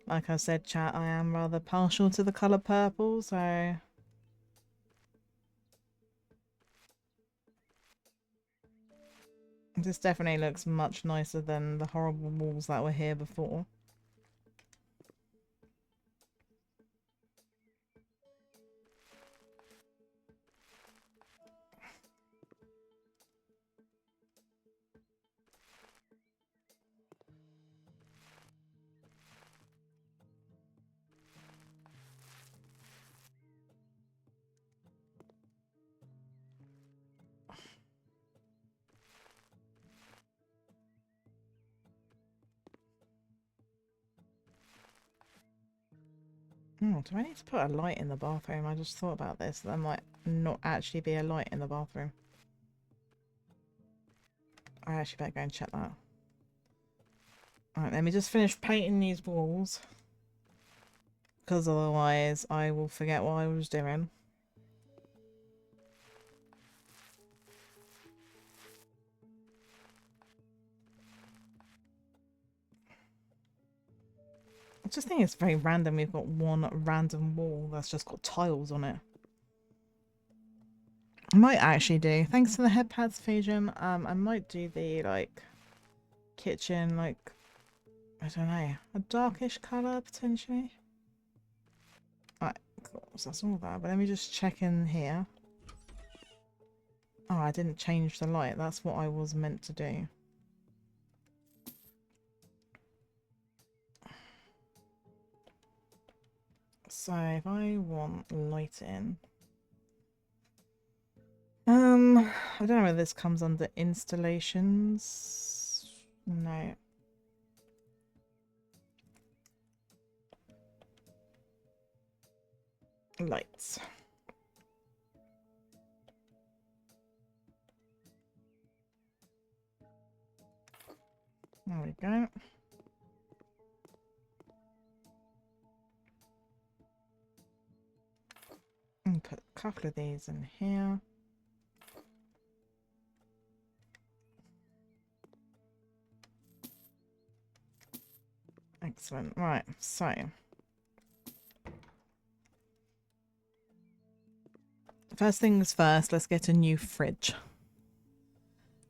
Like I said, chat, I am rather partial to the colour purple, so this definitely looks much nicer than the horrible walls that were here before. Oh, do I need to put a light in the bathroom? I just thought about this. There might not actually be a light in the bathroom. I actually better go and check that. Alright, let me just finish painting these walls. Because otherwise I will forget what I was doing. I just think it's very random. We've got one random wall that's just got tiles on it. I might actually do. Thanks for the head pads, Fusion. I might do the like kitchen, like I don't know, a darkish colour potentially. Alright, cool. So that's all that. But let me just check in here. Oh, I didn't change the light. That's what I was meant to do. So if I want lighting, I don't know whether this comes under installations. No. Lights. There we go. And put a couple of these in here. Excellent. Right, so first things first, let's get a new fridge.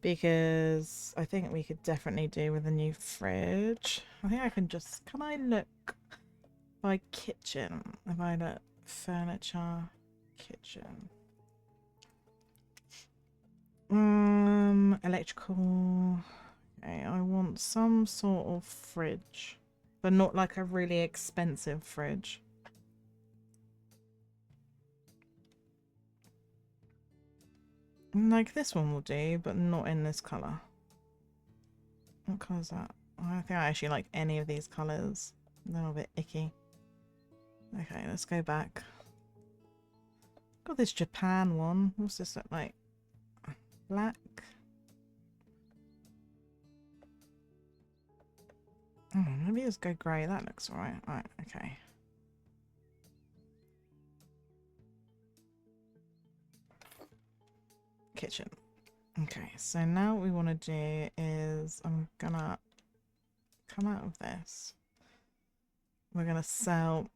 Because I think we could definitely do with a new fridge. I think I can just... Can I look by kitchen? If I look furniture, kitchen. Electrical. Okay, I want some sort of fridge. But not like a really expensive fridge. Like this one will do, but not in this colour. What colour is that? I don't think I actually like any of these colours. They're a bit icky. Okay, let's go back. Got this Japan one. What's this look like? Black. Oh, maybe let's go grey. That looks alright. Alright, okay. Kitchen. Okay, so now what we want to do is I'm gonna come out of this. We're gonna sell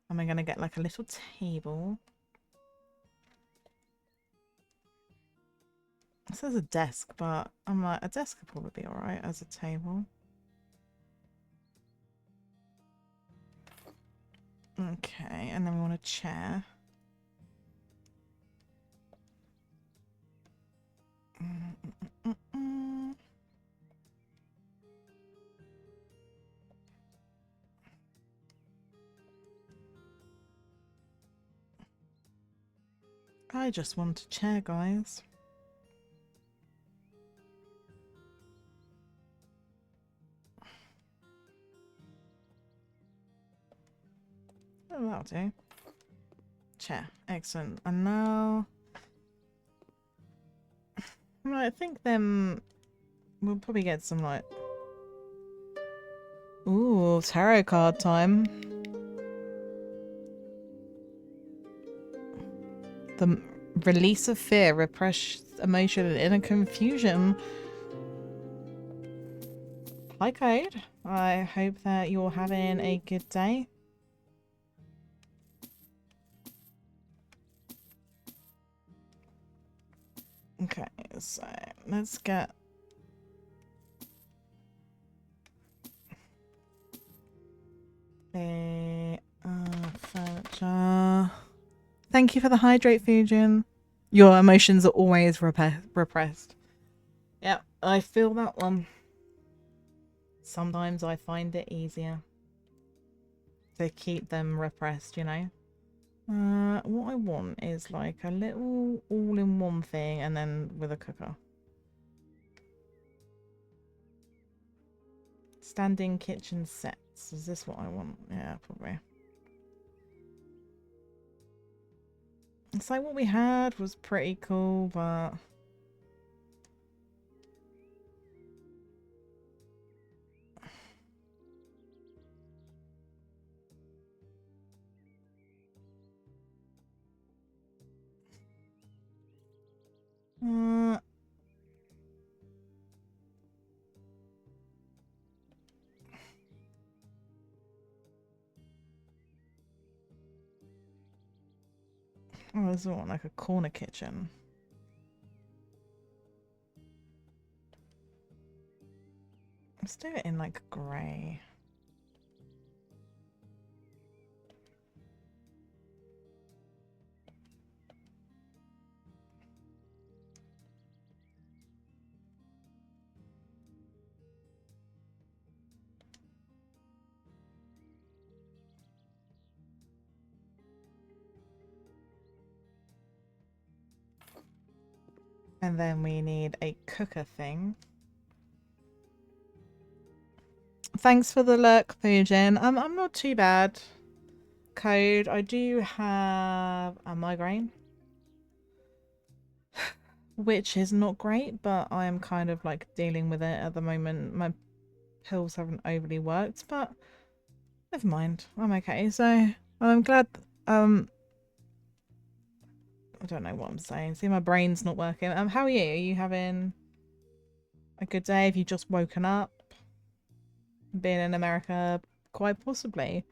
and we're gonna get like a little table. It says a desk, but I'm like, a desk could probably be alright as a table. Okay, and then we want a chair. I just want a chair, guys. Oh, that'll do. Chair. Excellent. And now... Right, I think then we'll probably get some, like... Ooh, tarot card time. The release of fear, repressed emotion, and inner confusion. Hi, Code. I hope that you're having a good day. Okay, so let's get... furniture. Thank you for the hydrate, Fujin. Your emotions are always repressed. Yeah, I feel that one. Sometimes I find it easier to keep them repressed, you know? What I want is like a little all-in-one thing and then with a cooker. Standing kitchen sets. Is this what I want? Yeah, probably. It's like what we had was pretty cool, but... Oh, this one like a corner kitchen. Let's do it in like grey. And then we need a cooker thing. Thanks for the lurk, Fujin. I'm not too bad. Code. I do have a migraine, which is not great, but I am kind of like dealing with it at the moment. My pills haven't overly worked, but never mind. I'm okay. So I'm glad. I don't know what I'm saying. See, my brain's not working. How are you? Are you having a good day? Have you just woken up? Being in America, quite possibly.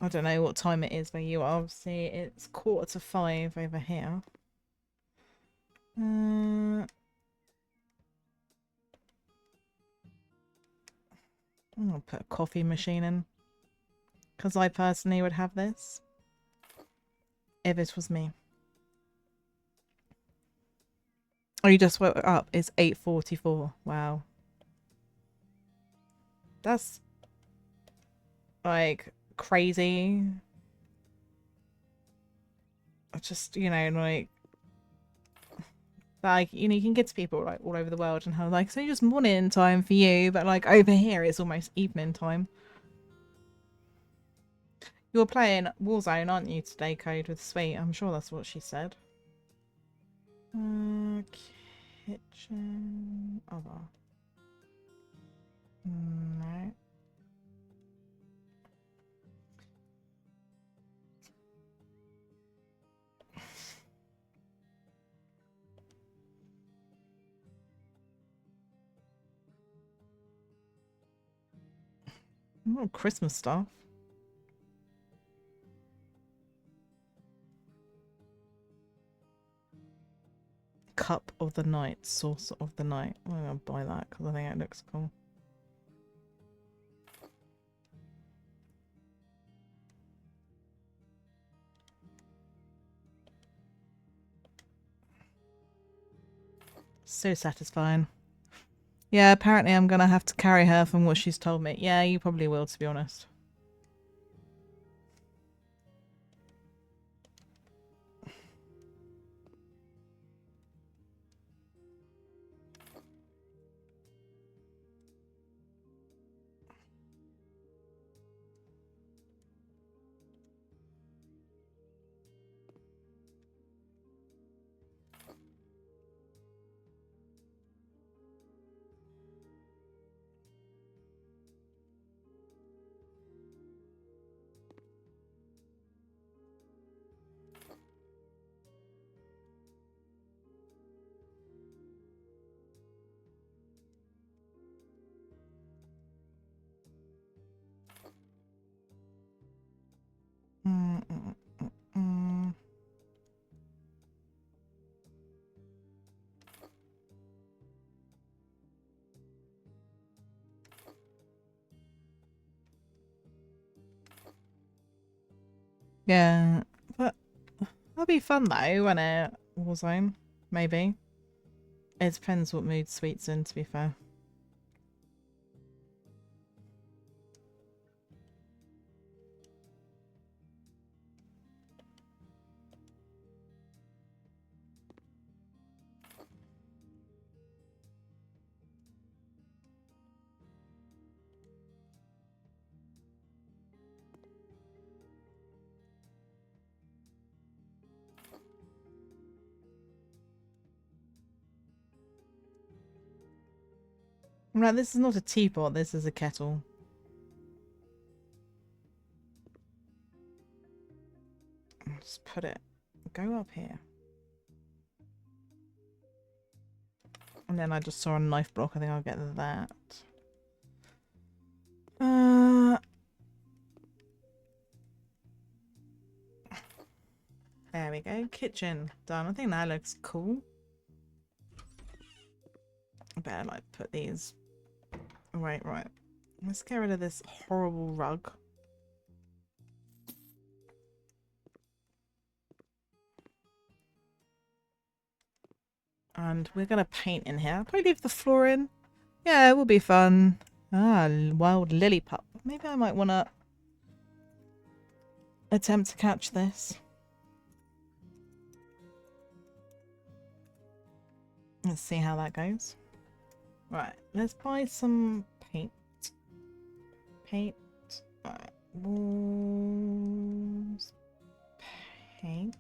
I don't know what time it is where you are. Obviously, it's 4:45 over here. I'm gonna put a coffee machine in. Because I personally would have this. If it was me. Oh, you just woke up. It's 8:44. Wow. That's like crazy. Just, you know, like, you know, you can get to people like all over the world and have like, so just morning time for you, but like over here it's almost evening time. You're playing Warzone, aren't you, today, Code, with Sweet? I'm sure that's what she said. Kitchen... Other. No. Oh, Christmas stuff. Cup of the night, sauce of the night. I'm gonna buy that because I think it looks cool. So satisfying. Yeah, apparently I'm gonna have to carry her from what she's told me. Yeah, you probably will, to be honest. Yeah, but that'll be fun though, won't it? Warzone, maybe. It depends what mood Sweet's in, to be fair. Right, this is not a teapot, this is a kettle. Just put it, go up here. And then I just saw a knife block, I think I'll get that. There we go, kitchen done. I think that looks cool. I better like put these. Right. Let's get rid of this horrible rug. And we're gonna paint in here. Probably leave the floor in. Yeah, it will be fun. Ah, wild lily pup. Maybe I might want to attempt to catch this. Let's see how that goes. Right, let's buy some paint. Paint. Right, walls. Paint.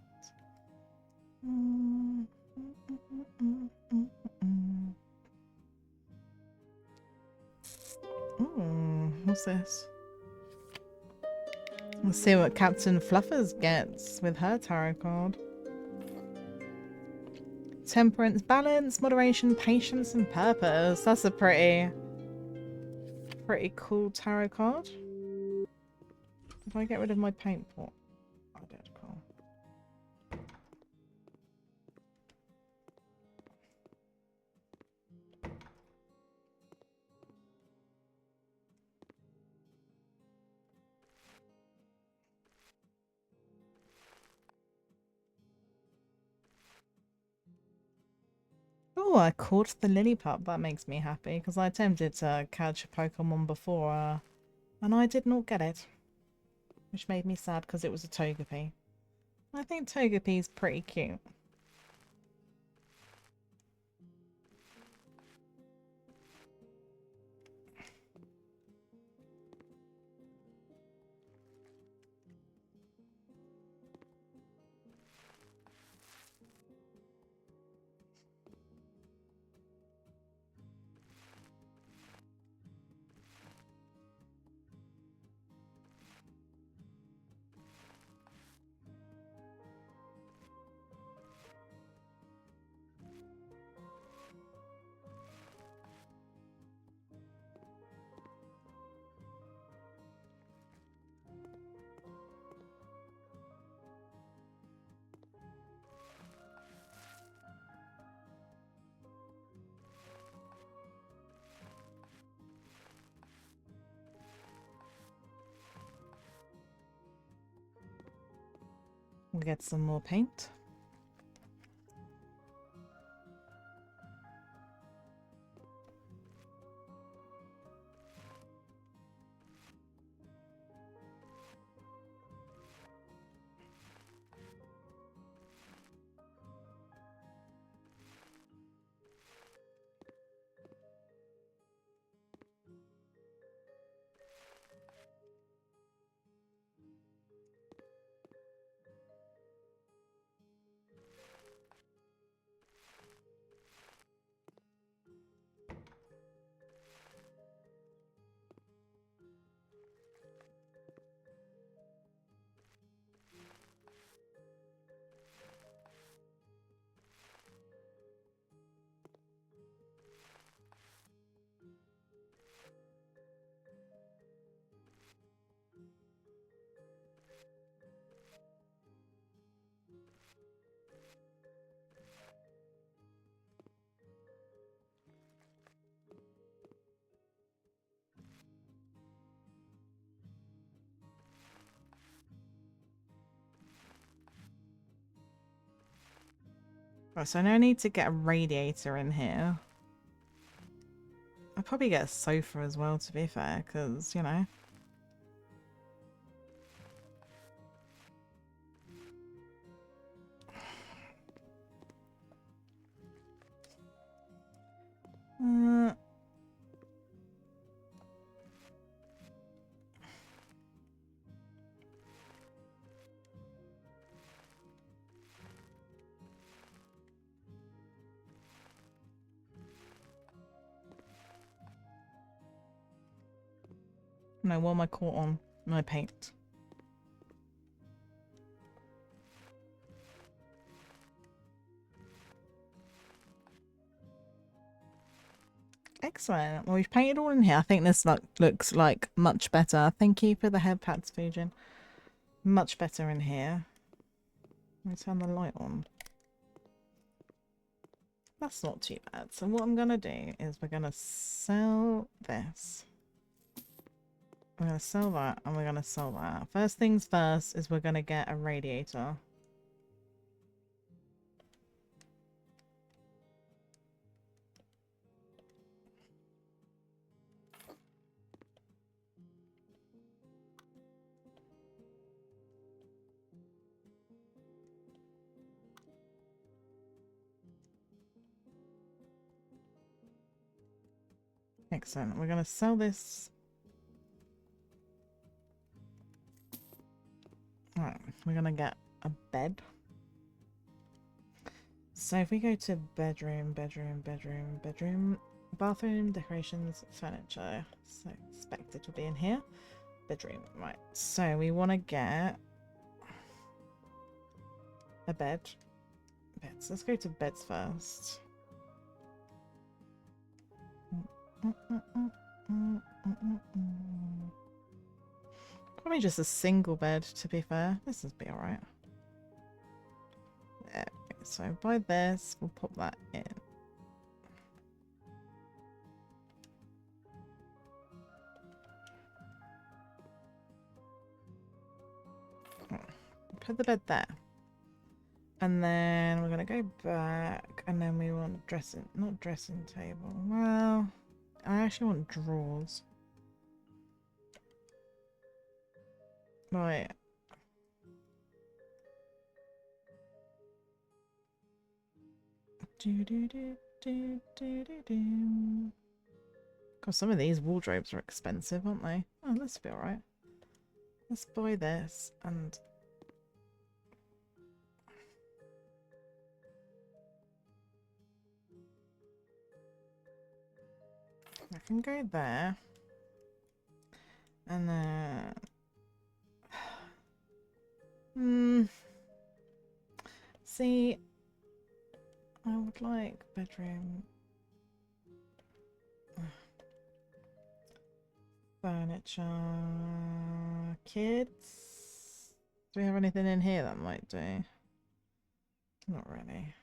Ooh, what's this? Let's see what Captain Fluffers gets with her tarot card. Temperance, balance, moderation, patience, and purpose. That's a pretty cool tarot card. If I get rid of my paint pot, I did. Cool. Oh, I caught the lily pup. That makes me happy because I attempted to catch a Pokemon before and I did not get it. Which made me sad because it was a Togepi. I think Togepi is pretty cute. We'll get some more paint. Right, so I now need to get a radiator in here. I'll probably get a sofa as well, to be fair, because, you know. No, what am I caught on? My paint. Excellent. Well, we've painted all in here. I think this looks like much better. Thank you for the head pats, Fujin. Much better in here. Let me turn the light on. That's not too bad. So what I'm going to do is we're going to sell this. We're going to sell that and we're going to sell that. First things first is we're going to get a radiator. Excellent. We're going to sell this. Alright, we're going to get a bed. So if we go to bedroom, bathroom, decorations, furniture. So expect it to be in here. Bedroom, right. So we want to get a bed. Beds. Let's go to beds first. Probably just a single bed, to be fair. This will be alright. There. So by this, we'll pop that in. Put the bed there. And then we're going to go back and then we want not dressing table. Well, I actually want drawers. Right. God, some of these wardrobes are expensive, aren't they? Oh, this will be alright. Let's buy this and... I can go there. And then... See, I would like bedroom... Furniture... Kids? Do we have anything in here that might do? Not really.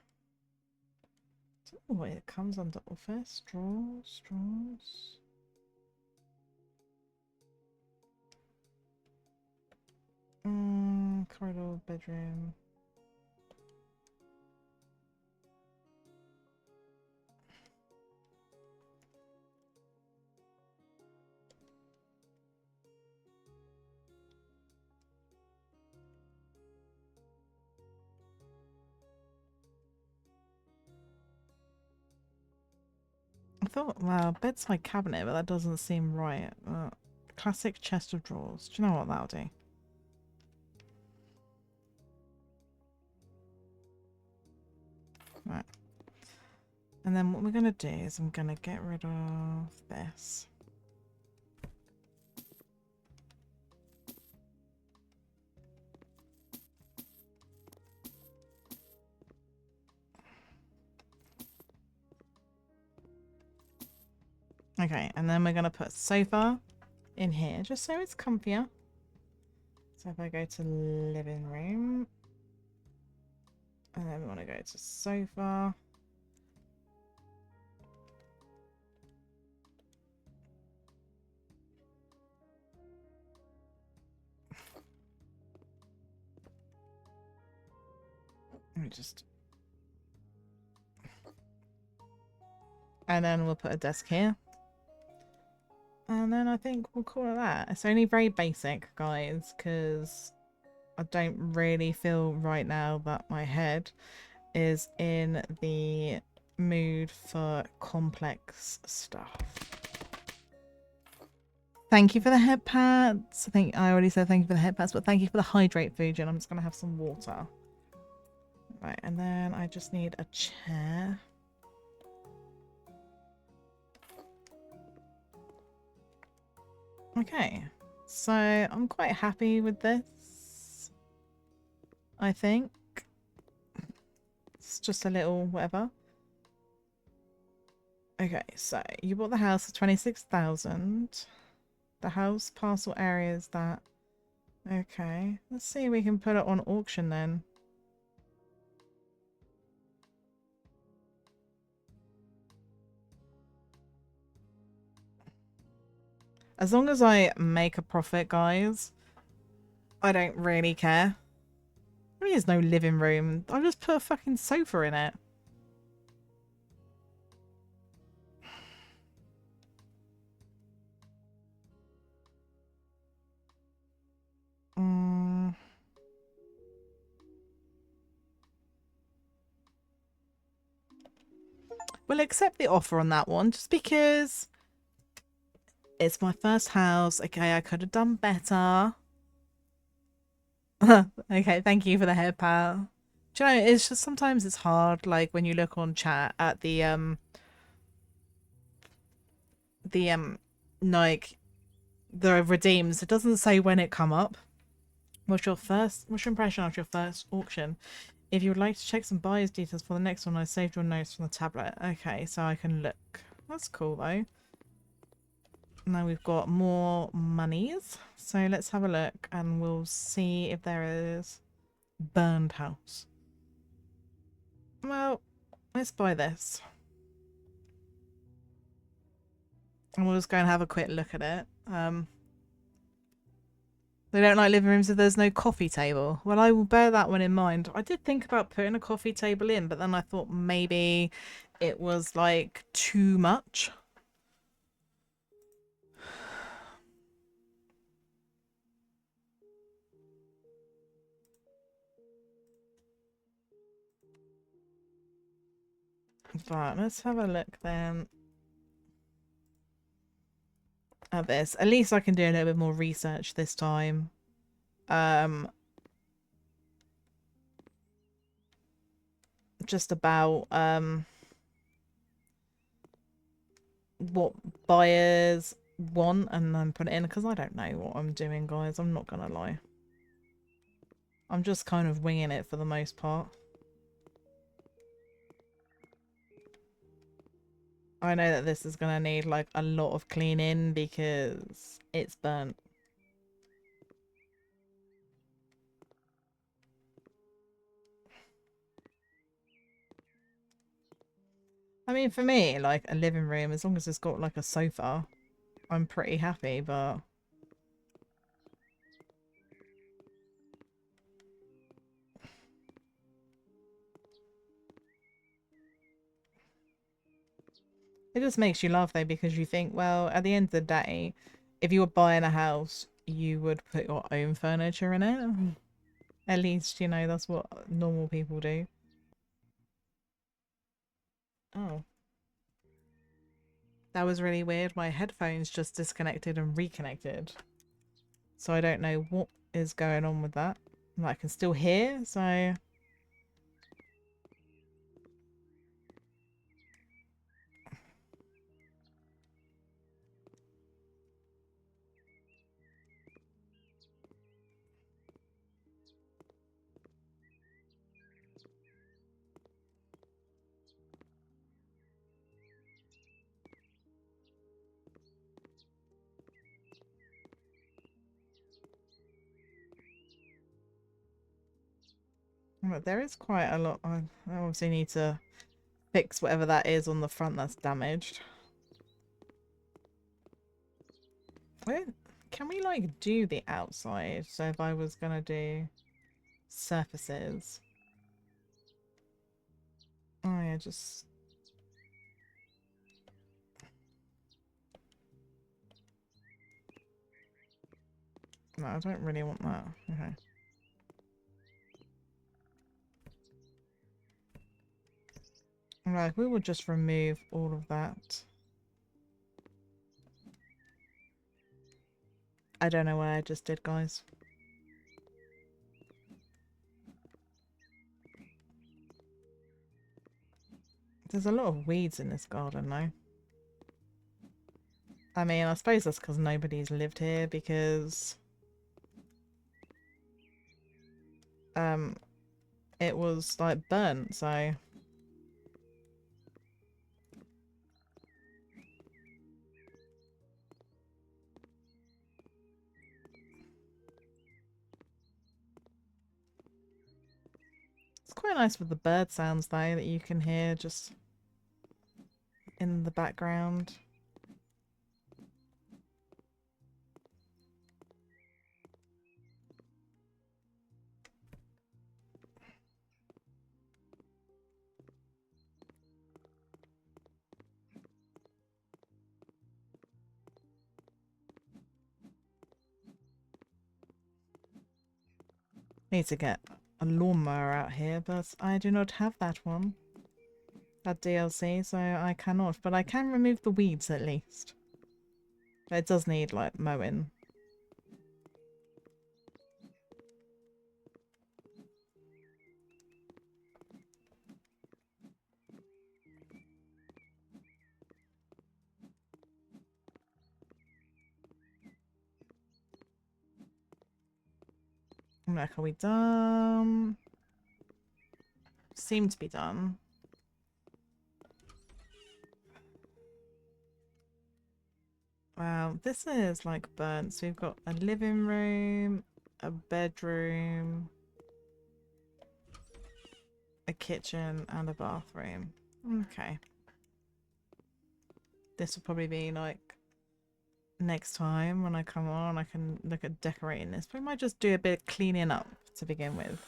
Oh, it comes under office. Drawers. Corridor, bedroom. I thought, well, bedside cabinet, but that doesn't seem right. Classic chest of drawers. Do you know what that'll do? Right. And then what we're going to do is I'm going to get rid of this. Okay, and then we're going to put sofa in here, just so it's comfier. So if I go to living room, and then we want to go to sofa. Let me just And then we'll put a desk here. And then I think we'll call it that. It's only very basic, guys, because I don't really feel right now that my head is in the mood for complex stuff. Thank you for the head pads. I think I already said thank you for the head pads, but thank you for the hydrate food, and I'm just going to have some water. Right, and then I just need a chair. Okay, so I'm quite happy with this, I think. It's just a little whatever. Okay, so you bought the house for 26,000. The house parcel area is that. Okay, let's see if we can put it on auction then. As long as I make a profit, guys, I don't really care. There is no living room. I'll just put a fucking sofa in it. We'll accept the offer on that one, just because it's my first house. Okay, I could have done better. Okay, thank you for the hair pal. Do you know, it's just sometimes it's hard, like when you look on chat at like the redeems, it doesn't say when it come up. What's your impression after your first auction? If you would like to check some buyer's details for the next one, I saved your notes from the tablet. Okay, so I can look. That's cool though. Now we've got more monies. So let's have a look and we'll see if there is burned house. Well, let's buy this. And we'll just go and have a quick look at it. They don't like living rooms if there's no coffee table. Well, I will bear that one in mind. I did think about putting a coffee table in, but then I thought maybe it was like too much. But let's have a look then at this. At least I can do a little bit more research this time. Just about what buyers want and then put it in, because I don't know what I'm doing, guys. I'm not gonna lie. I'm just kind of winging it for the most part. I know that this is gonna need like a lot of cleaning because it's burnt. I mean, for me, like a living room, as long as it's got like a sofa, I'm pretty happy, but it just makes you laugh though, because you think, well, at the end of the day, if you were buying a house, you would put your own furniture in it. At least, you know, that's what normal people do. Oh. That was really weird. My headphones just disconnected and reconnected. So I don't know what is going on with that. I can still hear, so... But there is quite a lot. I obviously need to fix whatever that is on the front that's damaged. Can we like do the outside? So if I was gonna do surfaces. Oh yeah, just No, I don't really want that. Okay. Right, we will just remove all of that. I don't know what I just did, guys. There's a lot of weeds in this garden, though. I mean, I suppose that's because nobody's lived here, because it was like burnt, so it's quite nice with the bird sounds though that you can hear just in the background. Need to get a lawnmower out here, but I do not have that one. That DLC, so I cannot. But I can remove the weeds at least. But it does need, like, mowing. I'm like, are we done? Seem to be done. Wow, this is like burnt. So we've got a living room, a bedroom, a kitchen, and a bathroom. Okay. This will probably be like next time when I come on, I can look at decorating this. But we might just do a bit of cleaning up to begin with.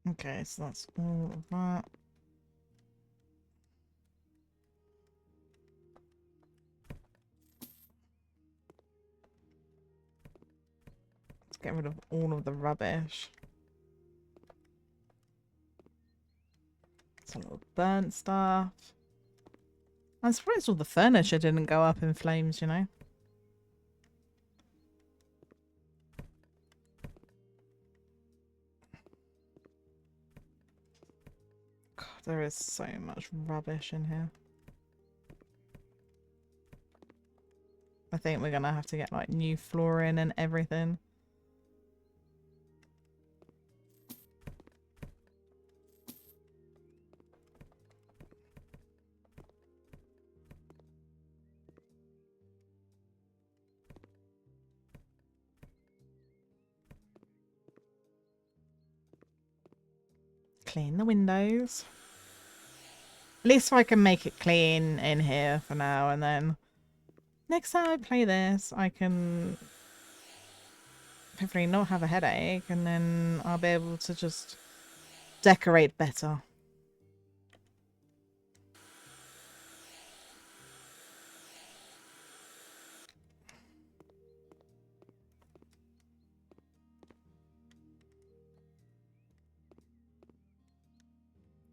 Okay, so that's all of that. Let's get rid of all of the rubbish. Some little burnt stuff. I'm surprised all the furniture didn't go up in flames, you know? God, there is so much rubbish in here. I think we're gonna have to get like new flooring and everything. Clean the windows. At least I can make it clean in here for now, and then next time I play this, I can hopefully not have a headache, and then I'll be able to just decorate better.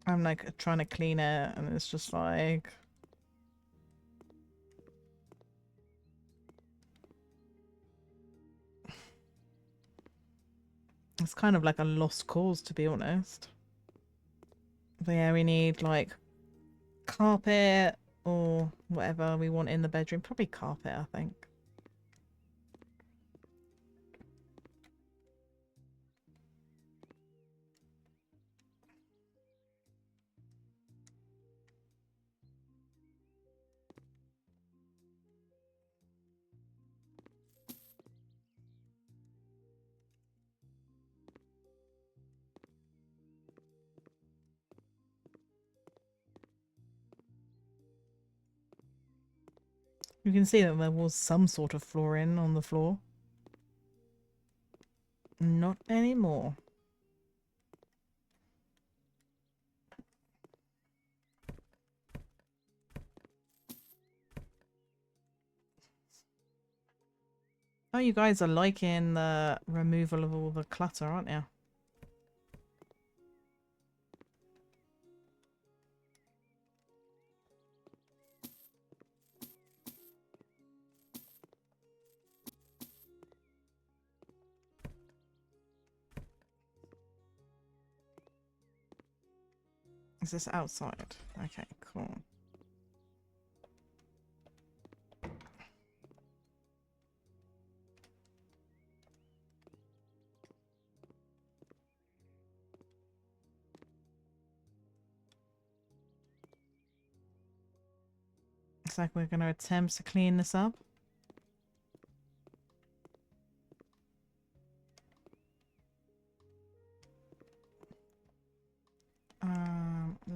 I'm like trying to clean it, and it's just like... It's kind of like a lost cause, to be honest. But yeah, we need like carpet or whatever we want in the bedroom. Probably carpet, I think. You can see that there was some sort of flooring on the floor. Not anymore. Oh, you guys are liking the removal of all the clutter, aren't you? Is this outside? Okay, cool. Looks like we're going to attempt to clean this up.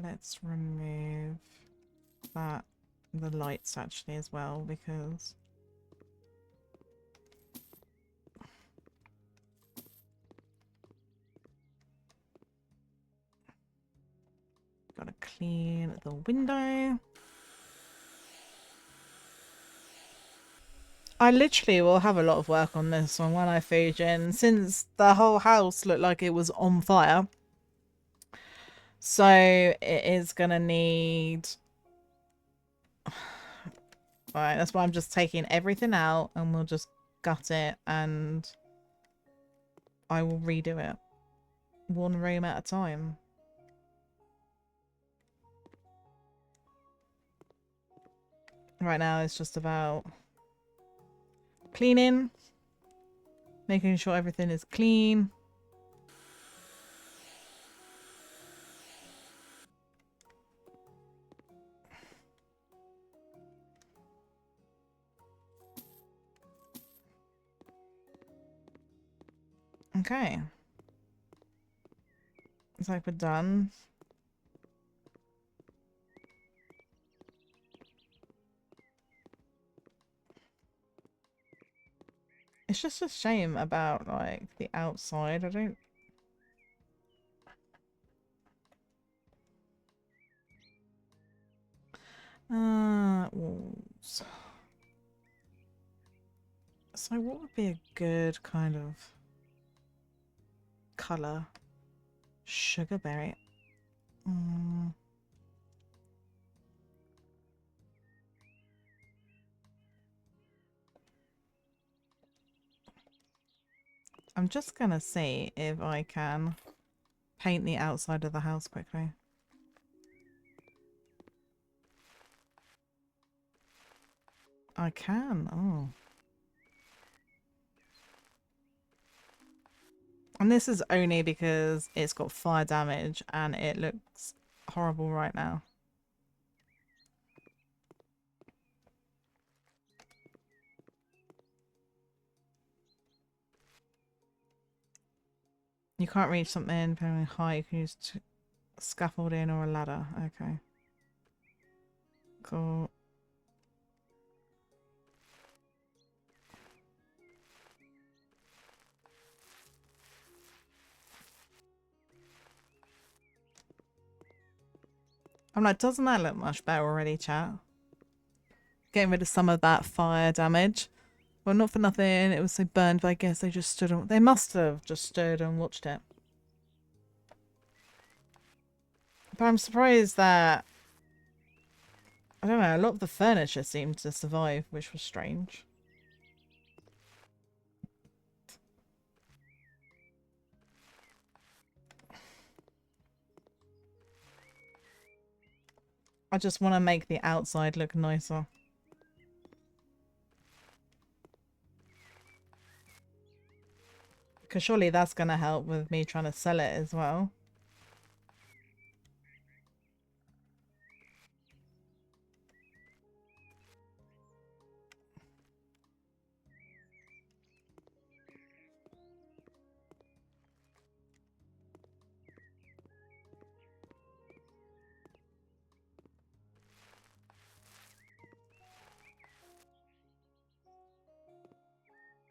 Let's remove that, the lights actually as well, because gotta clean the window. I literally will have a lot of work on this one when I fade in, since the whole house looked like it was on fire. So it is gonna need... Alright, that's why I'm just taking everything out and we'll just gut it and I will redo it. One room at a time. Right now it's just about cleaning, making sure everything is clean. Okay. It's like we're done. It's just a shame about, like, the outside. I don't... Walls. So what would be a good kind of colour? Sugarberry. I'm just gonna see if I can paint the outside of the house quickly. I can. Oh. And this is only because it's got fire damage and it looks horrible right now. You can't reach something very high. You can use scaffolding or a ladder. Okay. Cool. I'm like, doesn't that look much better already, chat? Getting rid of some of that fire damage. Well, not for nothing. It was so burned, but I guess they just stood on... They must have just stood and watched it. But I'm surprised that... I don't know, a lot of the furniture seemed to survive, which was strange. I just want to make the outside look nicer. Because surely that's going to help with me trying to sell it as well.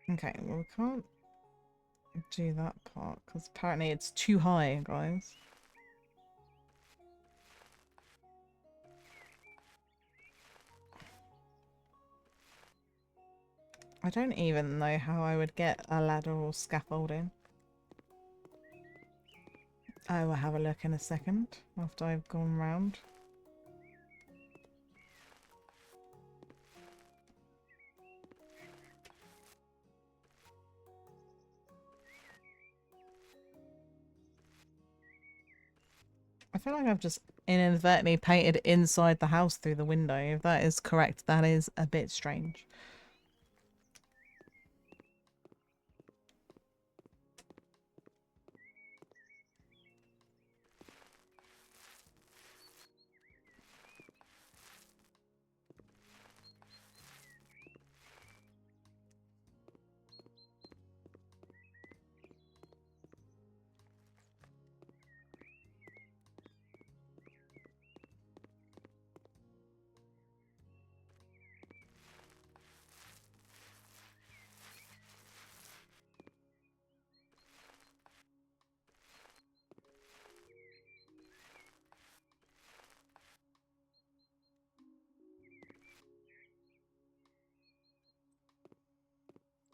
Okay, well, we can't do that part because apparently it's too high, guys. I don't even know how I would get a ladder or scaffolding. I will have a look in a second after I've gone round. I feel like I've just inadvertently painted inside the house through the window. If that is correct, that is a bit strange.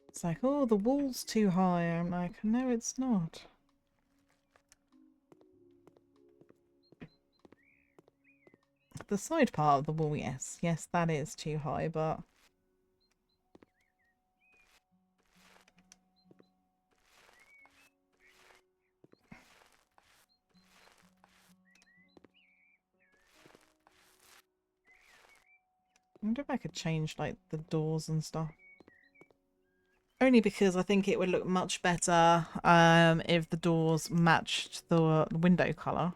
It's like, oh, the wall's too high. I'm like, no, it's not. The side part of the wall, yes. Yes, that is too high, but... I wonder if I could change, like, the doors and stuff. Only because I think it would look much better if the doors matched the window colour.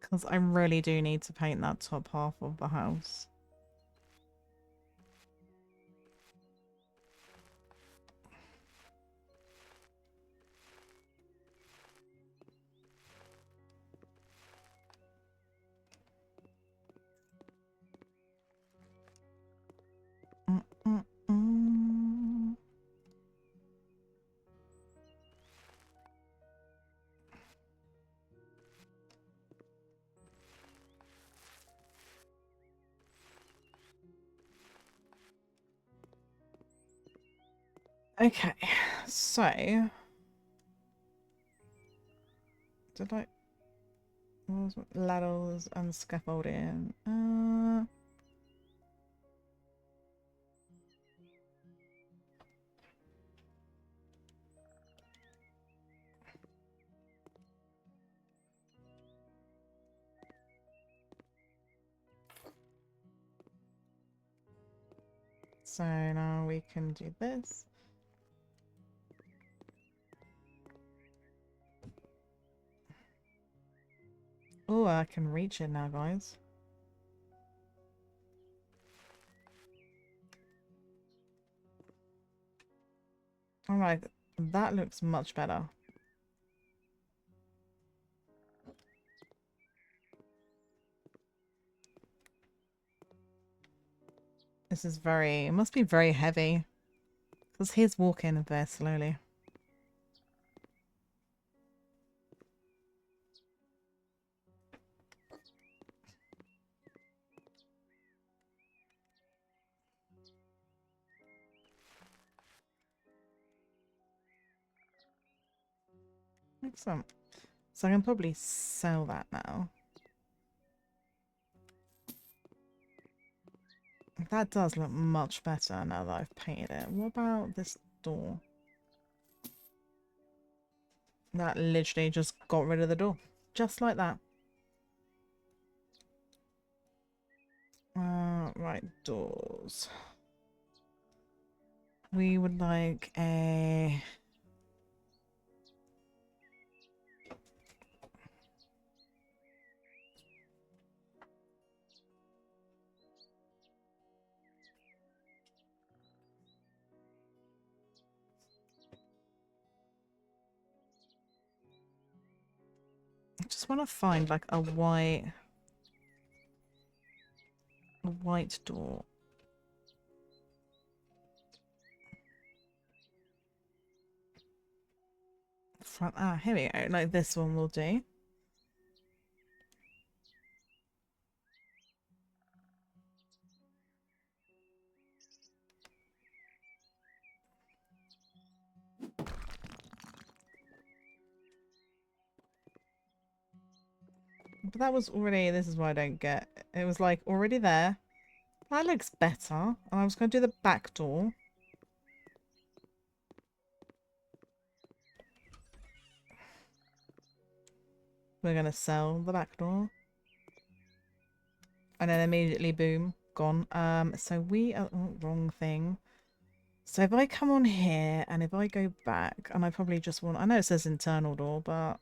Because I really do need to paint that top half of the house. Mm -mm -mm. Okay, so... Did I... Ladders and scaffolding. So now we can do this. Oh, I can reach it now, guys. Alright, that looks much better. This is very... It must be very heavy. Because he's walking very slowly. Excellent. So I can probably sell that now. That does look much better now that I've painted it. What about this door? That literally just got rid of the door. Just like that. Right, doors. we would like a... I just want to find like a white door. Front, here we go. Like this one will do. But that was already, this is what I don't get. It was like already there. That looks better. And I was going to do the back door. We're going to sell the back door. And then immediately, boom, gone. So we are, oh, wrong thing. So if I come on here and if I go back, and I probably just want, I know it says internal door, but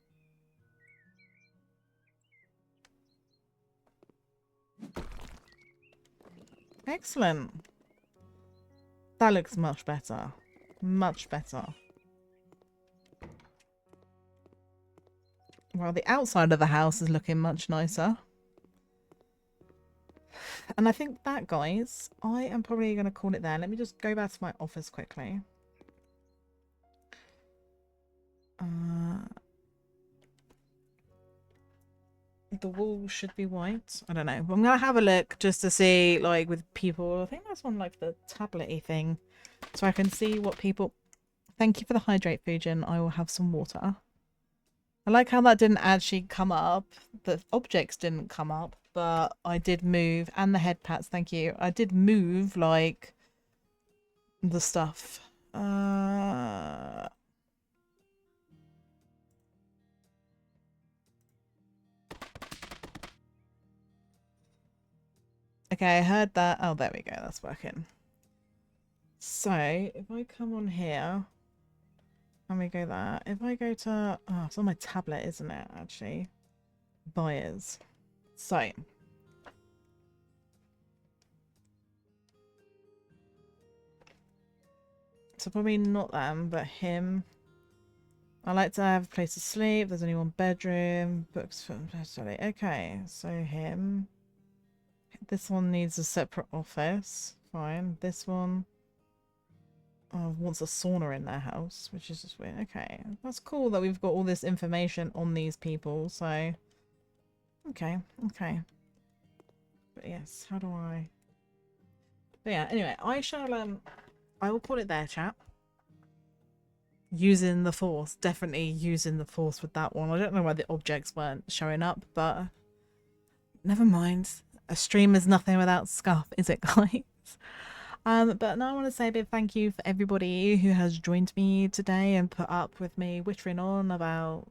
excellent. That looks much better. Much better. Well, the outside of the house is looking much nicer. And I think that, guys, I am probably going to call it there. Let me just go back to my office quickly. The wall should be white. I don't know. But I'm going to have a look just to see, like, with people. I think that's on, like, the tablet-y thing. So I can see what people... Thank you for the hydrate, Fujin. I will have some water. I like how that didn't actually come up. The objects didn't come up. But I did move. And the head pats, thank you. I did move, like, the stuff. Okay, I heard that. Oh, there we go. That's working. So, if I come on here, and we go there. If I go to... Oh, it's on my tablet, isn't it, actually? Buyers. So. So probably not them, but him. I like to have a place to sleep. There's only one bedroom. Books for study. Okay, so him. This one needs a separate office. Fine. This one wants a sauna in their house, which is just weird. Okay, that's cool that we've got all this information on these people. So, okay. But yes, how do I? But yeah. Anyway, I shall. I will call it there, chat. Using the force, definitely using the force with that one. I don't know why the objects weren't showing up, but never mind. A stream is nothing without scuff, is it, guys? But now I want to say a big thank you for everybody who has joined me today and put up with me whittering on about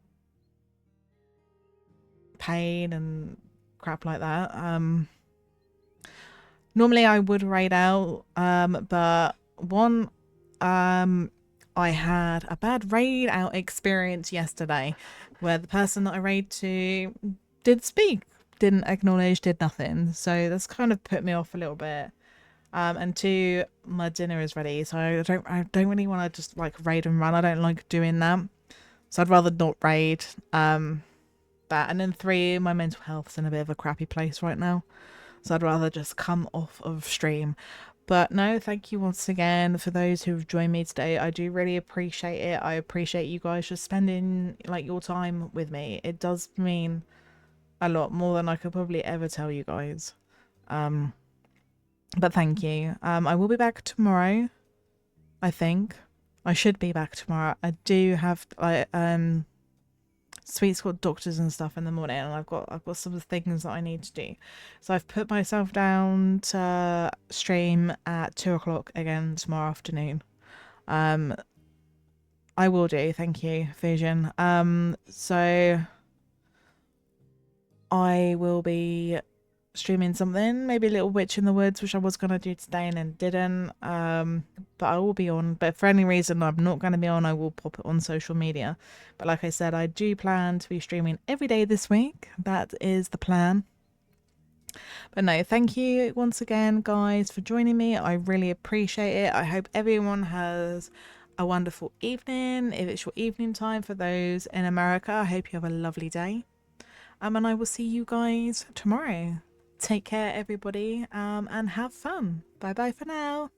pain and crap like that. Normally I would raid out, but one, I had a bad raid out experience yesterday where the person that I raid to did speak, didn't acknowledge, did nothing. So that's kind of put me off a little bit. And two, my dinner is ready, so I don't really want to just like raid and run. I don't like doing that, so I'd rather not raid. That, and then three, my mental health's in a bit of a crappy place right now, so I'd rather just come off of stream. But no, thank you once again for those who've joined me today. I do really appreciate it. I appreciate you guys just spending like your time with me. It does mean a lot more than I could probably ever tell you guys. But thank you. I will be back tomorrow. I think I should be back tomorrow. I do have like Sweet's got doctors and stuff in the morning, and I've got some things that I need to do. So I've put myself down to stream at 2 o'clock again tomorrow afternoon. I will do. Thank you, Fusion. So I will be streaming something, maybe a little witch in the woods, which I was going to do today and then didn't. But I will be on. But for any reason I'm not going to be on, I will pop it on social media. But like I said, I do plan to be streaming every day this week. That is the plan. But no, thank you once again, guys, for joining me. I really appreciate it. I hope everyone has a wonderful evening. If it's your evening time for those in America, I hope you have a lovely day. And I will see you guys tomorrow. Take care, everybody, and have fun. Bye bye for now.